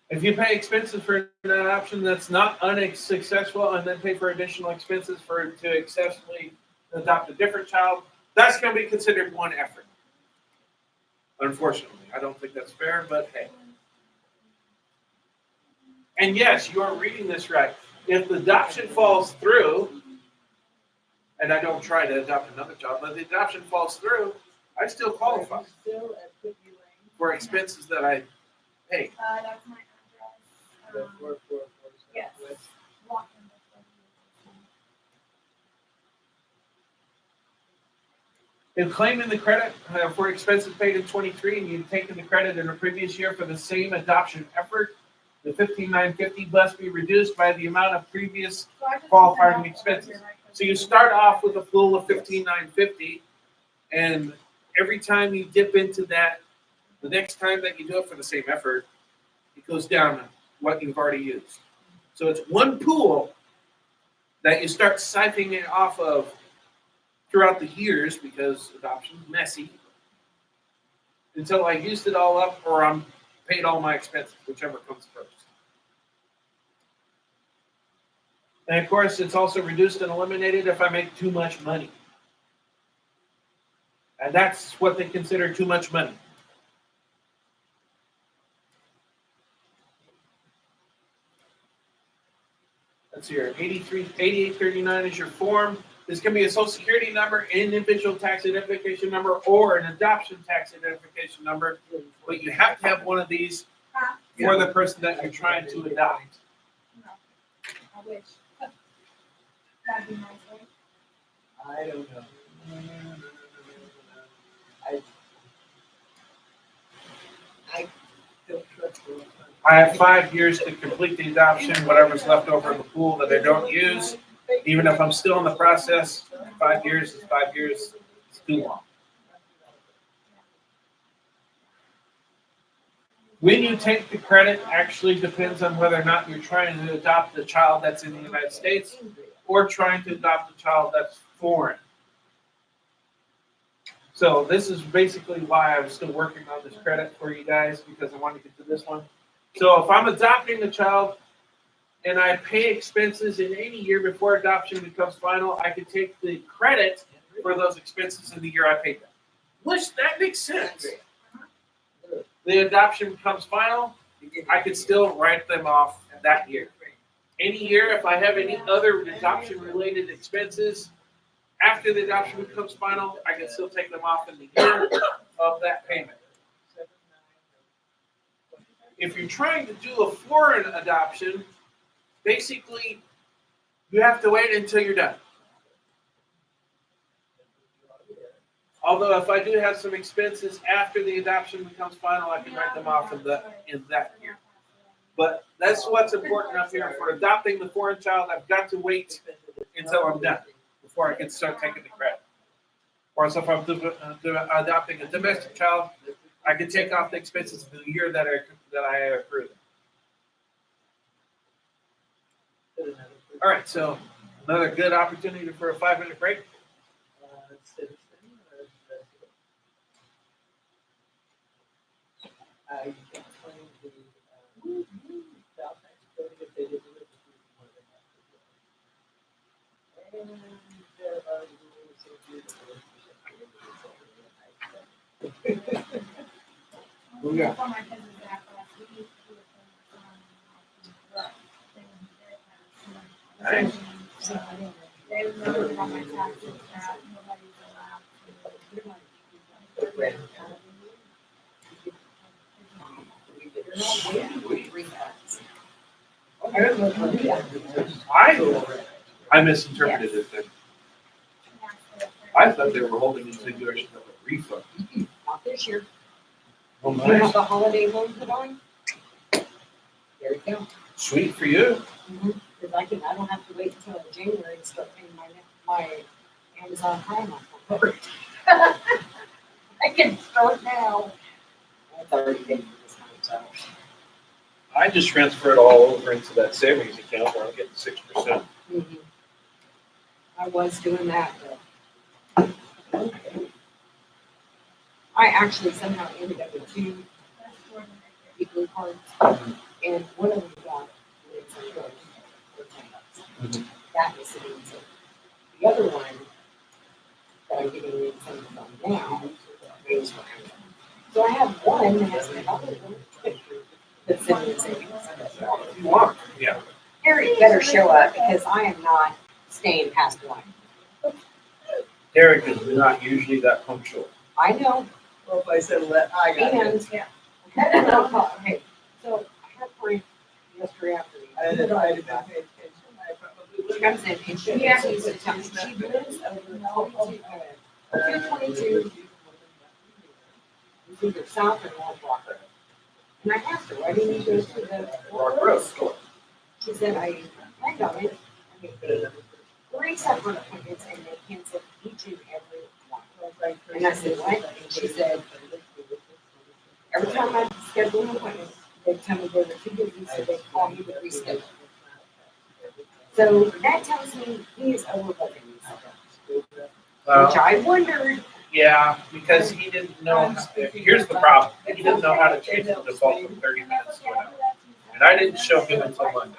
If you pay expenses for an adoption that's not unsuccessful and then pay for additional expenses to successfully adopt a different child, that's going to be considered one effort. Unfortunately, I don't think that's fair, but hey. And yes, you are reading this right. If the adoption falls through, and I don't try to adopt another child, but the adoption falls through, I still qualify for expenses that I pay. That's my address. Yes. Walk in If claiming the credit for expenses paid in 23 and you've taken the credit in a previous year for the same adoption effort, the $15,950 must be reduced by the amount of previous qualifying expenses. So you start off with a pool of $15,950, and every time you dip into that, the next time that you do it for the same effort, it goes down what you've already used. So it's one pool that you start siphoning it off of throughout the years, because adoption is messy, until I used it all up or I'm paid all my expenses, whichever comes first. And of course, it's also reduced and eliminated if I make too much money. And that's what they consider too much money. That's your 8839 is your form. This can be a social security number, individual tax identification number, or an adoption tax identification number. But you have to have one of these for the person that you're trying to adopt. I wish. That'd be nice, right? I don't know. I don't trust you. I have 5 years to complete the adoption, whatever's left over in the pool that I don't use. Even if I'm still in the process, 5 years is 5 years. It's too long. When you take the credit actually depends on whether or not you're trying to adopt a child that's in the United States or trying to adopt a child that's foreign. So this is basically why I'm still working on this credit for you guys, because I want to get to this one. So if I'm adopting a child and I pay expenses in any year before adoption becomes final, I can take the credit for those expenses in the year I paid them. Which, that makes sense. The adoption becomes final, I could still write them off that year. Any year, if I have any other adoption-related expenses after the adoption becomes final, I can still take them off in the year of that payment. If you're trying to do a foreign adoption, basically, you have to wait until you're done. Although if I do have some expenses after the adoption becomes final, I can write them off in that year. But that's what's important up here. For adopting the foreign child, I've got to wait until I'm done before I can start taking the credit. Or so if I'm adopting a domestic child, I can take off the expenses for the year that I accrued. All right, so another good opportunity for a 5-minute break. I can claim the child tax credit if they didn't live with you more than that. And there are rules of your Yeah. For my cousin's back last week, he was from, but they were very fast. Nice. So, They would never put on my taxes that nobody's allowed I misinterpreted it then. to. I thought they were holding in situation of a refund. Not this year. Oh, You have nice. the holiday loan put on? There you go. Sweet for you. Because I don't have to wait until January to start paying my Amazon Prime off. I can start now. That's already been for this month, so. I just transferred all over into that savings account where I'm getting 6%. I was doing that, but. I actually somehow ended up with two blue cards, and one of them got for $10. That was sitting in savings. The other one that I'm getting in some from now is for Amazon. So I have one that has my other one that's sitting in savings. If you want. Yeah. Harry better show up because I am not staying past one. Derek is not usually that punctual. I know, Well, if I said, I got it. and okay, so I had Frank yesterday afternoon. And if I had been paying attention, I probably She would comes in and she actually used to tell me she lives over 222. It's either south or north Rock Road. And I asked her, why didn't you go to the Rock Road store. She said, I got it. I made 3 separate appointments and they canceled each and every one. And I said, what? And she said, every time I schedule an appointment, they tell me they were too busy, so they call me to reschedule. So that tells me he is overbooking these, which I wondered. Yeah, because he didn't know. Here's the problem. He didn't know how to change the default from 30 minutes to an hour. And I didn't show him until Monday.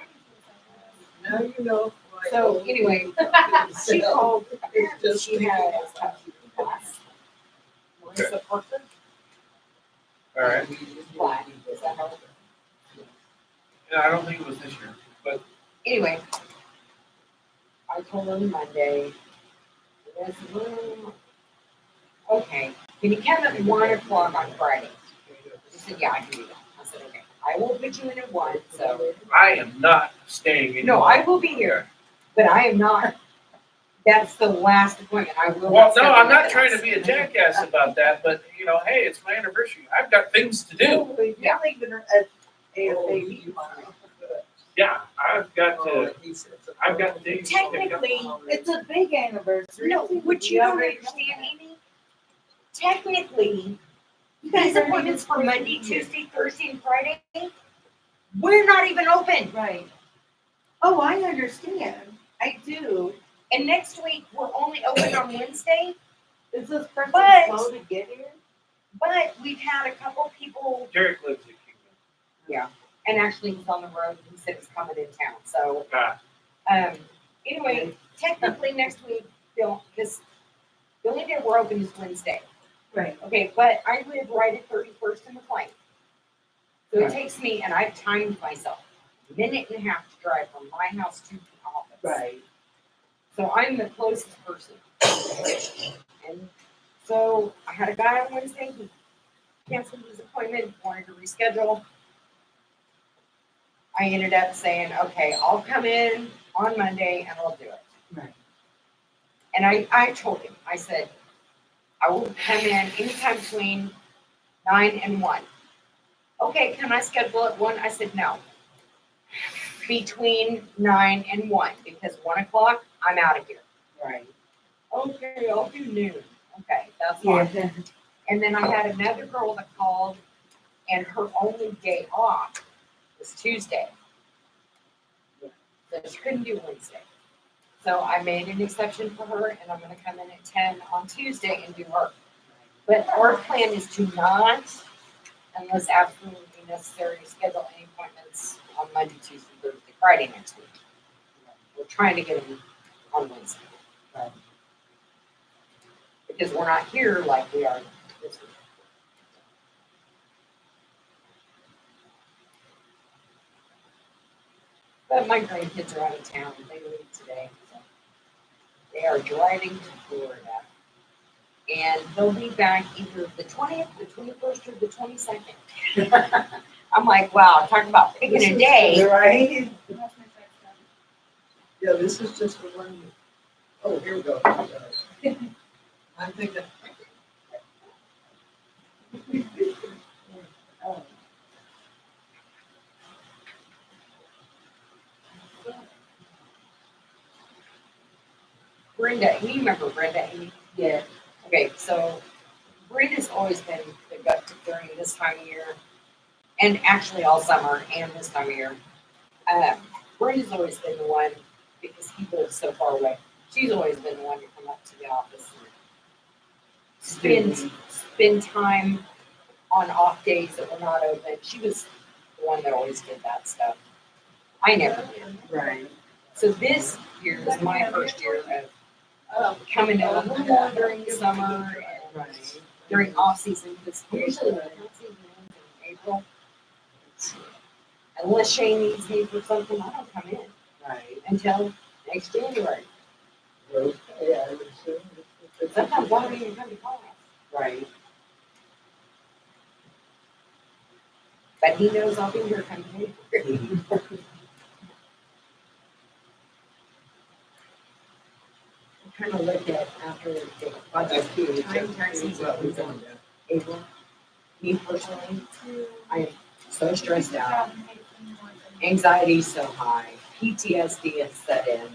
Now you know. why- So anyway, she called, It's just she had a class. Melissa Parker, All right. black, is that her? Yeah, I don't think it was this year, but Anyway, I told her Monday, and I said, well, okay, can you come at 1 o'clock on Friday? She said, yeah, I can do that. I said, okay, I will put you in at 1, so, I am not staying in. no, I will be here, but I am not, that's the last appointment, I will. Well, not no, schedule I'm not nothing trying to else. be a jackass about that, but you know, hey, it's my anniversary. I've got things to do. You're leaving at AFA tomorrow. Yeah, I've got to things to pick up. Technically, It's a big anniversary. no, what you don't understand, Amy, technically, these appointments for Monday, Tuesday, Thursday, and Friday, we're not even open. Right. Oh, I understand. I do. And next week, we're only open on Wednesday, Is this person But- slow to get here? but we've had a couple people, Derek lives in Kingman. and actually he's on the road, he said he's coming in town, so, Ah, anyway, technically next week, because the only day we're open is Wednesday. Right. Okay, but I live right at 31st and McLean. So it Right. takes me, and I've timed myself, a minute and a half to drive from my house to the office. Right. So I'm the closest person. And so I had a guy on Wednesday, he canceled his appointment, wanted to reschedule. I ended up saying, okay, I'll come in on Monday and I'll do it. Right. And I told him, I said, I will come in anytime between 9 and 1. Okay, can I schedule at 1? I said, no. Between 9 and 1, because 1 o'clock, I'm out of here. Right. Okay, I'll do noon. Okay, that's fine. Yeah. And then I had another girl that called, and her only day off was Tuesday. So she couldn't do Wednesday. So I made an exception for her, and I'm gonna come in at 10 on Tuesday and do her. But our plan is to not, unless absolutely necessary, schedule any appointments on Monday, Tuesday, Thursday, Friday next week. We're trying to get them on Wednesday. Because we're not here like we are this week. But my grandkids are out of town, they leave today, so. They are driving to Florida. And they'll be back either the 20th, the 21st, or the 22nd. I'm like, wow, talk about picking a day. Right? Yeah, this is just the one. Oh, here we go. I'm thinking. Brenda, you remember Brenda Amy? Yeah. Okay, so Brenda's always been the gut during this time of year, and actually all summer and this time of year. Brenda's always been the one, because he lives so far away, she's always been the one to come up to the office and spend time on off days that were not open. She was the one that always did that stuff. I never did. Right. So this year was my first year of coming in a little more during the summer and Right. during off season, because usually the off season ends in April. Unless Shane needs me for something, I don't come in Right. until next January. Okay, I would assume. Sometimes I don't even come to class. Right. But he knows I'll be here come January. Kind of looked at after the budget time tax season was in April. Me personally, I am so stressed out. Anxiety's so high. PTSD has set in.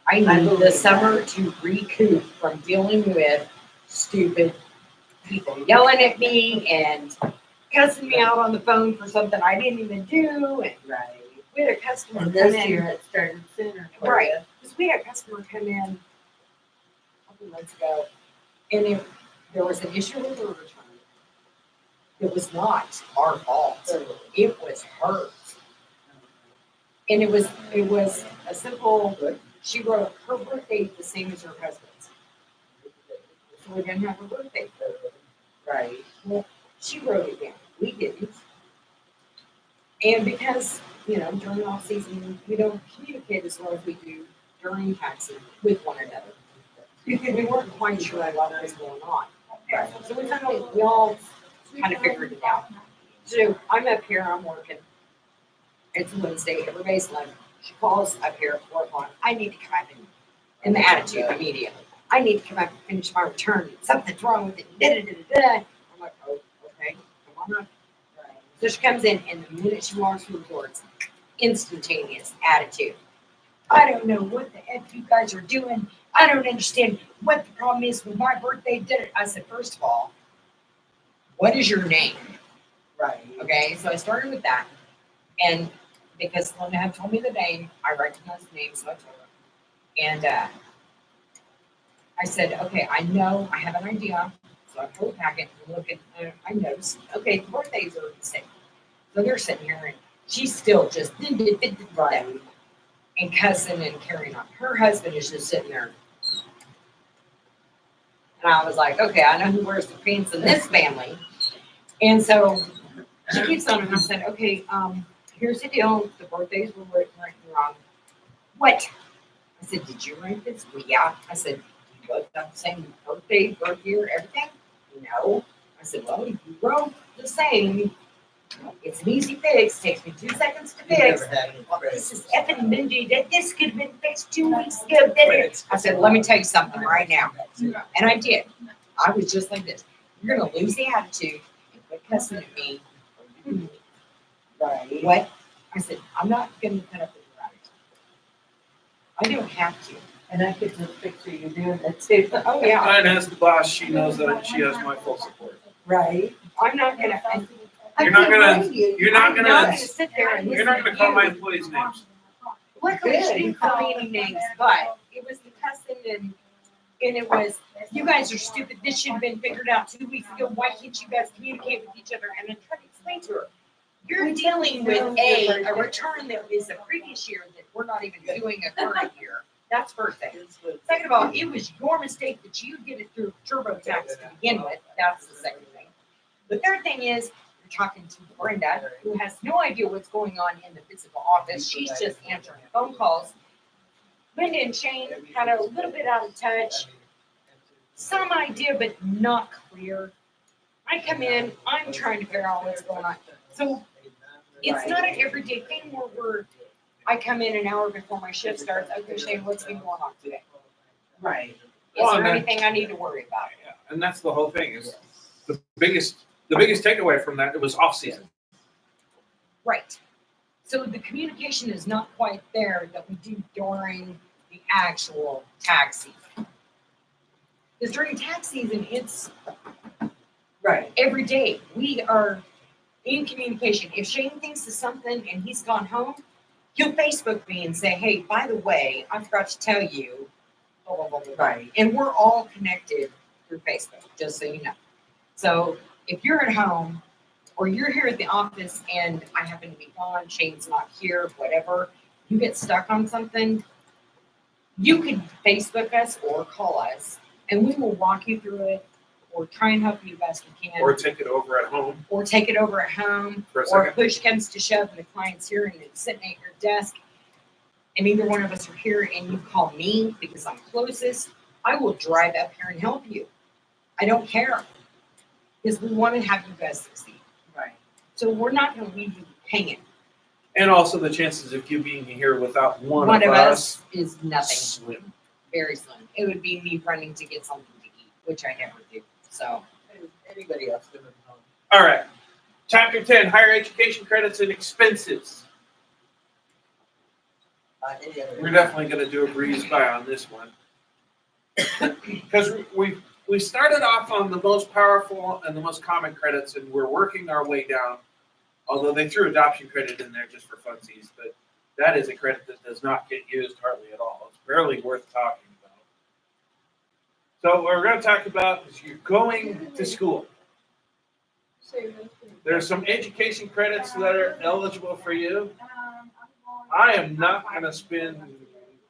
I need the summer to recoup from dealing with stupid people yelling at me and cussing me out on the phone for something I didn't even do. And Right. we had a customer And come this year in. it started sooner. for Right. you. Because we had a customer come in a couple months ago, and there was an issue with her return. It was not our fault. It was hers. And it was a simple, she wrote her birthday the same as her husband's. So we didn't have a birthday. Right. She wrote it down. We didn't. And because, during off season, we don't communicate as well as we do during tax season with one another. Because we weren't quite sure what was going on. So we all kind of figured it out. So I'm up here, I'm working. It's Wednesday, everybody's left. She calls up here at 4 o'clock. I need to come up and the attitude immediately. I need to come up and finish my return. Something's wrong with it. I'm like, oh, okay, come on up. So she comes in, and the minute she walks through the door, it's instantaneous attitude. I don't know what the F you guys are doing. I don't understand what the problem is with my birthday. I said, first of all, what is your name? Right. Okay, so I started with that. And because Linda had told me the name, I recognized the name, so I told her. And I said, okay, I know, I have an idea. So I pulled the packet and look at, I noticed, okay, the birthdays are the same. So they're sitting here and she's still just Right. and cussing and carrying on. Her husband is just sitting there. And I was like, okay, I know who wears the pants in this family. And so she keeps on and I said, okay, here's the deal. The birthdays were written right and wrong. What? I said, did you write this? Well, yeah. I said, you both got the same birthday, birth year, everything? No. I said, well, you wrote the same. It's an easy fix. Takes me 2 seconds to fix. Well, this is effing Mindy. This could have been fixed 2 weeks ago. I said, let me tell you something right now. And I did. I was just like this. You're going to lose the attitude and quit cussing at me. Right. What? I said, I'm not going to put up with your attitude. I don't have to. And I could just picture you doing that too. Oh, yeah. And as the boss, she knows that she has my full support. Right. I'm not going to. You're not gonna- You're not I'm not gonna, going to sit there and you're listen not to gonna call you. my employees names. Luckily, she didn't call me any names, but it was the cussing and it was, you guys are stupid. This should have been figured out 2 weeks ago. Why can't you guys communicate with each other? And I tried to explain to her, you're dealing with a return that is a previous year that we're not even doing a current year. That's first thing. Second of all, it was your mistake that you did it through TurboTax to begin with. That's the second thing. The third thing is, you're talking to Brenda, who has no idea what's going on in the physical office. She's just answering phone calls. Linda and Shane had a little bit out of touch, some idea, but not clear. I come in, I'm trying to figure out what's going on. So it's not an everyday thing where I come in an hour before my shift starts, okay, Shane, what's been going on today? Right. Is Well, there and then- anything I need to worry about? Yeah, and that's the whole thing is the biggest takeaway from that, it was off season. Right. So the communication is not quite there that we do during the actual tax season. Because during tax season, it's Right. every day. We are in communication. If Shane thinks of something and he's gone home, he'll Facebook me and say, hey, by the way, I forgot to tell you, blah, blah, blah, blah, blah. Right. And we're all connected through Facebook, just so you know. So if you're at home or you're here at the office and I happen to be gone, Shane's not here, whatever, you get stuck on something, you can Facebook us or call us and we will walk you through it or try and help you best we can. Or take it over at home Or take it over at home, for a or second. push comes to shove and the client's here and it's sitting at your desk and neither one of us are here and you call me because I'm closest, I will drive up here and help you. I don't care. Because we want to have you guys succeed. Right. So we're not going to leave you hanging. And also the chances of you being here without one One of of us, us is nothing, slim. very slim. It would be me running to get something to eat, which I never do. So, Anybody else living at home? All right. Chapter 10, higher education credits and expenses. Any other? We're definitely going to do a breeze by on this one. Because we started off on the most powerful and the most common credits, and we're working our way down. Although they threw adoption credit in there just for funsies, but that is a credit that does not get used hardly at all. It's barely worth talking about. So what we're going to talk about is you're going to school. There's some education credits that are eligible for you. I am not going to spend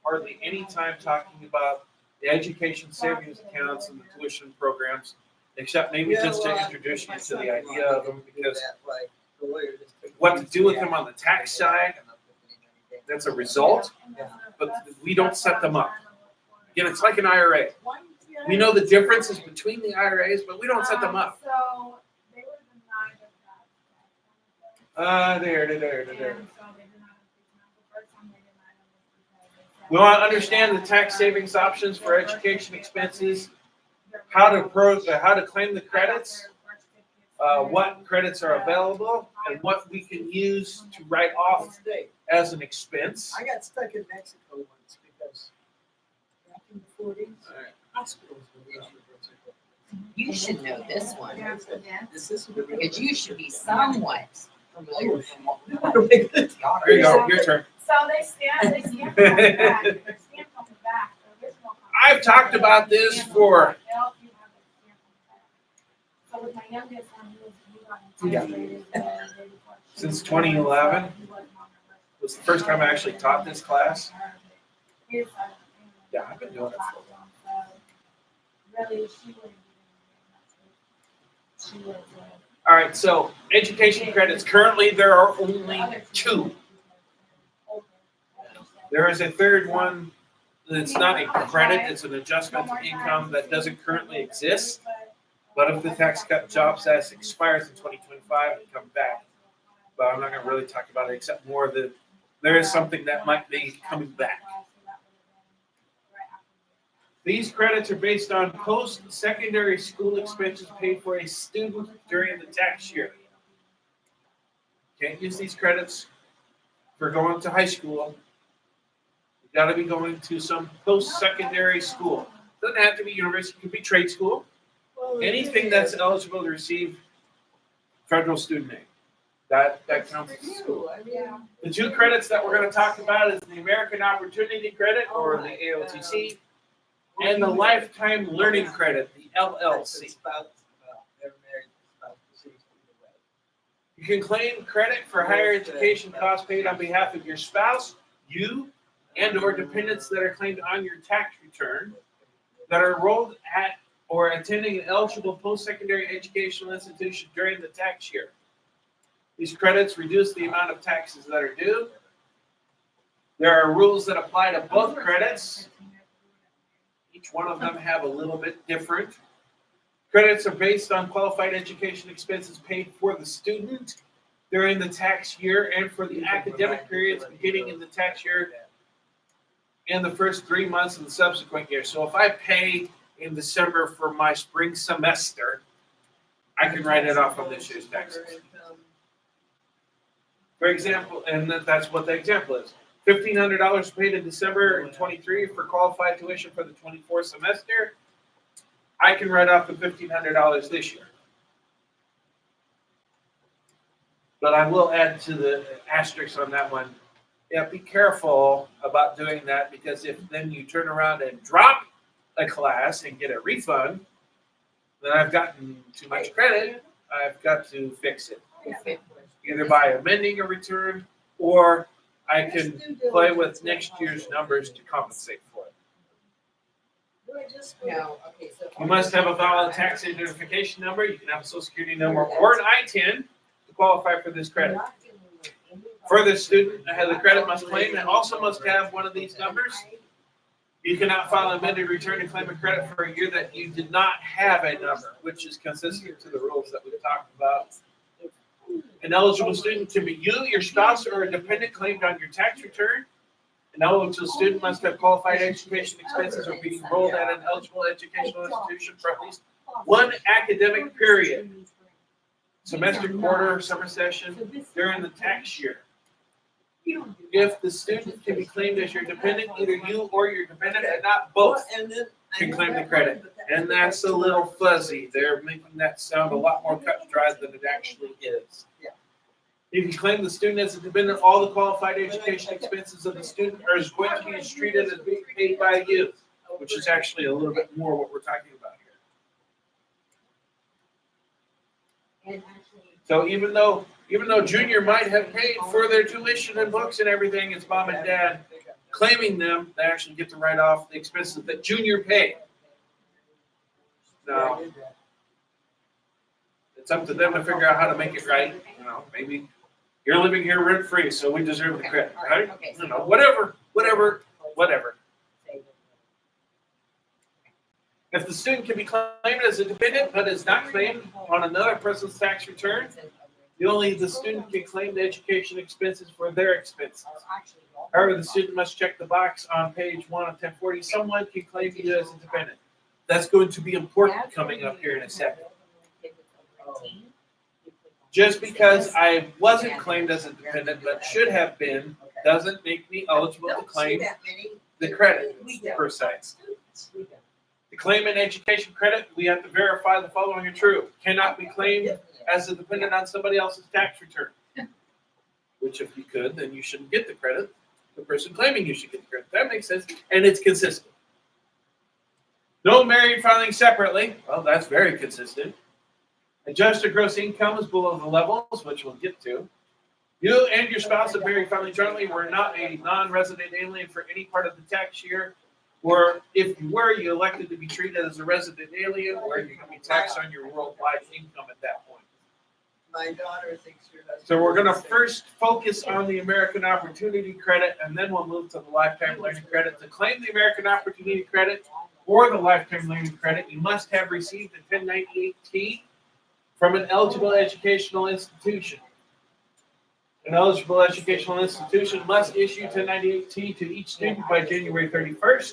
hardly any time talking about the education savings accounts and the tuition programs, except maybe just to introduce you to the idea of them, because what to do with them on the tax side, that's a result, but we don't set them up. Again, it's like an IRA. We know the differences between the IRAs, but we don't set them up. So they were denied of that. There. And so they denied of 3 times. The first time they denied them was because they said. We want to understand the tax savings options for education expenses, how to claim the credits, what credits are available, and what we can use to write off as an expense. I got stuck in Mexico once because back in the 40s, hospitals were issued birth certificates. you should know this one. Yeah. This is the Because you should be somewhat familiar with what Here you go, your turn. So they stamped on the back. They're stamped on the back. The original copy. I've talked about this for They'll help you have it stamped on the back. So with my youngest one, he got integrated the day before. Since 2011? He wasn't on the list. was the first time I actually taught this class. His, Yeah, I've been doing it for a while. Really, she wouldn't even. She was. All right, so education credits, currently there are only 2. There is a third one that's not a credit, it's an adjustment to income that doesn't currently exist. But if the Tax Cut Jobs Act expires in 2025, it comes back. But I'm not gonna really talk about it except more that there is something that might be coming back. These credits are based on post-secondary school expenses paid for a student during the tax year. Can't use these credits for going to high school. You gotta be going to some post-secondary school. Doesn't have to be university, it could be trade school. Anything that's eligible to receive federal student aid. That counts as a school. The 2 credits that we're gonna talk about is the American Opportunity Credit, or the AOTC, and the Lifetime Learning Credit, the LLC. You can claim credit for higher education costs paid on behalf of your spouse, you, and/or dependents that are claimed on your tax return that are enrolled at or attending an eligible post-secondary educational institution during the tax year. These credits reduce the amount of taxes that are due. There are rules that apply to both credits. Each one of them have a little bit different. Credits are based on qualified education expenses paid for the student during the tax year and for the academic periods beginning in the tax year and the first 3 months of the subsequent year. So if I pay in December for my spring semester, I can write it off on this year's taxes. For example, and that's what the example is. $1,500 paid in December in 23 for qualified tuition for the 24 semester. I can write off the $1,500 this year. But I will add to the asterisk on that one. Yeah, be careful about doing that, because if then you turn around and drop a class and get a refund, then I've gotten too much credit. I've got to fix it. Either by amending a return, or I can play with next year's numbers to compensate for it. No, okay, so. You must have a valid tax identification number. You can have a social security number or an ITIN to qualify for this credit. For the student, the credit must claim and also must have one of these numbers. You cannot file an amended return and claim a credit for a year that you did not have a number, which is consistent to the rules that we've talked about. An eligible student can be you, your spouse, or a dependent claimed on your tax return. An eligible student must have qualified education expenses or be enrolled at an eligible educational institution for at least one academic period, semester, quarter, summer session, during the tax year. If the student can be claimed as your dependent, either you or your dependent, and not both, can claim the credit. And that's a little fuzzy. They're making that sound a lot more cut and dry than it actually is. Yeah. If you claim the student as a dependent, all the qualified education expenses of the student are going to be treated as being paid by you, which is actually a little bit more what we're talking about here. So even though junior might have paid for their tuition and books and everything, it's mom and dad claiming them, they actually get to write off the expenses that junior paid. Now, it's up to them to figure out how to make it right. You know, maybe you're living here rent free, so we deserve the credit, right? You know, whatever. If the student can be claimed as a dependent but is not claimed on another person's tax return, the student can claim the education expenses for their expenses. However, the student must check the box on page 1 of 1040. Someone can claim you as a dependent. That's going to be important coming up here in a second. Just because I wasn't claimed as a dependent but should have been, doesn't make me eligible to claim the credit per se. To claim an education credit, we have to verify the following are true. Cannot be claimed as a dependent on somebody else's tax return. Which if you could, then you shouldn't get the credit. The person claiming you should get the credit. That makes sense. And it's consistent. No married filing separately. Well, that's very consistent. Adjusted gross income is below the levels, which we'll get to. You and your spouse have married filing jointly were not a non-resident alien for any part of the tax year. Or if you were, you elected to be treated as a resident alien, or you're going to be taxed on your worldwide income at that point. My daughter thinks your husband. So we're going to first focus on the American Opportunity Credit, and then we'll move to the Lifetime Learning Credit. To claim the American Opportunity Credit or the Lifetime Learning Credit, you must have received a 1098-T from an eligible educational institution. An eligible educational institution must issue 1098-T to each student by January 31st.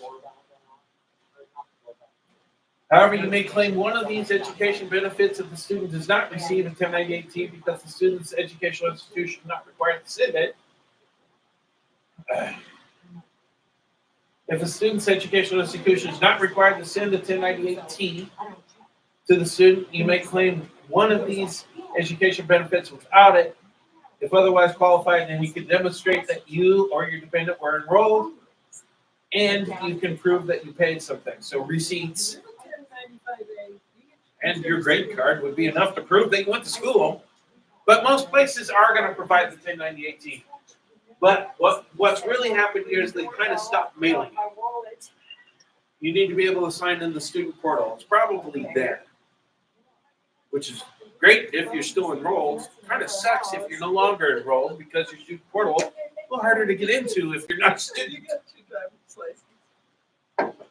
However, you may claim one of these education benefits if the student does not receive a 1098-T because the student's educational institution is not required to send it. If a student's educational institution is not required to send a 1098-T to the student, you may claim one of these education benefits without it. If otherwise qualified, then you can demonstrate that you or your dependent were enrolled, and you can prove that you paid something. So receipts and your grade card would be enough to prove that you went to school. But most places are going to provide the 1098-T. But what's really happened here is they kind of stopped mailing it. You need to be able to sign in the student portal. It's probably there, which is great if you're still enrolled. Kind of sucks if you're no longer enrolled because your student portal little harder to get into if you're not a student. You got two driver's licenses.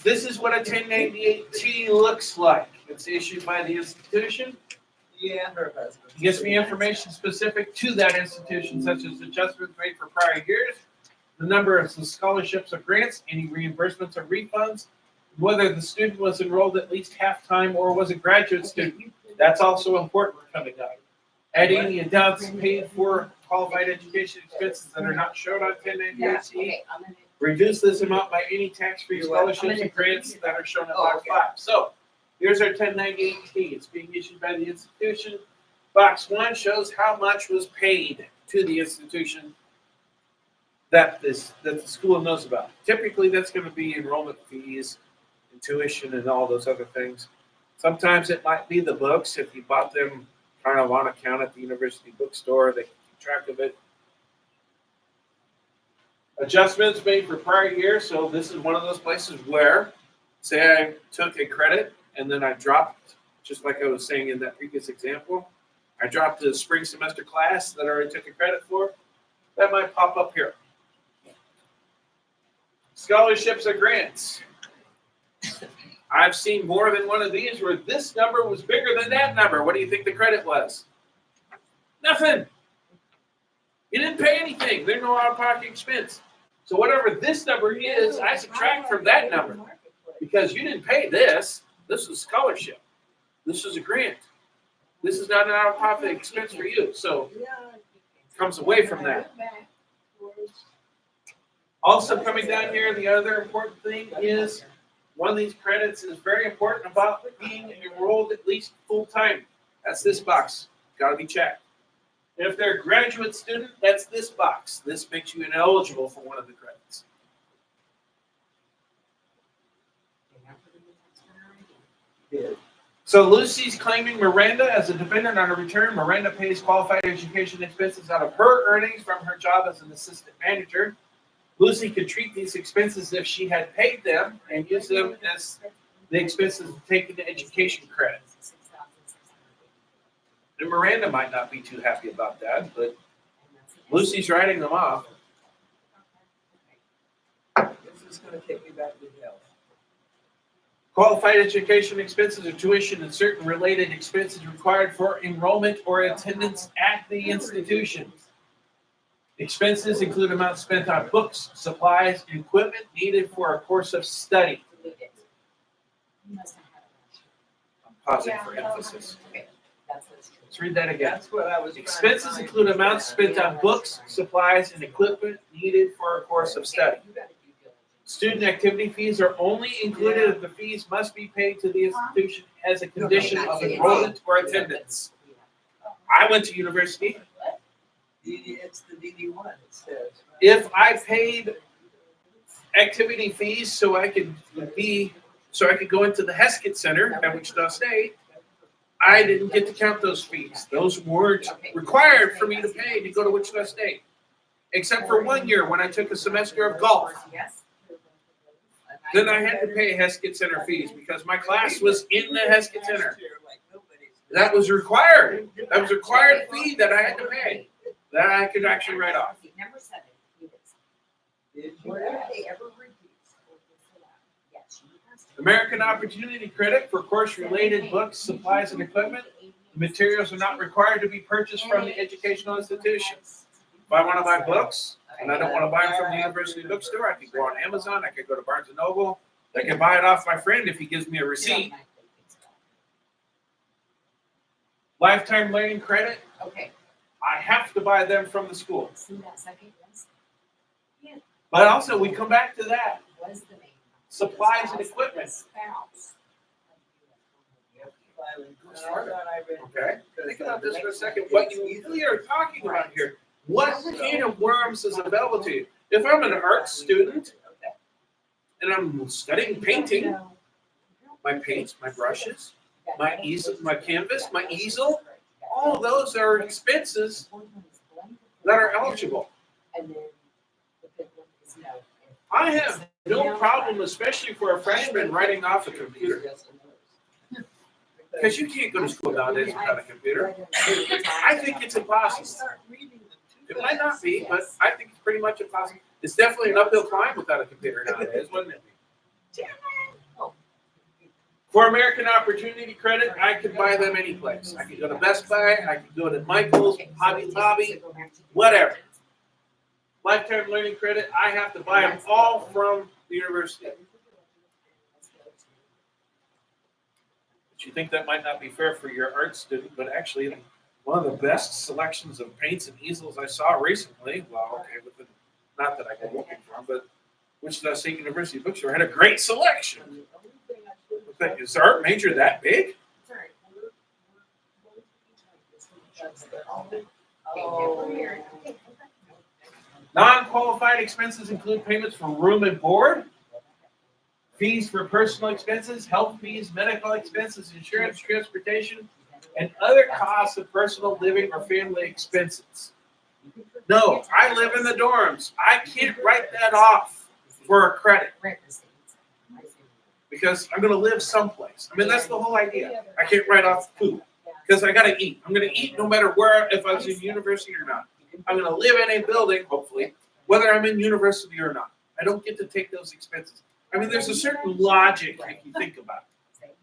This is what a 1098T looks like. It's issued by the institution. Yeah, her husband. It gives me information specific to that institution, such as adjustments made for prior years, the number of scholarships or grants, any reimbursements or refunds, whether the student was enrolled at least half-time or was a graduate student. That's also important coming up. Adding the adults paid for qualified education expenses that are not shown on 1098T. Okay, I'm gonna. Reduce this amount by any tax-free scholarships and grants that are shown in box 5. So here's our 1098T. It's being issued by the institution. Box 1 shows how much was paid to the institution that the school knows about. Typically, that's going to be enrollment fees and tuition and all those other things. Sometimes it might be the books. If you bought them kind of on account at the university bookstore, they keep track of it. Adjustments made for prior years. So this is one of those places where, say I took a credit and then I dropped, just like I was saying in that previous example, I dropped a spring semester class that I already took a credit for. That might pop up here. Scholarships or grants. I've seen more than one of these where this number was bigger than that number. What do you think the credit was? Nothing. You didn't pay anything. There's no out-of-pocket expense. So whatever this number is, I subtract from that number because you didn't pay this. This is scholarship. This is a grant. This is not an out-of-pocket expense for you. So it comes away from that. Also coming down here, the other important thing is one of these credits is very important about being enrolled at least full-time. That's this box. Got to be checked. If they're a graduate student, that's this box. This makes you ineligible for one of the credits. So Lucy's claiming Miranda as a dependent on a return. Miranda pays qualified education expenses out of her earnings from her job as an assistant manager. Lucy could treat these expenses if she had paid them and use them as the expenses to take into education credit. And Miranda might not be too happy about that, but Lucy's writing them off. This is gonna take me back to hell. Qualified education expenses are tuition and certain related expenses required for enrollment or attendance at the institution. Expenses include amounts spent on books, supplies, and equipment needed for a course of study. I'm pausing for emphasis. Let's read that again. That's what I was. trying to Expenses find. include amounts spent on books, supplies, and equipment needed for a course of study. Student activity fees are only included if the fees must be paid to the institution as a condition of enrollment or attendance. I went to university. It's the DD1, it says. right? If I paid activity fees so I could go into the Heskett Center at Wichita State, I didn't get to count those fees. Those weren't required for me to pay to go to Wichita State. Except for 1 year when I took a semester of golf. Then I had to pay Heskett Center fees because my class was in the Heskett Center. That was required. That was a required fee that I had to pay. That I could actually write off. Number 7. Did you? American Opportunity Credit for course-related books, supplies, and equipment. The materials are not required to be purchased from the educational institution. If I want to buy books and I don't want to buy them from the university bookstore, I could go on Amazon, I could go to Barnes & Noble, I can buy it off my friend if he gives me a receipt. Lifetime learning credit, Okay. I have to buy them from the school. See that second, yes? But also, we come back to that. Was the name? Supplies and equipment. Spouse. Okay, think about this for a second. What you really are talking about here, what can of worms is available to you? If I'm an art student and I'm studying painting, my paints, my brushes, my easel, my canvas, my easel, all of those are expenses that are eligible. And then the fifth one is no. I have no problem, especially for a freshman, writing off a computer. Because you can't go to school nowadays without a computer. I think it's impossible. Start reading them It might not be, but I think it's pretty much impossible. It's definitely an uphill climb without a computer nowadays, wouldn't it be? For American Opportunity Credit, I could buy them any place. I could go to Best Buy, I could go to Michael's, Hobby Lobby, whatever. Lifetime Learning Credit, I have to buy them all from the university. But you think that might not be fair for your art student, but actually, one of the best selections of paints and easels I saw recently, well, okay, with the, not that I go looking for them, but Wichita State University Bookstore had a great selection. Is the art major that big? Non-qualified expenses include payments for room and board, fees for personal expenses, health fees, medical expenses, insurance, transportation, and other costs of personal living or family expenses. No, I live in the dorms. I can't write that off for a credit because I'm going to live someplace. I mean, that's the whole idea. I can't write off food because I got to eat. I'm going to eat no matter where, if I was in university or not. I'm going to live in a building, hopefully, whether I'm in university or not. I don't get to take those expenses. I mean, there's a certain logic if you think about it.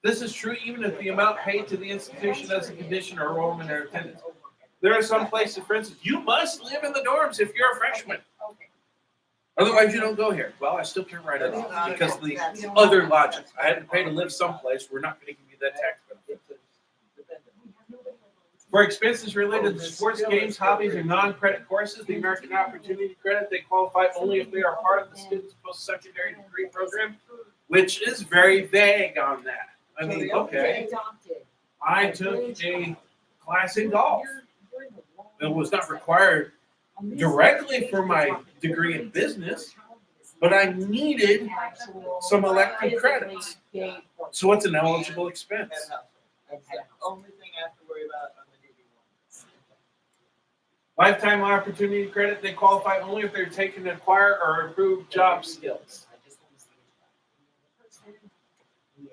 This is true even if the amount paid to the institution as a condition or enrollment or attendance. There are some places, for instance, you must live in the dorms if you're a freshman. Otherwise, you don't go here. Well, I still can't write it off because of the other logic. I had to pay to live someplace. We're not going to give you that tax benefit. For expenses related to sports, games, hobbies, or non-credit courses, the American Opportunity Credit, they qualify only if they are part of the student's post-secondary degree program, which is very vague on that. I mean, okay, I took a class in golf. It was not required directly for my degree in business, but I needed some elective credits. So it's an eligible expense. That's the only thing I have to worry about on the DD one. Lifetime Opportunity Credit, they qualify only if they're taken to acquire or improve job skills.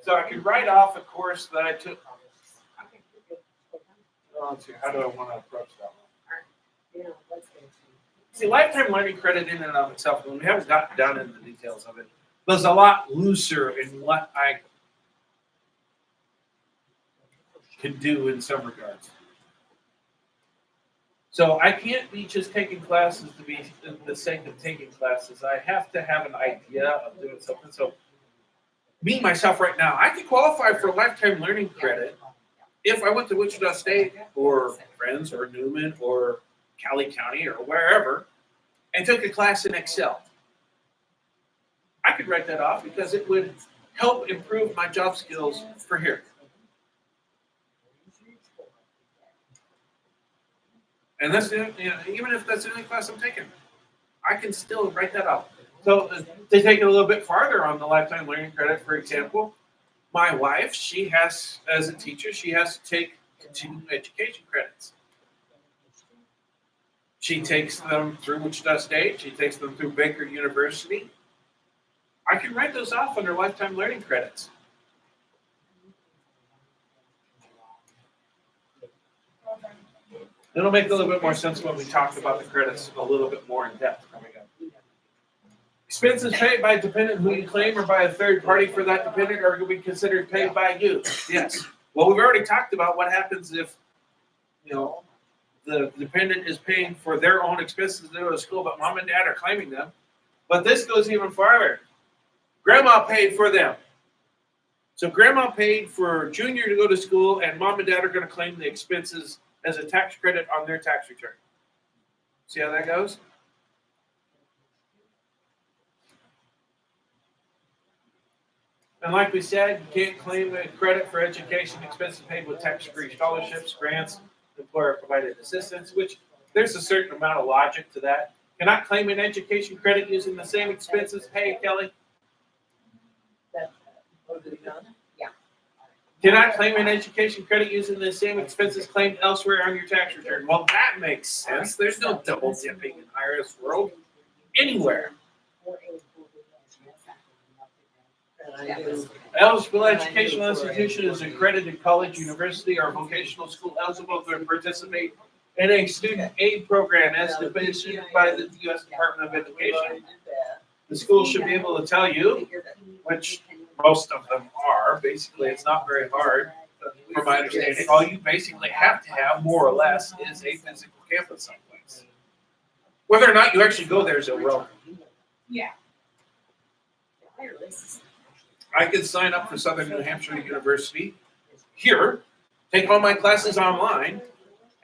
So I could write off a course that I took. Let's see, how do I want to approach that one? See, lifetime learning credit in and of itself, when we haven't gotten down into the details of it, was a lot looser in what I can do in some regards. So I can't be just taking classes to be the sake of taking classes. I have to have an idea of doing something. So me, myself right now, I could qualify for lifetime learning credit if I went to Wichita State or Friends or Newman or Cali County or wherever and took a class in Excel. I could write that off because it would help improve my job skills for here. And that's, even if that's the only class I'm taking, I can still write that off. So to take it a little bit farther on the lifetime learning credit, for example, my wife, she has, as a teacher, she has to take continuing education credits. She takes them through Wichita State. She takes them through Baker University. I can write those off under lifetime learning credits. It'll make a little bit more sense when we talk about the credits a little bit more in depth coming up. Expenses paid by a dependent who you claim or by a third party for that dependent are going to be considered paid by you. Yes. Well, we've already talked about what happens if, the dependent is paying for their own expenses to go to school, but mom and dad are claiming them. But this goes even farther. Grandma paid for them. So grandma paid for Junior to go to school, and mom and dad are going to claim the expenses as a tax credit on their tax return. See how that goes? And like we said, you can't claim the credit for education expenses paid with tax-free scholarships, grants, employer-provided assistance, which there's a certain amount of logic to that. Cannot claim an education credit using the same expenses. Hey, Kelly. Cannot claim an education credit using the same expenses claimed elsewhere on your tax return. Well, that makes sense. There's no double dipping in IRS world anywhere. I do. Eligible educational institution is accredited college, university, or vocational school eligible to participate in a student aid program as defined by the U.S. Department of Education. The school should be able to tell you, which most of them are. Basically, it's not very hard. From my understanding, all you basically have to have, more or less, is a physical campus someplace. Whether or not you actually go there is irrelevant. Yeah. I could sign up for Southern New Hampshire University here, take all my classes online,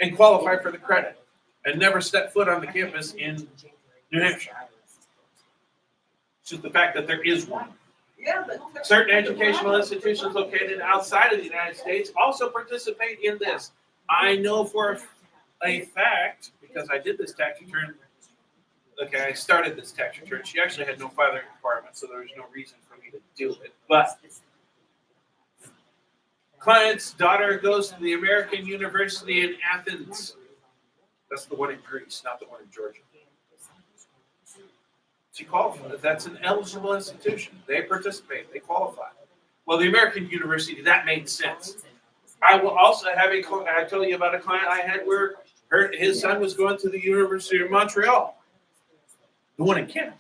and qualify for the credit, and never step foot on the campus in New Hampshire. It's just the fact that there is one. Yeah, but. Certain educational institutions located outside of the United States also participate in this. I know for a fact, because I did this tax return. Okay, I started this tax return. She actually had no filing requirement, so there was no reason for me to do it. But client's daughter goes to the American University in Athens. That's the one in Greece, not the one in Georgia. She qualifies. That's an eligible institution. They participate. They qualify. Well, the American University, that made sense. I will also have I told you about a client I had where his son was going to the University of Montreal. The one in Canada.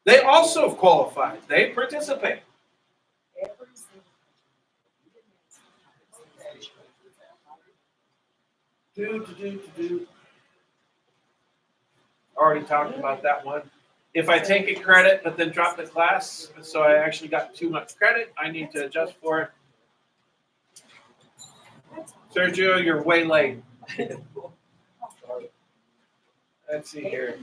They also qualified. They participate. Already talked about that one. If I take a credit but then drop the class, so I actually got too much credit, I need to adjust for it. Sergio, you're way late. Let's see here.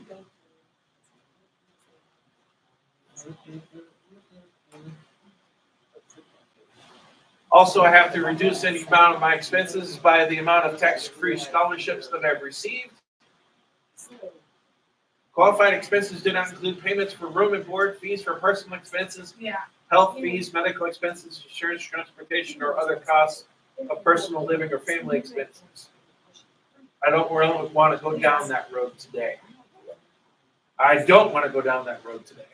Also, I have to reduce any amount of my expenses by the amount of tax-free scholarships that I've received. Qualified expenses do not include payments for room and board, fees for personal expenses, Yeah. health fees, medical expenses, insurance, transportation, or other costs of personal living or family expenses. I don't really want to go down that road today. I don't want to go down that road today.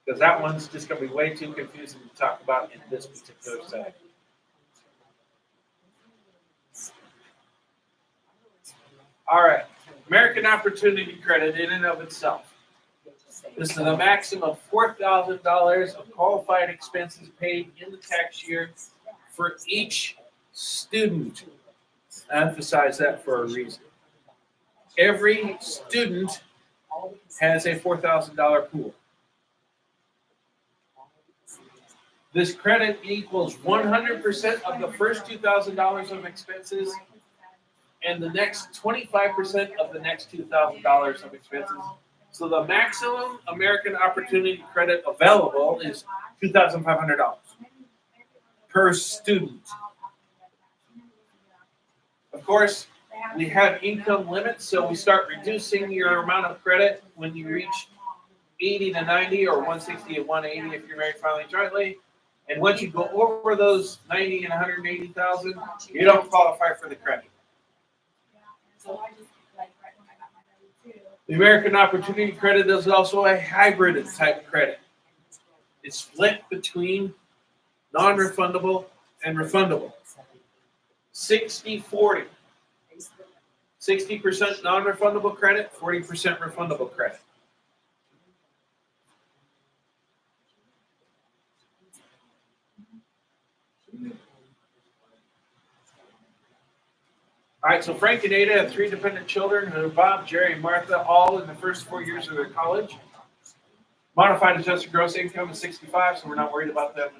Because that one's just going to be way too confusing to talk about in this particular setting. All right. American Opportunity Credit in and of itself. This is a maximum of $4,000 of qualified expenses paid in the tax year for each student. I emphasize that for a reason. Every student has a $4,000 pool. This credit equals 100% of the first $2,000 of expenses and the next 25% of the next $2,000 of expenses. So the maximum American Opportunity Credit available is $2,500 per student. Of course, we have income limits, so we start reducing your amount of credit when you reach 80 to 90 or 160 and 180 if you're married filing jointly. And once you go over those 90 and 180,000, you don't qualify for the credit. So I just, like, right when I got my W-2. The American Opportunity Credit is also a hybrid type credit. It's split between non-refundable and refundable. 60-40. 60% non-refundable credit, 40% refundable credit. All right, so Frank and Ada have 3 dependent children, who are Bob, Jerry, and Martha, all in the first 4 years of their college. Modified adjusted gross income is 65, so we're not worried about them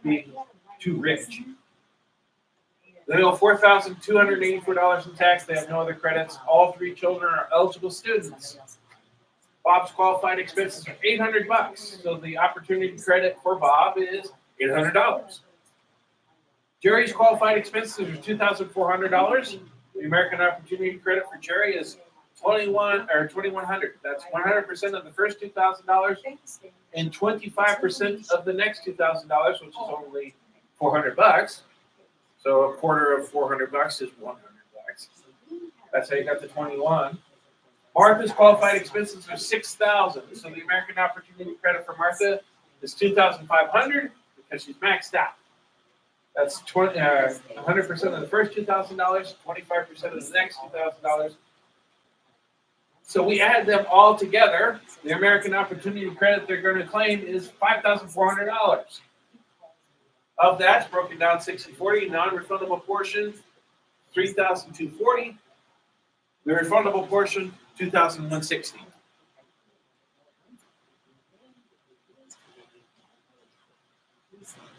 being too rich. They owe $4,284 in tax. They have no other credits. All 3 children are eligible students. Bob's qualified expenses are $800, so the opportunity credit for Bob is $800. Jerry's qualified expenses are $2,400. The American Opportunity Credit for Jerry is $2,100. That's 100% of the first $2,000 and 25% of the next $2,000, which is only $400. So a quarter of $400 is $100. That's how you got the 21. Martha's qualified expenses are $6,000. So the American Opportunity Credit for Martha is $2,500 because she's maxed out. That's 100% of the first $2,000, 25% of the next $2,000. So we add them all together. The American Opportunity Credit they're going to claim is $5,400. Of that's broken down 60-40, non-refundable portion $3,240. The refundable portion $2,160.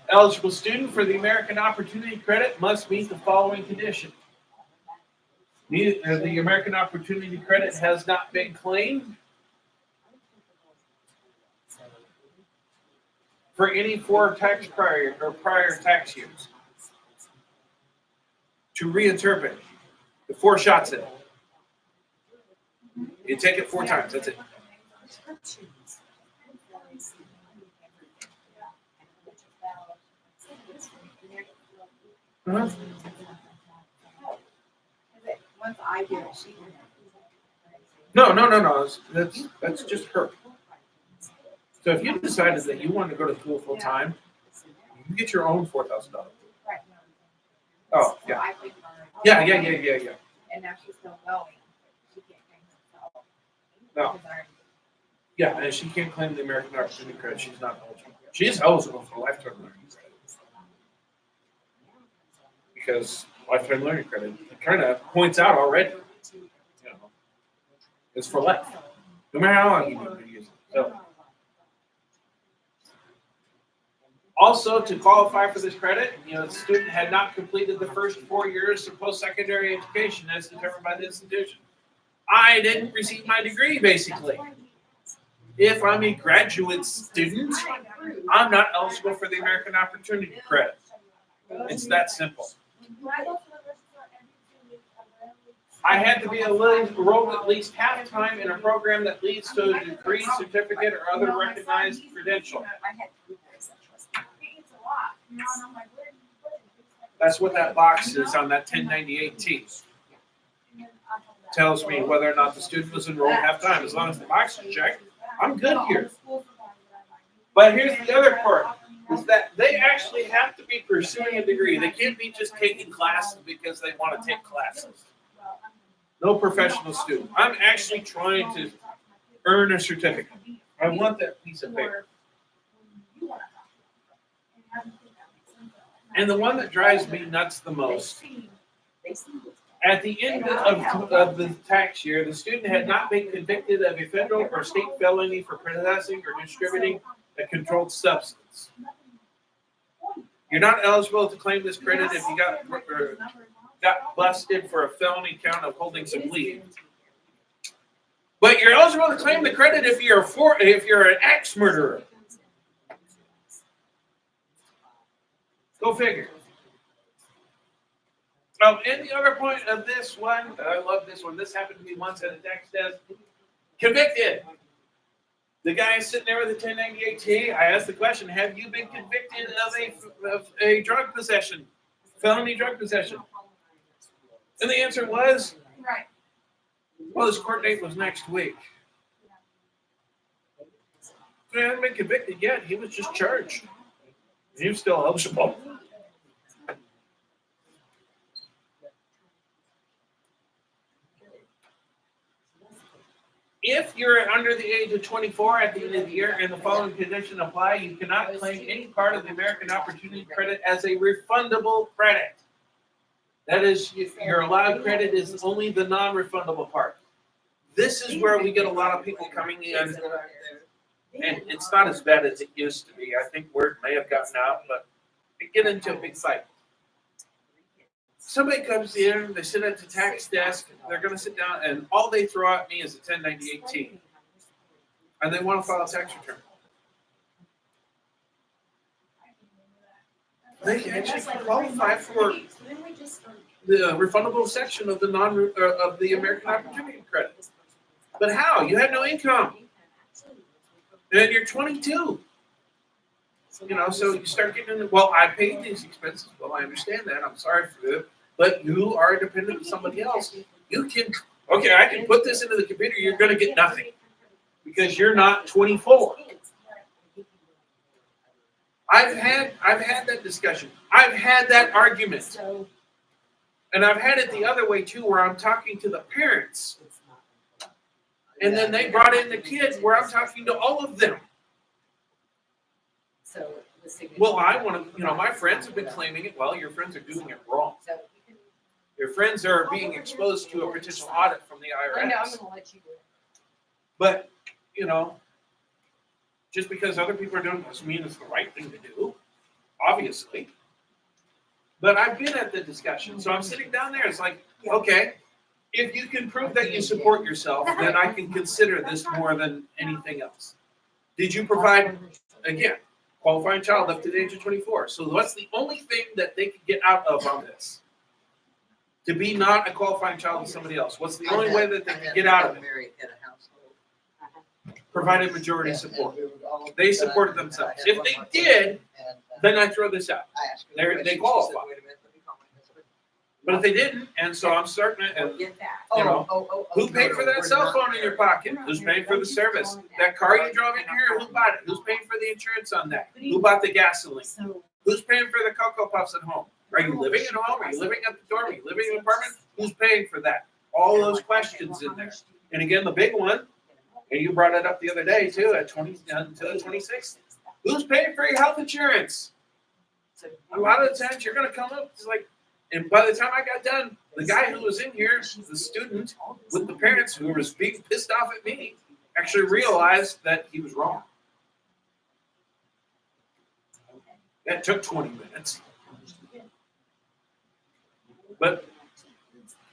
Eligible student for the American Opportunity Credit must meet the following condition. The American Opportunity Credit has not been claimed for any prior tax years. To reinterpret the 4 shots at it. You take it 4 times, that's it. Uh-huh. Once I do it, she can. No. That's just her. So if you decided that you wanted to go to school full time, you get your own $4,000. Oh, yeah. Yeah. And now she's still going. She can't claim herself. No. Yeah, and she can't claim the American Opportunity Credit. She's not eligible. She is eligible for lifetime learning credit. Because lifetime learning credit kind of points out already. It's for life. No matter how long you need to use it. So. Also, to qualify for this credit, the student had not completed the first 4 years of post-secondary education as determined by the institution. I didn't receive my degree, basically. If I'm a graduate student, I'm not eligible for the American Opportunity Credit. It's that simple. I had to be enrolled at least half time in a program that leads to a degree, certificate, or other recognized credential. That's what that box is on that 1098T. Tells me whether or not the student was enrolled half time. As long as the box is checked, I'm good here. But here's the other part, is that they actually have to be pursuing a degree. They can't be just taking classes because they want to take classes. No professional student. I'm actually trying to earn a certificate. I want that piece of paper. And the one that drives me nuts the most, at the end of the tax year, the student had not been convicted of a federal or state felony for possessing or distributing a controlled substance. You're not eligible to claim this credit if you got busted for a felony count of holding some weed. But you're eligible to claim the credit if you're an axe murderer. Go figure. Oh, and the other point of this one, I love this one. This happened to me once at a tax desk. Convicted. The guy is sitting there with a 1098T. I asked the question, have you been convicted of a drug possession, felony drug possession? And the answer was, well, his court date was next week. He hasn't been convicted yet. He was just charged. He was still eligible. If you're under the age of 24 at the end of the year and the following conditions apply, you cannot claim any part of the American Opportunity Credit as a refundable credit. That is, your allowed credit is only the non-refundable part. This is where we get a lot of people coming in, and it's not as bad as it used to be. I think word may have gotten out, but they get into a big fight. Somebody comes in, they sit at the tax desk, they're going to sit down, and all they throw at me is a 1098T. And they want to file a tax return. They can actually qualify for the refundable section of the American Opportunity Credit. But how? You have no income. And you're 22. So you start getting into, well, I paid these expenses. Well, I understand that. I'm sorry for that. But you are dependent on somebody else. You can okay, I can put this into the computer, you're gonna get nothing because you're not 24. I've had that discussion. I've had that argument. So And I've had it the other way too, where I'm talking to the parents it's not. and then they brought in the kids where I'm talking to all of them. So the signature. Well, I want to, my friends have been claiming it. Well, your friends are doing it wrong. So you can. Your friends are being exposed to a potential audit from the I know, I'm IRS. gonna let you do it. But, just because other people are doing it doesn't mean it's the right thing to do, obviously. But I've been at the discussion, so I'm sitting down there, it's like, okay, if you can prove that you support yourself, then I can consider this more than anything else. Did you provide, again, qualifying child up to the age of 24? So what's the only thing that they could get out of on this? To be not a qualifying child of somebody else. What's the only way that they can get out of it? Married in a household. Provided majority Yeah, support. and we would all- They supported themselves. If they did, And, then I throw this out. I asked her the they're- question, they she qualify. said, "Wait a minute, let me call my husband." But if they didn't, and so I'm starting to, and Get that. You know, who no, paid for no, that we're cell not phone in your married. pocket? Who's paying for the service? That car you drove in here, who bought it? Who's paying for the insurance on that? Who bought the gasoline? So. Who's paying for the Cocoa Puffs at home? Are you living at home? Are you living at the dorm? Are you living in an apartment? Who's paying for that? All those questions in there. And again, the big one, and you brought it up the other day too, at 20, until 26. Who's paying for your health insurance? A lot of the times you're gonna come up, it's like, and by the time I got done, the guy who was in here, the student with the parents who was being pissed off at me, actually realized that he was wrong. That took 20 minutes. But,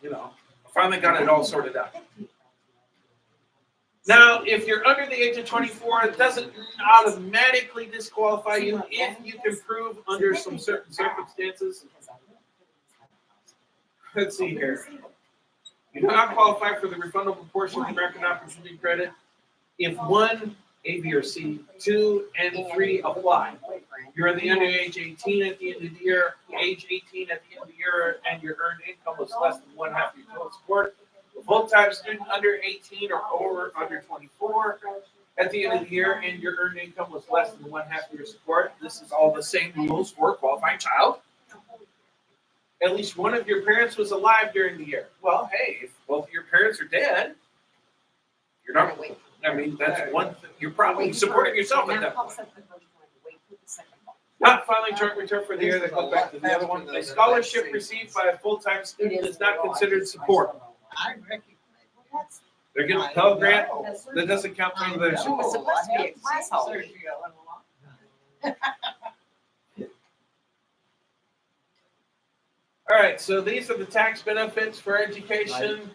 I finally got it all sorted out. Now, if you're under the age of 24, it doesn't automatically disqualify you if you can prove under some certain circumstances. Let's see here. You do not qualify for the refundable portion of the American Opportunity Credit if 1, A, B, or C, 2, and 3 apply. You're the under age 18 at the end of the year, age 18 at the end of the year, and your earned income was less than one half your total support. A full-time student under 18 or over under 24 at the end of the year, and your earned income was less than one half of your support. This is all the same rules for a qualifying child. At least one of your parents was alive during the year. Well, hey, if both of your parents are dead, you're not. I mean, that's one thing. You're probably supporting yourself at that point. Not filing joint return for the year, that goes back to the other one. A scholarship received by a full-time student is not considered support. I recognize. They're getting a Pell Grant, that doesn't count for their I support. know. supposed to be a class hall. All right, so these are the tax benefits for education,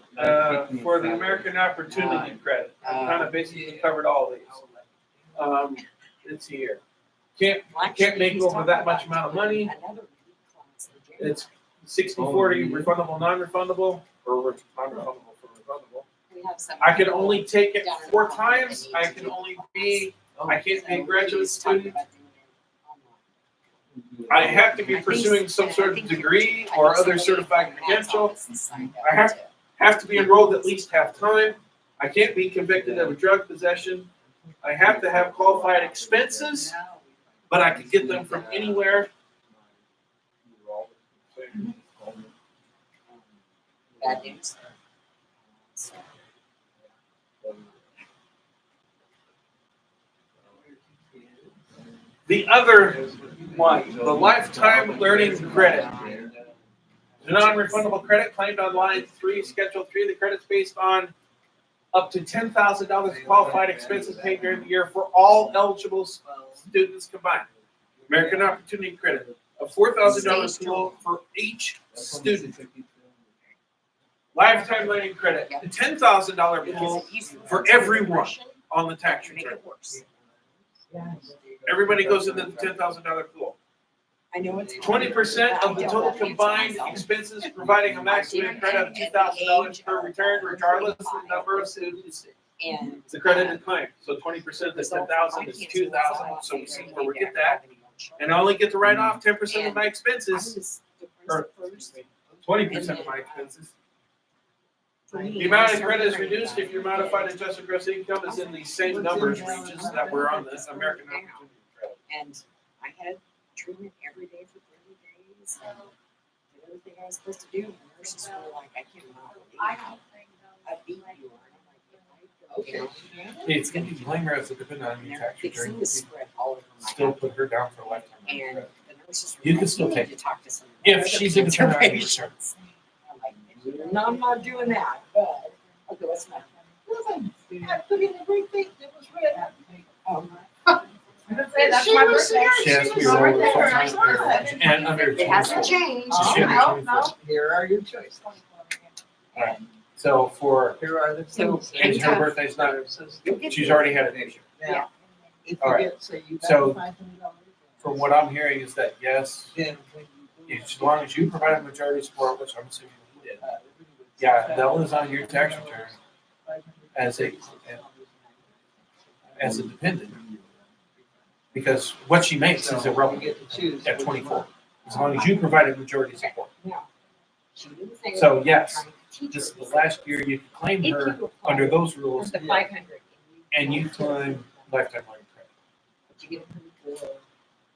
for the American Opportunity Credit. I kind of basically covered all these. Let's see here. Can't make over that much amount of money. It's 60-40 refundable, non-refundable, or non-refundable for refundable. I can only take it 4 times. I can only be, I can't be a graduate student. I have to be pursuing some sort of degree or other certified credential. I have to be enrolled at least half-time. I can't be convicted of a drug possession. I have to have qualified expenses, but I can get them from anywhere. Bad news. The other one, the lifetime learning credit. The non-refundable credit claimed on line 3, schedule 3. The credit's based on up to $10,000 qualified expenses paid during the year for all eligible students combined. American Opportunity Credit, a $4,000 pool for each student. Lifetime learning credit, a $10,000 pool for everyone on the tax Make return. it worse. Everybody goes into the $10,000 pool. I know it's. 20% of the total combined expenses, providing a maximum credit of $2,000 per return, regardless of the number of students. And. The credit is claimed. So 20% of the 10,000 is 2,000. So we see where we get that. And I only get to write off 10% of my expenses, or 20% of my expenses. The amount of credit is reduced if your modified adjusted gross income is in the same numbers ranges that were on the American Opportunity Credit. And I had treatment every day for 30 days. Did everything I was supposed to do. And the nurses were like, I cannot believe I how don't think I beat you. Okay. It's gonna be blame her as a dependent on And your they're tax fixing return. to spread all over my Still head. put her down for a lifetime. And credit. the nurses were You like, can still need take to talk to someone. If about she's a other dependent on your considerations." I'm like, no, I'm not doing that, but, okay, what's my? I put in everything that was read. That's She my was birthday. here, She has she to be was enrolled right in there. full-time or- and under It hasn't 24. changed. She should be No, 24. no, here are your choices. Alright, so for, Here are the So, things. and her birthday's not, You'll get she's to it. already had it this year. Now, if you All right. get, say you So, got $500. From what I'm hearing is that yes, Then when you go as long as you provide a majority support, which I'm assuming you did. everybody would Yeah, say that was on your tax return as a dependent. Because what she makes is You irrelevant get to choose. at what you 24, want. as long as you provided majority support. Now, she didn't say So, that yes, I'm trying to teach This is her. the last year you can claim If her you apply under those for rules, the 500. and you claim lifetime learning credit. But you get a pretty good.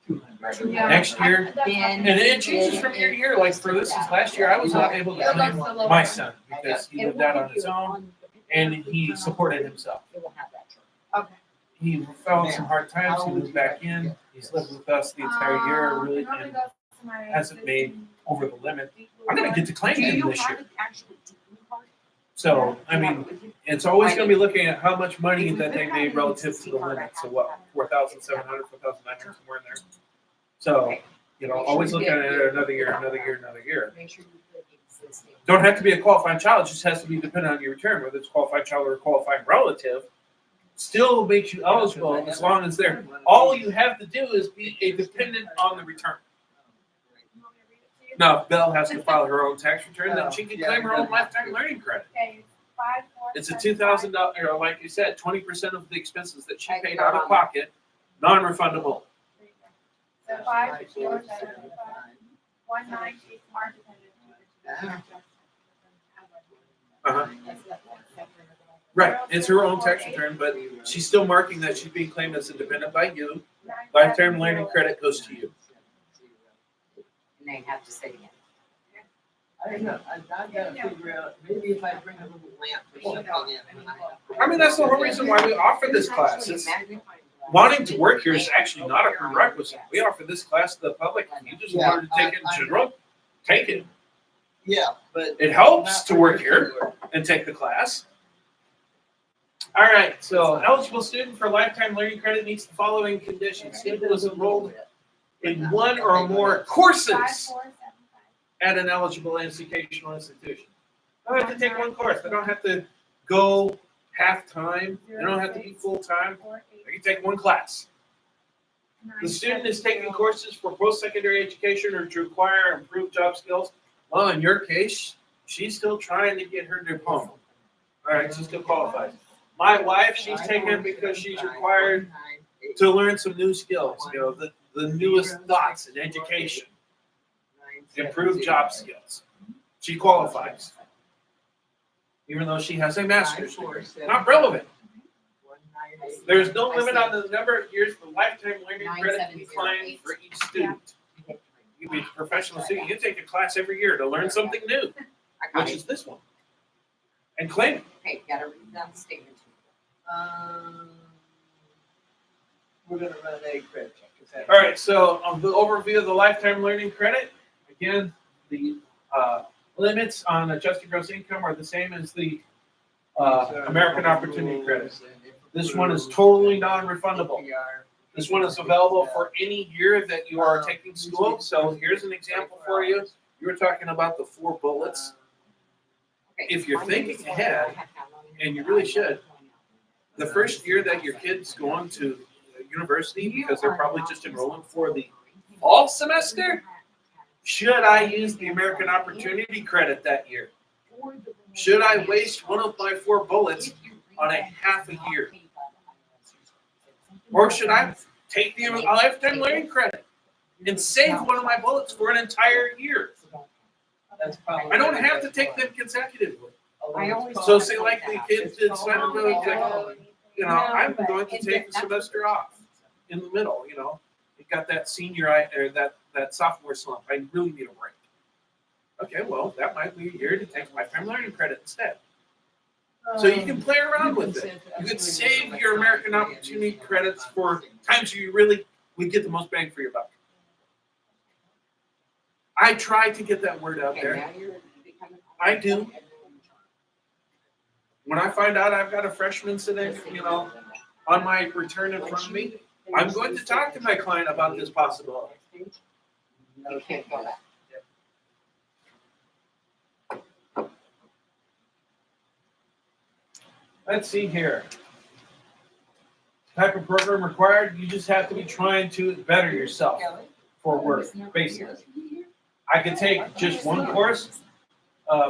200. Yeah. Next year, That's Then- and it changes from year to year, like for this is last year, I was not able to Yeah, claim that's the lower my one. son because he It lived will out on give his you own and he supported himself. It will have that term. Okay. He fell in some hard times, he moved back in, he's lived with us the entire year, really, it only and goes to my hasn't made existing over the limit. I'm gonna get to claim Do him you this have year. it actually deeply card? So, I mean, it's always gonna be looking at how much money that they made relative to the limit, so what, 4,700, 4,900, somewhere in there. So, you know, always looking at it another year, another year, another year. Make sure you put existing. Don't have to be a qualifying child, it just has to be dependent on your return, whether it's qualified child or a qualifying relative. Still makes you eligible as long as they're, all you have to do is be a dependent on the return. You want me to read it to you? Now, if Belle has to file her own tax return, then she can claim her own lifetime learning credit. Okay, 5, 4, It's a 7, $2,000, or like you said, 20% of the expenses that she paid out of pocket, non-refundable. So 5, 4, 7, 5, 1, 9, 8, March, Uh-huh. Right, it's her own tax return, but she's still marking that she's being claimed as a dependent by you. Lifetime learning credit goes to you. And they have to say again. I don't know, I gotta figure out, maybe if I bring a little lamp or something in when I have. I mean, that's the whole reason why we offer this class. It's, wanting to work here is actually not a prerequisite. We offer this class to the public. If you just wanted to take it in general, take it. Yeah, but. It helps to work here and take the class. All right, so eligible student for lifetime learning credit meets the following conditions. Student was enrolled in one or more 5, courses 4, 7, 5. at an eligible educational institution. They don't have to take one course. They don't have to go half-time. They don't have to be full-time. 4, 8, They can take one class. 9, The student 7, is taking 0. courses for post-secondary education or to acquire improved job skills. Well, in your case, she's still trying to get her diploma. All right, she still qualifies. My wife, she's taking it because she's required to learn some new skills, you know, the newest thoughts in education, improve job skills. She qualifies, even though she has a master's degree. Not relevant. There's no limit on the number of years the lifetime learning credit can be claimed for each student. You can be a professional student, you take a class every year to learn something new, I got which it. is this one. And claim it. Okay, gotta read that statement. We're gonna run a credit check. Is that- All right, so on the overview of the lifetime learning credit, again, the limits on adjusted gross income are the same as the American Opportunity Credit. This one is totally non-refundable. This one is available for any year that you are taking school. So here's an example for you. You were talking about the 4 bullets. Okay, If you're my thinking name is Laura. ahead, I have that one in and you here. really should, the first year that your kid's going to university, because they're probably just enrolling for the fall semester, should I use the American Opportunity Credit that year? Should I waste one of my 4 bullets on a half a year? Or should I take the lifetime learning credit and save one of my bullets for an entire year? That's probably. I don't have to take them consecutively. I always. So say like the kids did sign up, like, you know, I'm No, going to but- take the semester off in the middle, you know. You got that senior, or that sophomore slump, I really need a break. Okay, well, that might be a year to take lifetime learning credit instead. So you can play around with it. You could save your American Opportunity credits for times you really would get the most bang for your buck. I try to get that word out Okay, there. now you're becoming. I do. When I find out I've got a freshman sitting, you know, on my return in front of me, I'm going to talk to my client about this possibility. You can't go back. Let's see here. Type of program required, you just have to be trying to better yourself for work, basically. I could take just one course.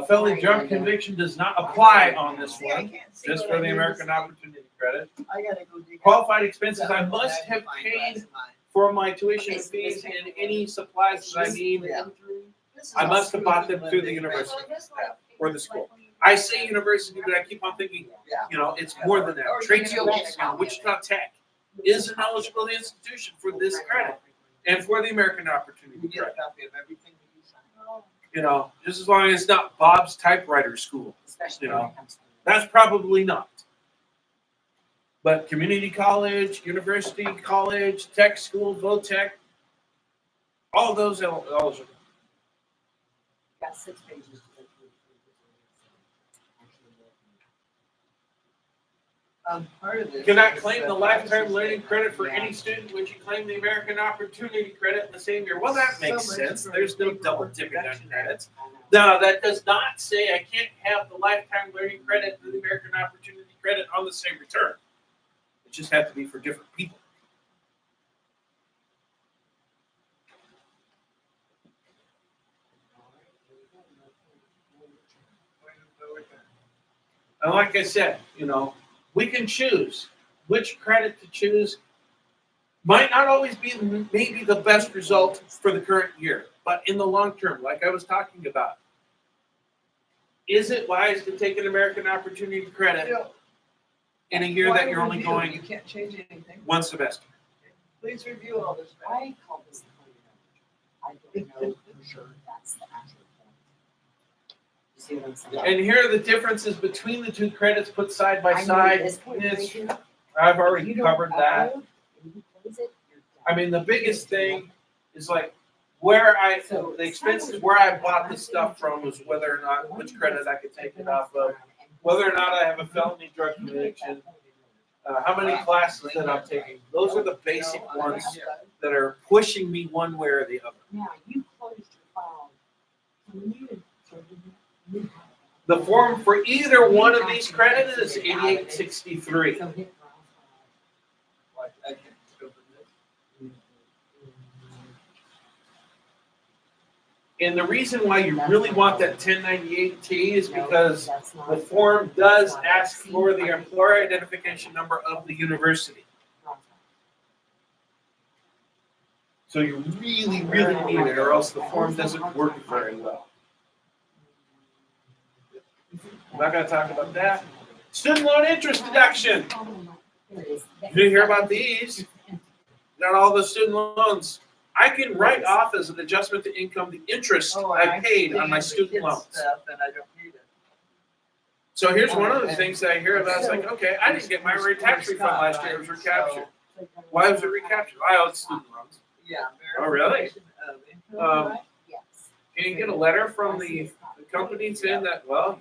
Felony drug conviction does not apply on this one, just for the American Opportunity Credit. I gotta go dig. Qualified expenses, I must have paid for my tuition and fees and any supplies that I need. I must have bought them through the university or the school. I say university, but I keep on thinking, you know, it's more than that. Trade schools, you know, Wichita Tech is an eligible institution for this credit and for the American Opportunity You get a Credit. copy of everything that you sign. You know, just as long as it's not Bob's typewriter school. Especially You when know, it comes to. That's probably not. But community college, university college, tech school, VOTech, all those eligible. Got 6 pages to go through. Part of this. You cannot is claim that the I lifetime was learning just- credit for any student when you claim the American Opportunity Credit in the same year. Well, that makes So much sense. for There's no paperwork double dipping on reduction. credits. I know. No, that does not say I can't have the lifetime learning credit and the American Opportunity Credit on the same return. It just has to be for different people. And like I said, you know, we can choose which credit to choose. Might not always be maybe the best result for the current year, but in the long term, like I was talking about, is it wise to take an American Opportunity Credit Yeah. in a year that you're only Review. You going can't change anything. one semester? Please review all this. I call this the point of no return. I don't know for sure that's the actual point. You see what I'm saying? And here are the differences between the two credits put side by I know side. this point right It's- here, I've already you don't covered that. upload, and you close it, you're done. I mean, the biggest thing is like where the expenses, where I bought this stuff from was whether or not, which credit I could take it off of, whether or not I have a felony drug conviction, how many classes that I'm taking. Those are the basic ones that are pushing me one way or the other. Now, you closed your file. The form for either one of these credits is 8863. So hit browse Like, I can open this. And the reason why you really want that 1098T is file. because That's not- the form does that's not ask it. for the employer identification number of the university. So you really, really need it, or else the form doesn't work very well. I'm not gonna talk about that. Student loan interest deduction. There it is. You didn't hear about these? Got all the student loans. I can write off as an adjustment to income the interest Oh, I paid on my understand the student kids' loans. Stuff and I don't need it. So here's one of the things that I hear about. It's like, okay, I didn't get my tax refund last year. It was recaptured. Why was it recaptured? I owed student loans. Yeah. Oh, really? verification of income, Um, right? Yes. Can you get a letter from the company saying that, well,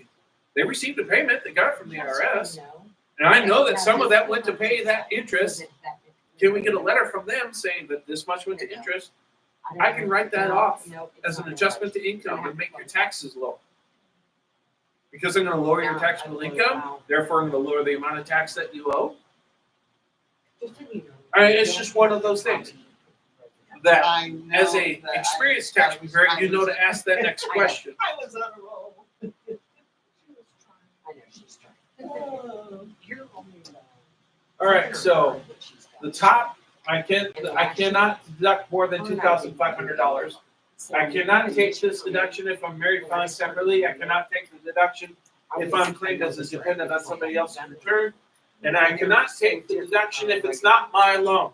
they received a payment, they got it from the IRS. And I know that some of that went to pay that interest. Can we get a letter from them saying that this much went to interest I can write that off as an adjustment to income and make your taxes low? Because I'm gonna lower your taxable income, therefore I'm gonna lower the amount of tax that you owe. I mean, it's just one of those things that, I know as a that I- experienced taxpayer, you know to ask that next question. I was on a roll. I know she's trying. You're only All right, so the top, I cannot deduct more than $2,500. I cannot take this deduction if I'm married filing separately. I cannot take the deduction if I'm claimed as a dependent on somebody else's return, and I cannot take the deduction if it's not my loan.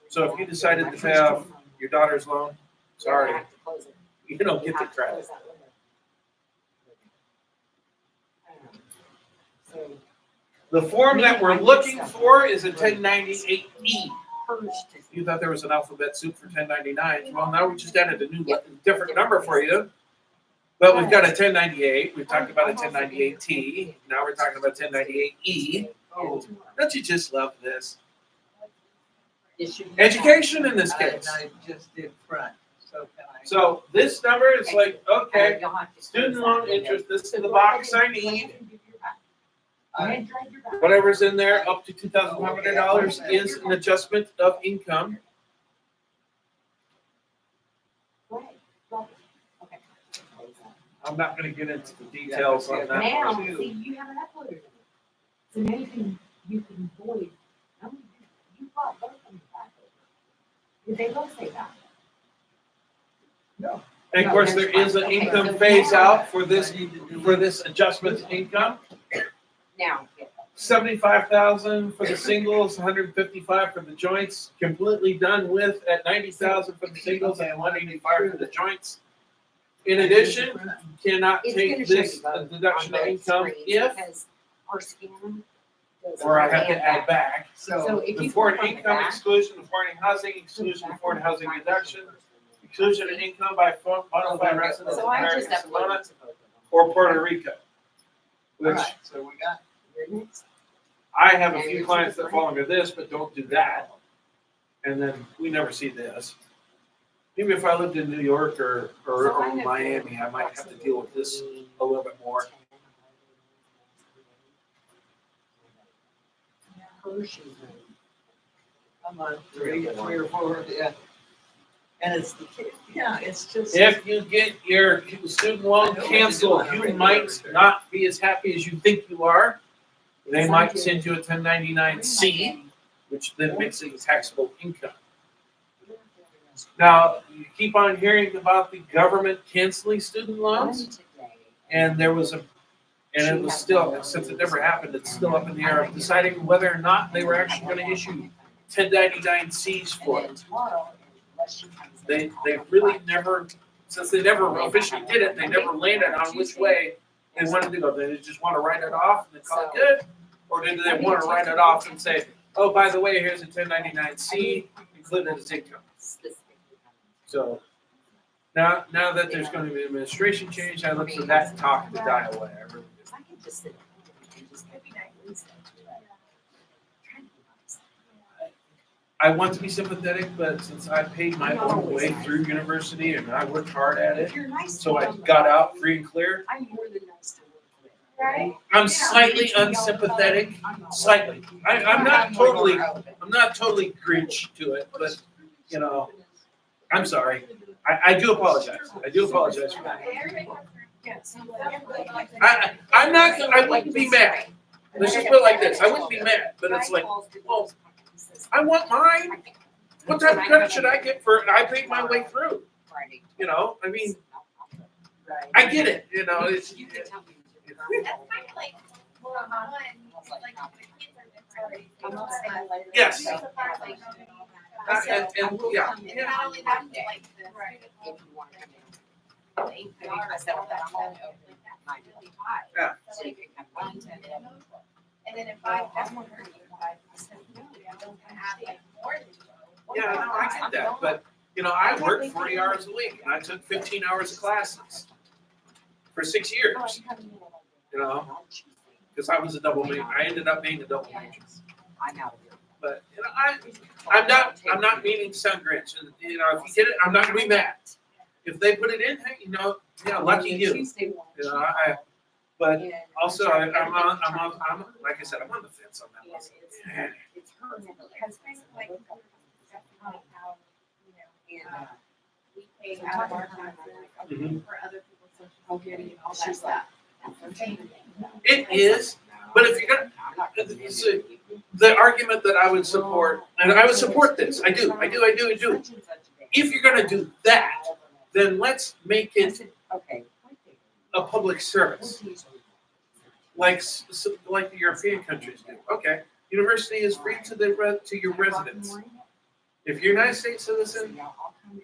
So if you decided to pay off your daughter's loan, sorry, you don't get the credit. So The form that we're looking for is a 1098E. You thought there was an alphabet soup for 1099s. Well, now we just added a new, different number for you. But we've got a 1098. We've talked about a 1098T. Now we're talking about 1098E. Oh, don't you just love this? Education in this And case. I just did front, so can I? So this number is like, okay, student loan interest, this is the box I need. I- Whatever's in there, up to $2,500 is an adjustment of income. I'm not gonna get into the details on that. Now, one. see, you haven't uploaded it. So now you can void, you bought both of them back. Did they both say that? And of course, there is an income phase out for this adjustment to income. Now, 75,000 for the singles, 155 for the joints, completely done with at 90,000 for the singles and 185 for the joints. In addition, you cannot it's take gonna show this you both deduction on of both income screens if, because our scanner does or I have add to add back. So So, if The you foreign click on the income back, exclusion, the foreign housing exclusion, the foreign housing deduction, exclusion of income by bona fide residents of so I American just Samoa uploaded to both of them. or Puerto Rico. all Which right, so we got, Your next- I have a few clients that fall under this, but don't do that. And then we never see this. Maybe if I lived in New York or Miami, I might have to deal with this a little bit more. Hershey's. I'm on three or four, yeah. And it's the kid, yeah, it's just. If you get your student loan canceled, you might not be as happy as you think you are. They might send you a 1099-C, which then makes it taxable income. Now, you keep on hearing about the government canceling student loans, and there was and it was still, since it never happened, it's still up in the air of deciding whether or not they were actually going to issue 1099-Cs for it. They really never, since they never officially did it, they never landed on which way they wanted to go. Did they just want to write it off and then call it good? Or did they want to write it off and say, oh, by the way, here's a 1099-C included as income? So now that there's going to be administration change, I look for that talk to die away. I really do. I could just sit and just get nice. I want to be sympathetic, but since I paid my own way through university and I worked hard at it, If you're nice. so I got out free and clear, I'm more than nice to work with. Right? I'm slightly unsympathetic. Slightly. I'm not totally Grinch to it, but you know, I'm sorry. I do apologize. I do apologize for that. I wouldn't be mad. Let's just put it like this. I wouldn't be mad, but it's like, well, I want mine. What type of credit should I get for it? I paid my way through. You know, I mean, I get it, you know, it's. You can tell me. That's kind of like, well, one, like the kids are different. Yes. So far, like, And yeah. and not only that, but like the. If you want to come in. I said that I'm all over that. Really high. Yeah. So you can have one, 10, And then if I, that's one hundred and five, I said, no, I don't have like more than. Yeah, no, I get that, but, you know, I worked 40 hours a week, and I took 15 hours of classes for 6 years, you know, because I was a double major. I ended up being a double major. I'm out of here. But, you know, I'm not meaning to sound Grinch, and, you know, if you get it, I'm not gonna be mad. If they put it in, hey, you know, yeah, lucky you. You know, but also, I'm like I said, I'm on the fence on that one. Yeah. It's her. Because things like, how, you know, And, we pay out of our taxes Mhm. for other people's social security and all that stuff. That's the same thing. It is, but if you're gonna, the argument that I would support, and I would support this, I do. If you're gonna do that, then let's make it Okay. a public service, like like the European countries do. Okay, university is free to to your residents. If you're a United States citizen,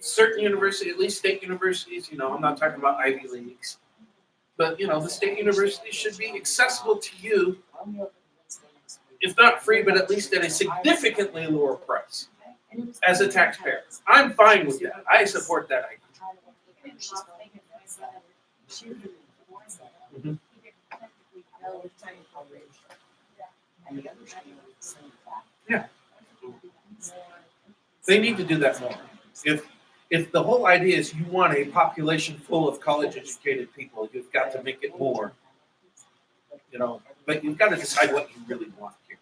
certain universities, at least state universities, I'm not talking about Ivy Leagues, but the state universities should be accessible to you, if not free, but at least at a significantly lower price as a taxpayer. I'm fine with that. I support that idea. Mhm. Yeah. They need to do that more. If the whole idea is you want a population full of college-educated people, you've got to make it more. But you've got to decide what you really want here.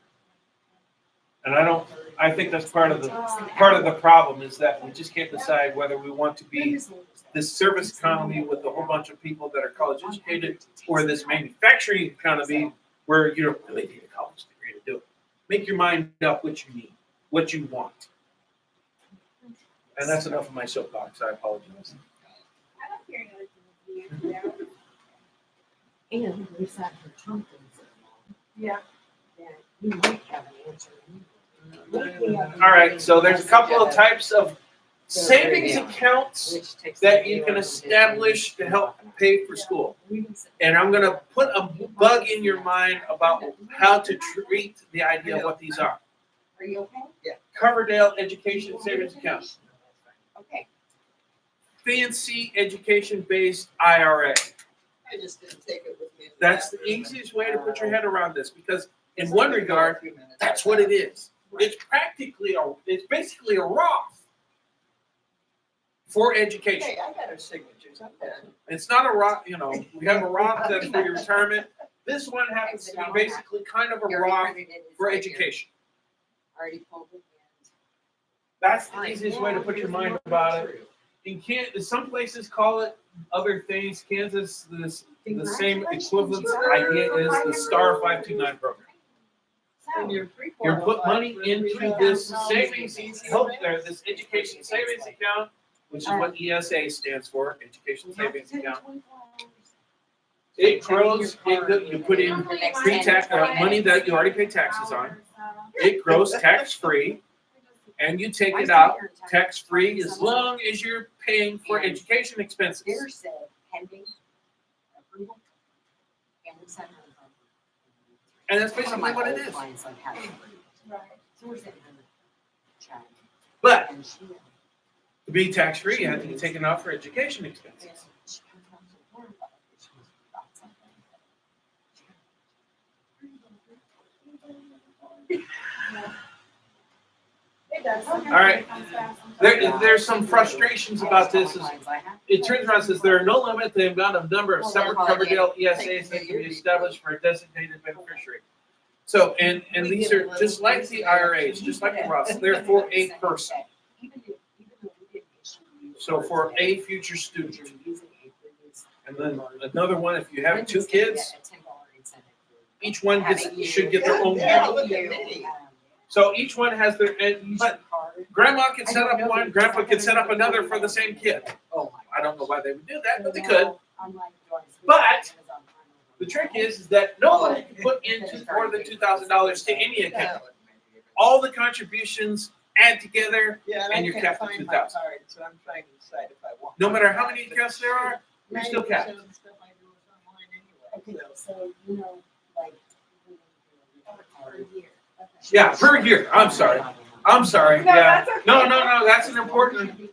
And I think that's part of the problem is that we just can't decide whether we want to be this service economy with a whole bunch of people that are college-educated, or this manufacturing economy where you don't really need a college degree to do it. Make your mind up what you need, what you want. And that's enough of my soapbox. I apologize. I don't hear another thing. And we sat for Trump Yeah. that we might have an answer. All right, so there's a couple of types of savings accounts that you can establish to help pay for school. And I'm going to put a bug in your mind about how to treat the idea of what these are. Are you okay? Coverdale Education Savings Account. Okay. Fancy education-based IRA. I just didn't take it with me. That's the easiest way to put your head around this, because in one regard, that's what it is. It's basically a Roth for education. Hey, I got her signatures, I'm done. It's not a Roth, we have a Roth that's for your retirement. This one happens to be basically kind of a Roth for education. Already pulled it. That's the easiest way to put your mind about it. Some places call it other things. Kansas, the same equivalent idea is the Star 529 program. And You put money into this savings, this education savings account, which is what ESA stands for, Education Savings Account. It grows, you put in pre-tax, money that you already pay taxes on. It grows tax-free, and you take it out tax-free as long as you're paying for education expenses. There said pending approval. And we sent her. And that's basically what it is. Right. So we're sitting in the chat. But And she. to be tax-free, you have to be taken out for education expenses. It does. All right. There's some frustrations about this. It turns around and says there are no limit to the number of separate Coverdale ESAs that can be established for a designated beneficiary. So, and these are just like the IRAs, just like the Roths, they're for a person. So for a future student. And then another one, if you have 2 kids, each one should get their own. Yeah, look at me. So each one has their, but grandma could set up one, grandpa could set up another for the same kid. Oh, I don't know why they would do that, but they could. But the trick is that no one can put into more than $2,000 to any account. All the contributions add together, Yeah, and I you're can't capped at find my 2,000. card, so I'm trying to decide if I want. No matter how many accounts there are, you're still capped. 90% of the stuff I do is online anyway, Okay, so. so, like. Yeah, per year. I'm sorry. Yeah. No, that's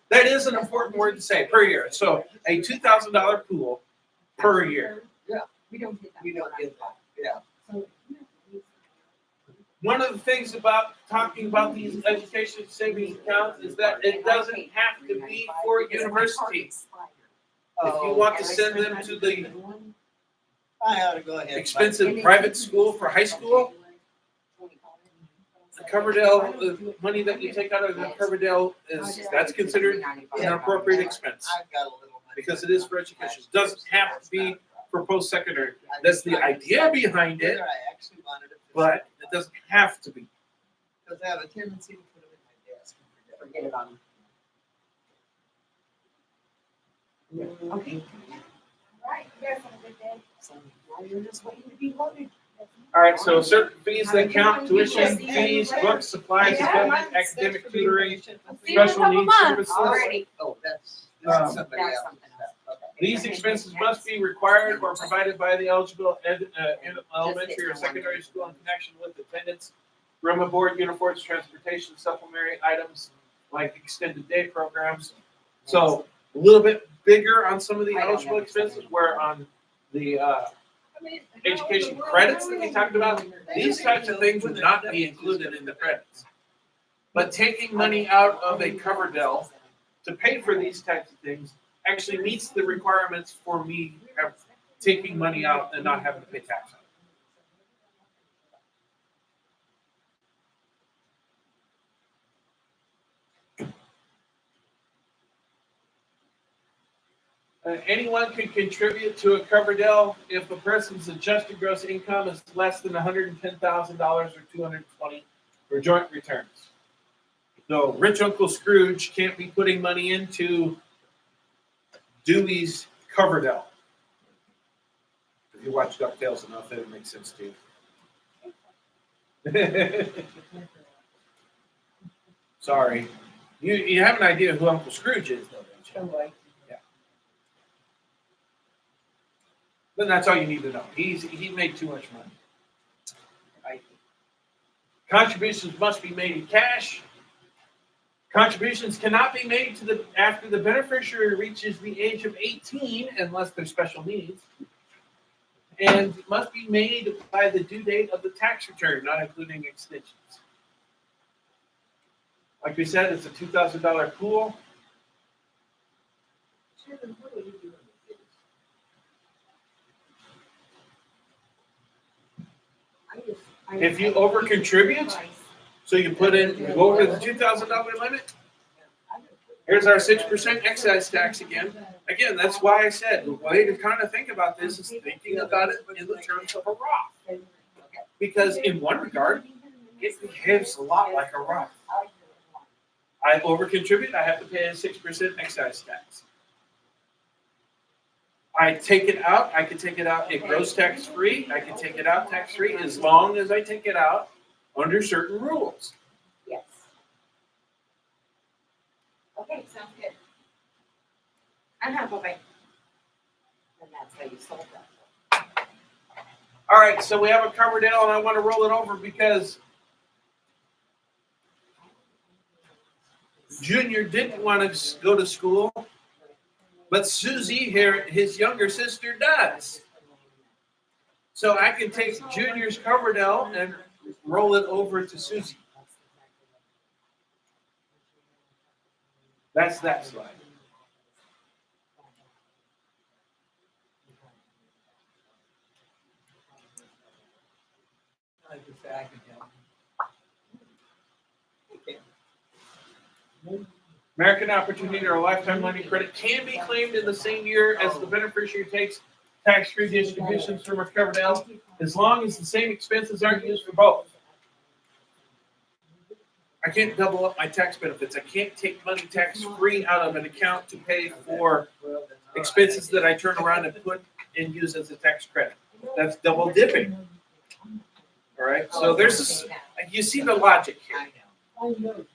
that is an important word to say, per year. So a $2,000 pool per year. We don't get that. We don't get that, yeah. So. One of the things about talking about these education savings accounts is that it doesn't have to be for universities. If you want to send them to the I ought to go ahead. expensive private school for high school, the Coverdale, the money that you take out of the Coverdale that's considered an appropriate expense I've got a little money. because it is for education. It doesn't have to be for post-secondary. That's the idea behind it, Whether I actually wanted it. but it doesn't have to be. Because I have a tendency to put them in my desk and forget. Forget about them. Okay. Right, you guys have a good day. So now you're just waiting to be loaded. All right, so certain fees that count, tuition, fees, books, supplies, equipment, academic tutoring, See you in a special couple needs months. services. Already. Oh, that's Um, somebody That's else. something else. Okay. These expenses must be required or provided by the eligible elementary or secondary school in connection with attendance, room and board, uniforms, transportation, supplementary items like extended day programs. So a little bit bigger on some of the I don't eligible know. expenses, where on the education credits that we talked about, these types of things would not be included in the credits. But taking money out of a cover Dell to pay for these types of things actually meets the requirements for me taking money out and not having to pay tax on it. Anyone can contribute to a cover Dell if a person's adjusted gross income is less than $110,000 or 220 for joint returns. So rich Uncle Scrooge can't be putting money into Dewey's cover Dell. If you watch DuckTales enough, it makes sense to you. Sorry. You have an idea who Uncle Scrooge is, though, don't you? Yeah. Then that's all you need to know. He made too much money. Right. Contributions must be made in cash. Contributions cannot be made after the beneficiary reaches the age of 18 unless there's special needs. And must be made by the due date of the tax return, not including extensions. Like we said, it's a $2,000 pool. If you over contribute, so you put in, you go over the $2,000 limit, here's our 6% excise tax again. Again, that's why I said the way to kind of think about this is thinking about it in the terms of a Roth. Because in one regard, it behaves a lot like a Roth. I over contribute, I have to pay a 6% excise tax. I take it out, I can take it out in gross tax free, I can take it out tax free as long as I take it out under certain rules. Yes. Okay, sounds good. I'm not going. And that's how you solve that. All right, so we have a cover Dell and I want to roll it over because Junior didn't want to go to school, but Susie here, his younger sister, does. So I can take Junior's cover Dell and roll it over to Susie. That's that slide. I can say I can help. American Opportunity or Lifetime Lending Credit can be claimed in the same year as the beneficiary takes tax-free distributions from a cover Dell, as long as the same expenses aren't used for both. I can't double up my tax benefits. I can't take money tax-free out of an account to pay for expenses that I turn around and put and use as a tax credit. That's double dipping. All right, so there's this, you see the logic here. I know.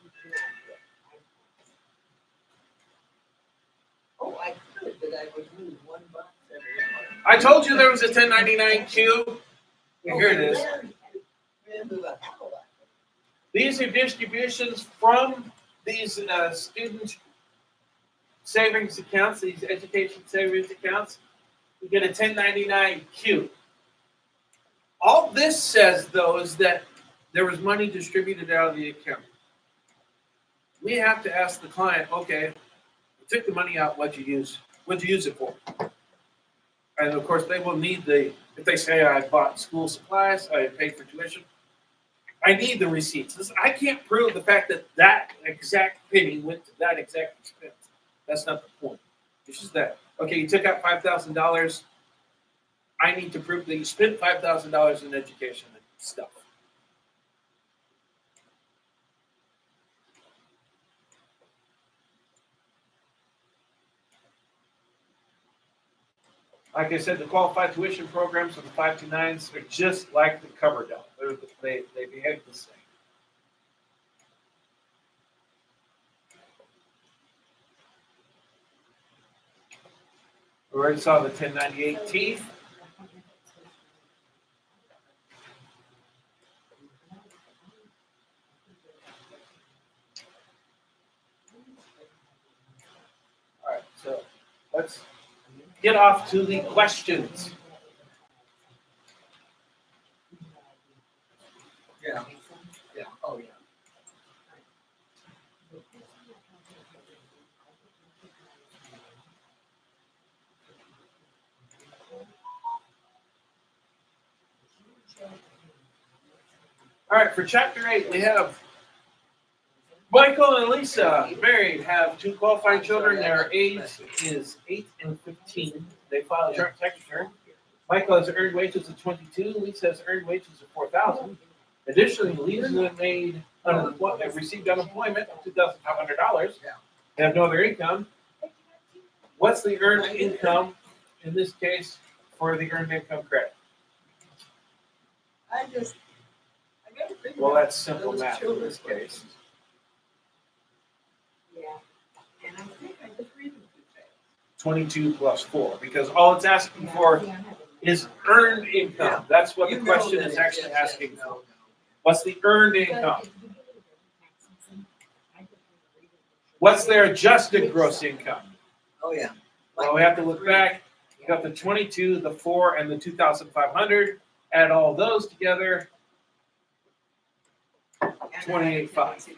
Oh, I could, but I would lose $1 every month. I told you there was a 1099-Q. Here it is. These are distributions from these student savings accounts, these education savings accounts. You get a 1099-Q. All this says, though, is that there was money distributed out of the account. We have to ask the client, okay, you took the money out, what'd you use it for? And of course, they will need if they say I bought school supplies, I paid for tuition, I need the receipts. I can't prove the fact that that exact penny went to that exact expense. That's not the point. It's just that, okay, you took out $5,000. I need to prove that you spent $5,000 in education and stuff. Like I said, the qualified tuition programs for the 529s are just like the cover doll. They behave the same. We already saw the 1098T. All right, so let's get off to the questions. Yeah. Yeah, oh, yeah. All right, for chapter 8, we have Michael and Lisa, married, have 2 qualifying children. Their age is 8 and 15. They file a joint tax return. Michael has earned wages of 22. Lisa has earned wages of 4,000. Additionally, Lisa received unemployment of $2,500. They have no other income. What's the earned income in this case for the earned income credit? I gotta figure Well, out that's simple those math in children this case. Yeah, and I think I just read them too fast. 22 plus 4, because all it's asking for is earned income. That's what the You know question that is it actually is, asking yes, for. no, What's the earned income? What's their adjusted gross income? Oh, yeah. Well, we have to look back. You got the 22, the 4, and the 2,500. Add all those together. 28.5.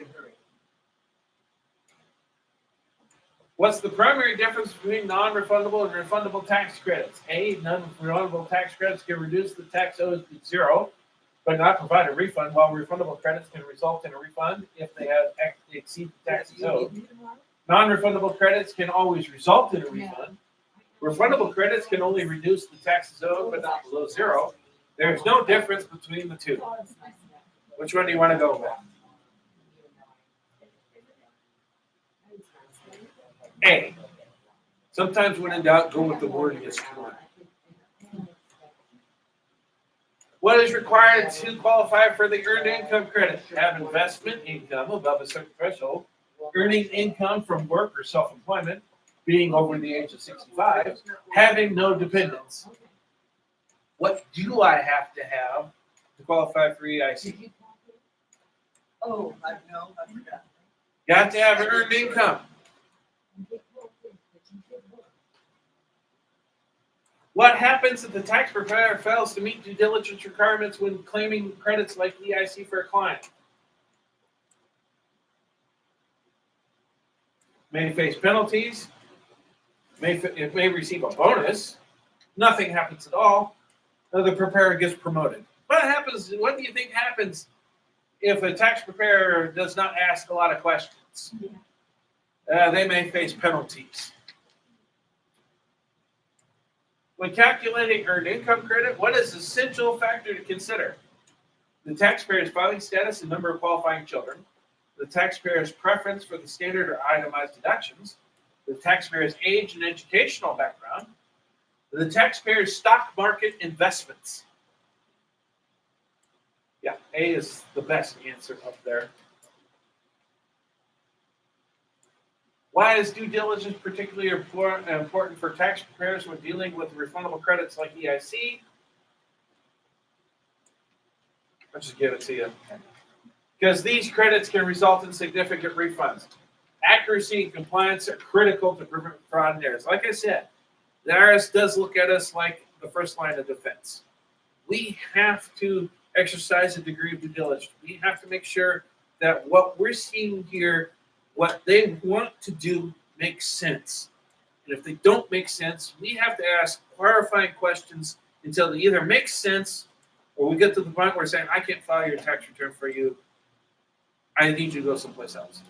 What's the primary difference between non-refundable and refundable tax credits? A, non-refundable tax credits can reduce the tax owed to 0, but not provide a refund, while refundable credits can result in a refund if they have exceed the taxes owed. Non-refundable credits can always result in a refund. Refundable credits can only reduce the taxes owed, but not below 0. There's no difference between the two. Which one do you want to go with? A. Sometimes when in doubt, go with the wordingest one. What is required to qualify for the earned income credit? Have investment income above a certain threshold, earning income from work or self-employment, being over the age of 65, having no dependents. What do I have to have to qualify for EIC? Oh, I know, I forgot. You have to have earned income. What happens if the tax preparer fails to meet due diligence requirements when claiming credits like EIC for a client? May face penalties. It may receive a bonus. Nothing happens at all. The preparer gets promoted. What happens? What do you think happens if a tax preparer does not ask a lot of questions? They may face penalties. When calculating earned income credit, what is the essential factor to consider? The taxpayer's filing status and number of qualifying children, the taxpayer's preference for the standard or itemized deductions, the taxpayer's age and educational background, the taxpayer's stock market investments. Yeah, A is the best answer up there. Why is due diligence particularly important for tax preparers when dealing with refundable credits like EIC? I'll just give it to you. Because these credits can result in significant refunds. Accuracy and compliance are critical to prevent fraud and errors. Like I said, the IRS does look at us like the first line of defense. We have to exercise a degree of due diligence. We have to make sure that what we're seeing here, what they want to do, makes sense. And if they don't make sense, we have to ask clarifying questions until they either make sense or we get to the point where we're saying, I can't file your tax return for you. I need you to go someplace else.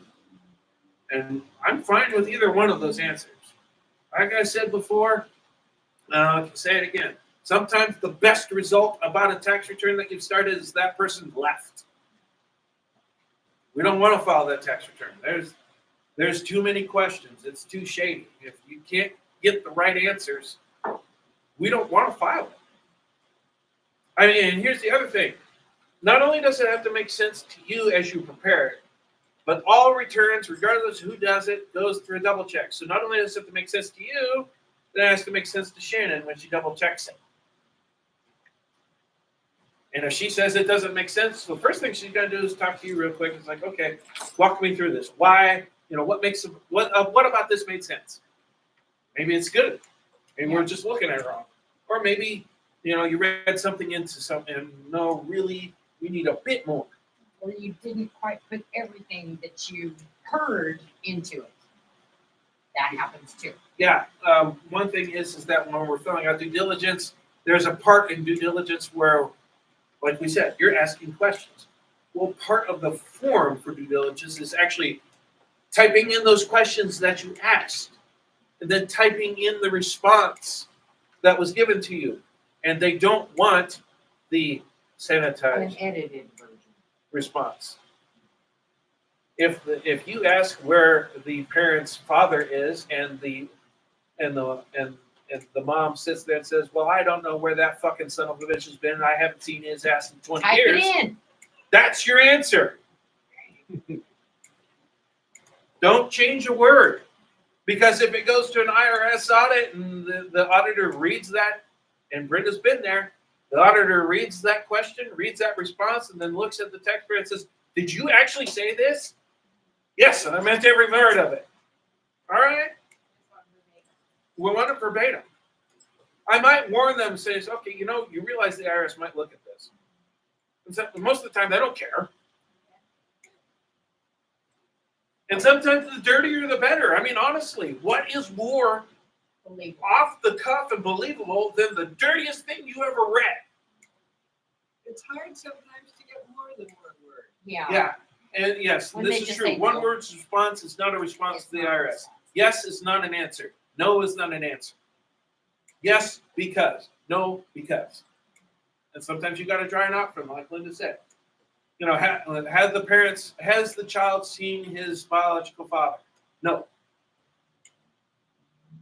And I'm fine with either one of those answers. Like I said before, I can say it again. Sometimes the best result about a tax return that you've started is that person left. We don't want to file that tax return. There's too many questions. It's too shady. If you can't get the right answers, we don't want to file it. I mean, and here's the other thing. Not only does it have to make sense to you as you prepare it, but all returns, regardless of who does it, goes through a double check. So not only does it have to make sense to you, it has to make sense to Shannon when she double checks it. And if she says it doesn't make sense, the first thing she's gonna do is talk to you real quick. It's like, okay, walk me through this. Why? What about this made sense? Maybe it's good. Maybe we're just looking at it wrong. Or maybe, you read something into something and no, really, we need a bit more. Or you didn't quite put everything that you heard into it. That happens too. Yeah, one thing is that when we're filling out due diligence, there's a part in due diligence where, like we said, you're asking questions. Well, part of the form for due diligence is actually typing in those questions that you asked, and then typing in the response that was given to you. And they don't want the sanitized Unedited version. response. If you ask where the parent's father is, and the mom sits there and says, "Well, I don't know where that fucking son of a bitch has been, and I haven't seen his ass in 20 Type years," it in. that's your answer. Don't change a word, because if it goes to an IRS audit and the auditor reads that, and Brenda's been there, the auditor reads that question, reads that response, and then looks at the taxpayer and says, "Did you actually say this?" "Yes, and I meant every word of it." All right. We want it verbatim. I might warn them, says, "Okay, you realize the IRS might look at this." And so, most of the time, they don't care. And sometimes the dirtier, the better. I mean, honestly, what is more Believe off the cuff and believable than the dirtiest thing you ever read? It's hard sometimes to get more than one word. Yeah. Yeah. And yes, When this they is just true. say One no. word's response is not a response It's to the not a IRS. response. Yes is not an answer. No is not an answer. Yes, because. No, because. And sometimes you got to dry it out from, like Linda said. Has the child seen his biological father? No.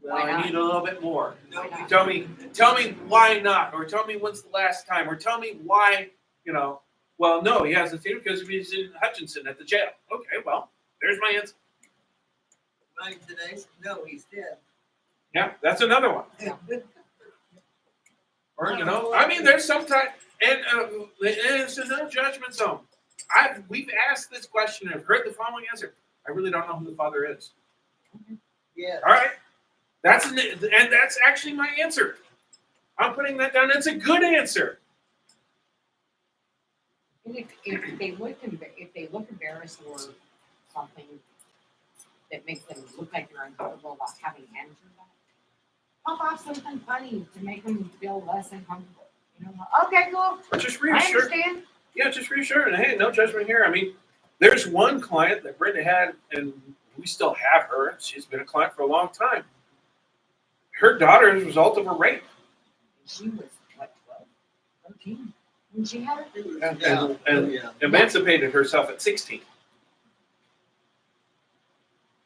Well, Why I not? need a little bit more. Why not? Tell me why not, or tell me when's the last time, or tell me why, well, no, he hasn't seen him because he's in Hutchinson at the jail. Okay, well, there's my answer. Mine today, no, he's dead. Yeah, that's another one. Or, I mean, there's sometimes, and it's a no judgment zone. We've asked this question and heard the following answer. I really don't know who the father is. Yeah. All right. And that's actually my answer. I'm putting that down. It's a good answer. And if they look embarrassed or something that makes them look like they're uncomfortable about having answered that, pop off something funny to make them feel less uncomfortable. Okay, cool. Or just I reassure. understand. Yeah, just reassuring. Hey, no judgment here. I mean, there's one client that Brenda had, and we still have her. She's been a client for a long time. Her daughter is a result of a rape. She was, what, 12, 13 when she had it? And Yeah. emancipated herself at 16.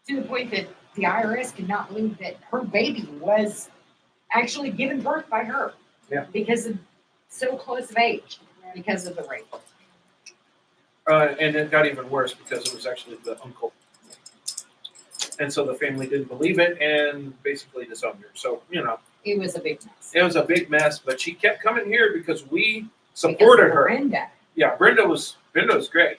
To the point that the IRS could not believe that her baby was actually given birth by her. Yeah. Because of so close of age, because of the rape. And it got even worse because it was actually the uncle. And so the family didn't believe it and basically disowned her. So, It was a big mess. it was a big mess, but she kept coming here because we Because supported of her. Brenda. Yeah, Brenda was great.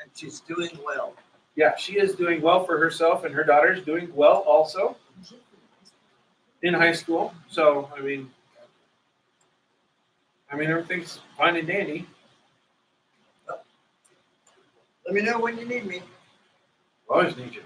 And she's doing well. Yeah, she is doing well for herself, and her daughter's doing well also in high school. So, I mean, everything's fine and dandy. Let me know when you need me. I always need you.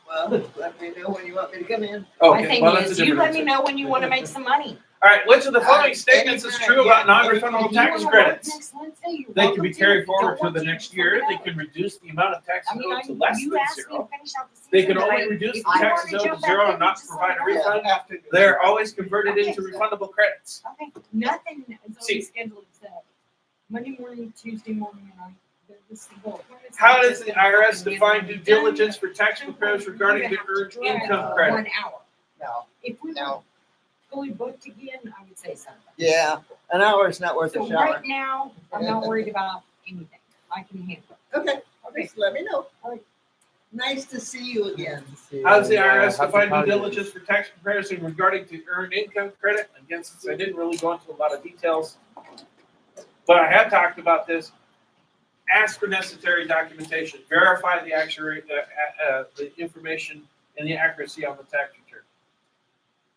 Well, let me know when you want me to come in. Oh, My okay, thing well, that's a is, you different let me answer. know when you want to make some money. All right, which of the following statements is true about non-refundable If you tax wanna work credits? next Wednesday, you're They can welcome be to. carried If you forward don't to want the to, next just year. let They me know. can reduce the amount of taxes owed to less you than asked me zero. to finish out the They season, can but only reduce if the you taxes wanna owed to jump zero back and in, not just provide let a me know. refund. They're always converted into refundable credits. Okay, nothing is See. always scheduled except Monday morning, Tuesday morning, and I. This is the goal. How does the IRS define due diligence for tax preparers regarding the earned income credit? 1 hour. No, If we no. fully booked again, I would say something. Yeah, an hour is not worth a So shower. right now, I'm not worried about anything. I can handle it. Okay, Okay. just let me know. Nice to see you again. How's the IRS define due diligence for tax comparison regarding to earned income credit? Again, since I didn't really go into a lot of details, but I have talked about this. Ask for necessary documentation. Verify the the information and the accuracy on the tax return.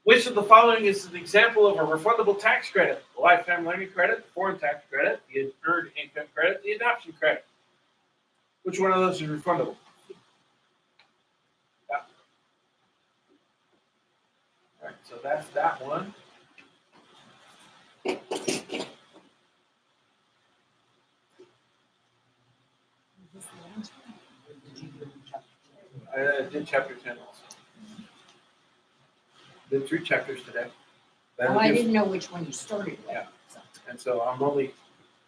Which of the following is an example of a refundable tax credit? The lifetime learning credit, the foreign tax credit, the earned income credit, the adoption credit. Which one of those is refundable? Yeah. All right, so that's that one. I did chapter 10 also. Did 3 chapters today. Well, I didn't know which one you started with. Yeah. And so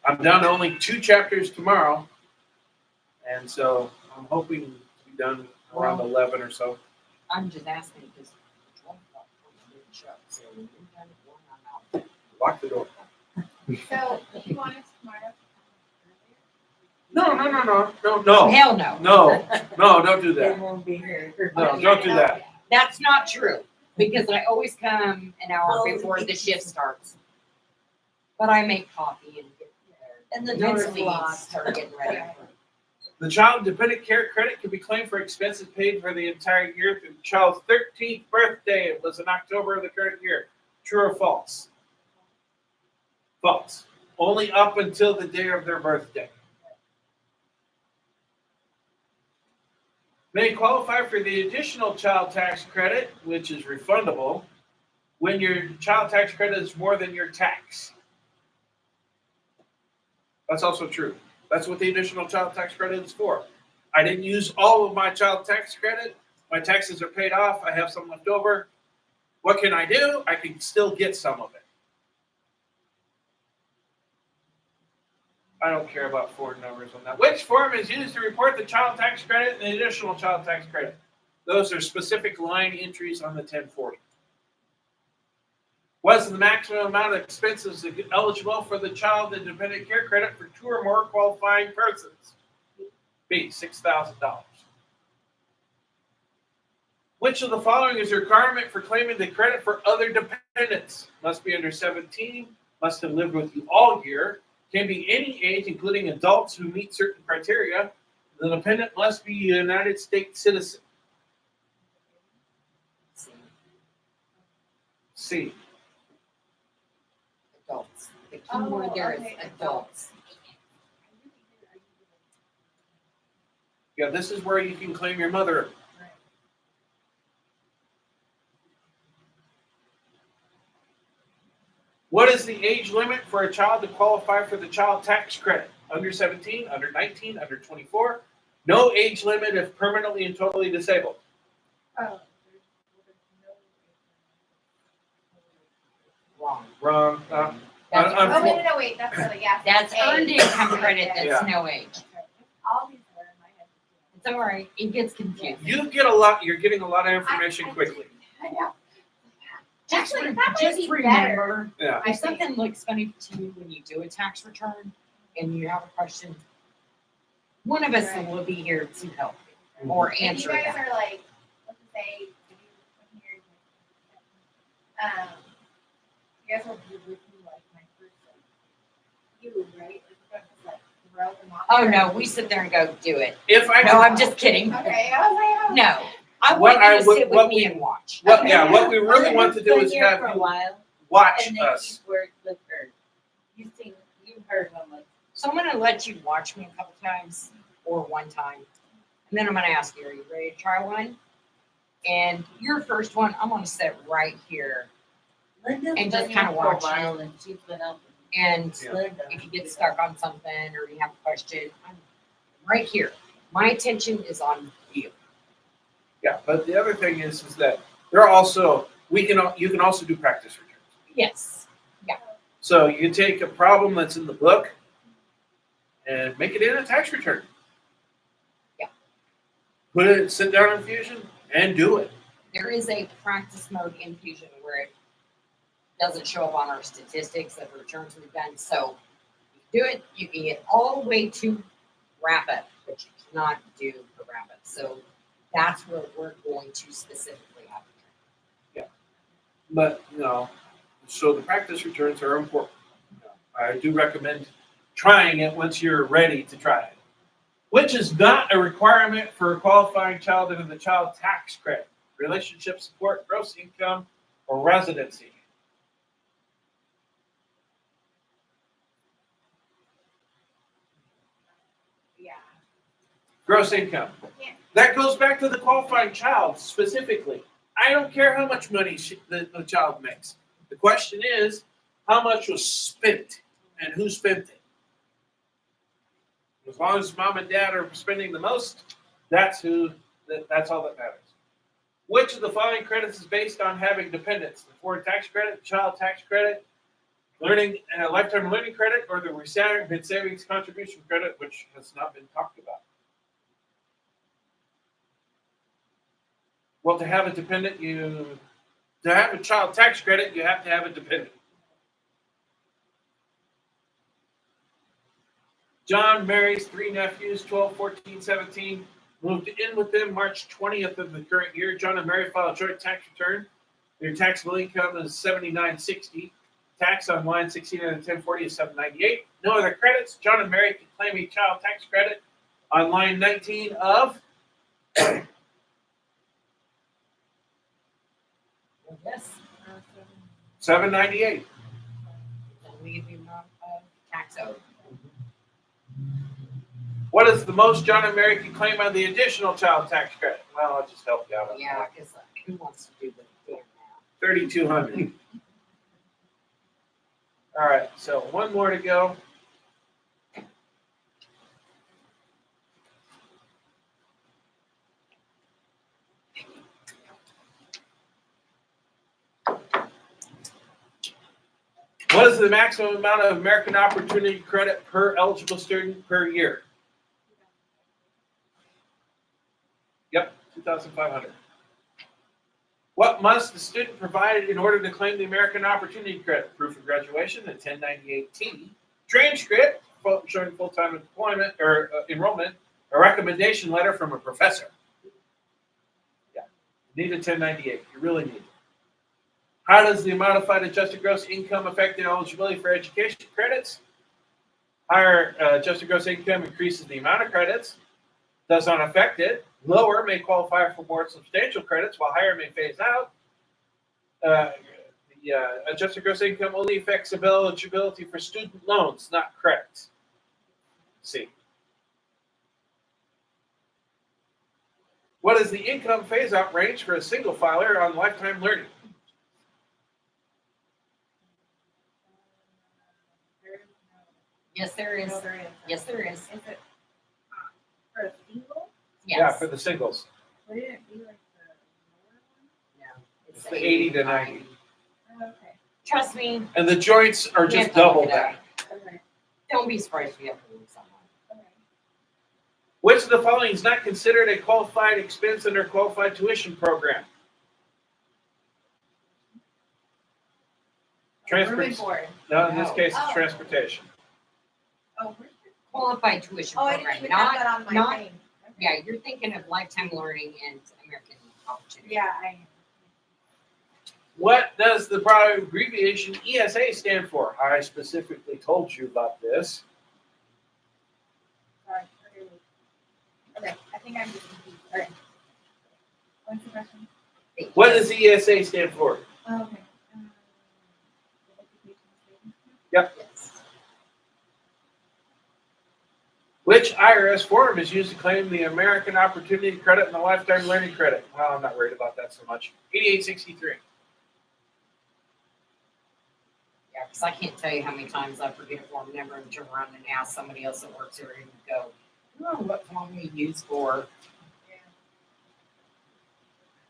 I'm down to only 2 chapters tomorrow. And so I'm hoping to be done around 11 or so. I'm just asking because the 12 o'clock didn't show. So we're done with one, I'm out. Lock the door. So, you want us tomorrow? No. Hell no. No, don't do They that. won't be here. No, don't do that. That's not true because I always come an hour Well, before the shift starts. But I make coffee and get And the there. door's Mentally locked. start getting ready. The child dependent care credit can be claimed for expenses paid for the entire year through the child's 13th birthday. It was in October of the current year. True or false? False. Only up until the day of their birthday. May qualify for the additional child tax credit, which is refundable, when your child tax credit is more than your tax. That's also true. That's what the additional child tax credit is for. I didn't use all of my child tax credit. My taxes are paid off. I have some left over. What can I do? I can still get some of it. I don't care about foreign numbers on that. Which form is used to report the child tax credit and the additional child tax credit? Those are specific line entries on the 1040. What's the maximum amount of expenses eligible for the child and dependent care credit for 2 or more qualifying persons? B, $6,000. Which of the following is a requirement for claiming the credit for other dependents? Must be under 17, must have lived with you all year, can be any age, including adults who meet certain criteria. The dependent must be a United States citizen. C. Adults. The key word there is okay, adults. Yeah, this is where you can claim your mother. What is the age limit for a child to qualify for the child tax credit? Under 17, under 19, under 24. No age limit if permanently and totally disabled. Oh, Wrong. Wrong. That's, oh, wait, that's really, yeah. that's earned income credit. That's Yeah. no age. All these are in my head. It's all right. It gets confusing. You're getting a lot of information quickly. I know. Just, Actually, that might just be remember, Yeah. if something looks funny to you when you do a tax return and you have a question, one of us Right. will be here to help you or If you answer guys that. are like, let's just say, if you come here, you guys will be with me like my first, you, right? Like, throw them off. Oh, no, we sit there and go, do it. If I No, I'm just kidding. Okay, I was like, oh. No, I What want you I to would- sit what with me we- and watch. what we really want to do Been is here have for a you while, watch and then us. you've worked with her. You've heard them like. So I'm gonna let you watch me a couple times or one time. And then I'm gonna ask you, are you ready to try one? And your first one, I'm gonna sit right here. Linda's And just been here kinda for a watch while, and she's been up. And Yeah. Linda. if you get stuck on something or you have a question, I'm right here. My attention is on you. Yeah, but the other thing is that there are also you can also do practice returns. Yes. So you can take a problem that's in the book and make it in a tax return. Yeah. Sit down in Fusion and do it. There is a practice mode in Fusion where doesn't show up on our statistics of returns we've done. So you do it, you can get all the way to wrap up, but you cannot do the wrap up. So that's where we're going to specifically have to train. But, so the practice returns are important. I do recommend trying it once you're ready to try it, which is not a requirement for a qualifying child under the child tax credit, relationship support, gross income, or residency. Yeah. Gross income. Yeah. That goes back to the qualifying child specifically. I don't care how much money the child makes. The question is, how much was spent and who spent it? As long as mom and dad are spending the most, that's all that matters. Which of the following credits is based on having dependents? The foreign tax credit, child tax credit, lifetime learning credit, or the retirement savings contribution credit, which has not been talked about? Well, to have a dependent, to have a child tax credit, you have to have a dependent. John marries 3 nephews, 12, 14, 17, moved in with them March 20th of the current year. John and Mary filed a joint tax return. Their taxable income is $79.60. Tax on line 16 and 1040 is $798. No other credits. John and Mary can claim a child tax credit on line 19 of Yes. $798. Only the amount of tax owed. What is the most John and Mary can claim on the additional child tax credit? Well, I'll just help you out on Yeah, that. because who wants to do the damn math? $3,200. All right, so one more to go. What is the maximum amount of American Opportunity Credit per eligible student per year? Yep, 2,500. What must the student provide in order to claim the American Opportunity Credit? Proof of graduation, a 1098-T, transcript showing full-time employment or enrollment, a recommendation letter from a professor. Yeah, you need a 1098. You really need it. How does the modified adjusted gross income affect the eligibility for education credits? Higher adjusted gross income increases the amount of credits, does not affect it. Lower may qualify for more substantial credits, while higher may phase out. The adjusted gross income only affects eligibility for student loans, not credits. See. What is the income phase-out range for a single filer on lifetime learning? Yes, there is. No, there is. Yes, there is. Is it for a single? Yeah, Yes. for the singles. Would it be like the lower No, It's the 80 to 90. one? Oh, okay. Trust me. And the joints are you just have to look double it up. that. Okay. Don't be surprised if you have to lose someone. Okay. Which of the following is not considered a qualified expense under a qualified tuition program? Room and Transport. board. No, in this No. case, it's Oh. transportation. Oh, where's the- Qualified tuition oh, I program, didn't even have not, that on my not- thing. Okay. yeah, you're thinking of lifetime learning and American Opportunity. Yeah, I. What does the broad abbreviation ESA stand for? I specifically told you about this. Sorry. Okay, I think I'm just confused. Okay. What's the question? What does ESA stand for? Oh, okay. Education savings. Yes. Which IRS form is used to claim the American Opportunity Credit and the Lifetime Learning Credit? Well, I'm not worried about that so much. 8863. Yeah, because I can't tell you how many times I forget a form number and turn around and ask somebody else that works here and go, oh, what form we use for?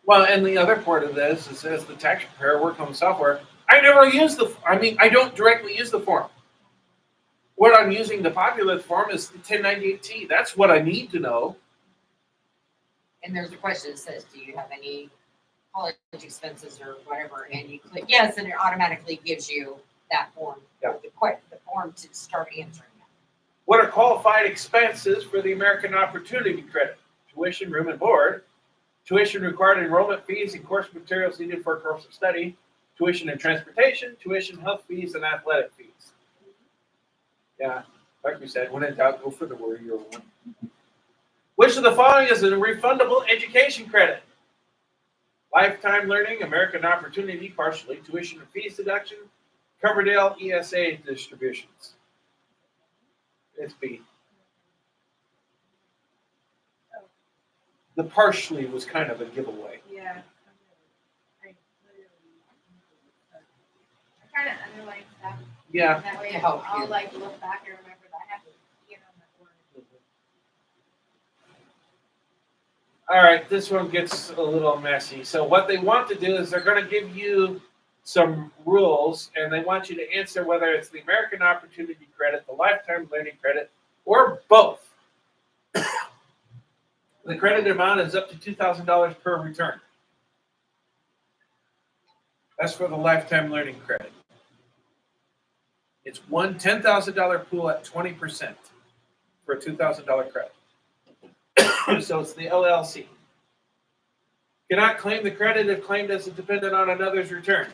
Well, and the other part of this is as the tax preparer working on the software, I don't directly use the form. What I'm using the popular form is the 1098-T. That's what I need to know. And there's a question that says, do you have any college expenses or whatever, and you click yes, and it automatically gives you that form. Yeah. The form to start answering that. What are qualified expenses for the American Opportunity Credit? Tuition, room and board, tuition required enrollment fees and course materials needed for a course of study, tuition and transportation, tuition, health fees, and athletic fees. Yeah, like we said, when in doubt, go for the worrier one. Which of the following is a refundable education credit? Lifetime Learning, American Opportunity, partially, tuition and fees deduction, Coverdale ESA distributions. It's B. The partially was kind of a giveaway. Yeah. I kind of underline stuff. Yeah. That way To help I'll you. like look back and remember that I have to, that word. All right, this one gets a little messy. So what they want to do is they're going to give you some rules, and they want you to answer whether it's the American Opportunity Credit, the Lifetime Learning Credit, or both. The credit amount is up to $2,000 per return. That's for the Lifetime Learning Credit. It's one $10,000 pool at 20% for a $2,000 credit. So it's the LLC. Cannot claim the credit if claimed as a dependent on another's return.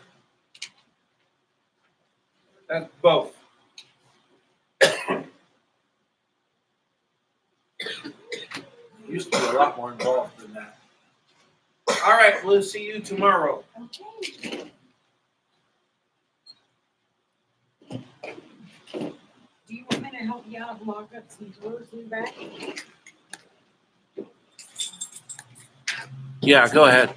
That's both. Used to be a lot more involved than that. All right, we'll see you tomorrow. Okay. Do you want me to help you out lock up some drawers in the back? Yeah, go ahead.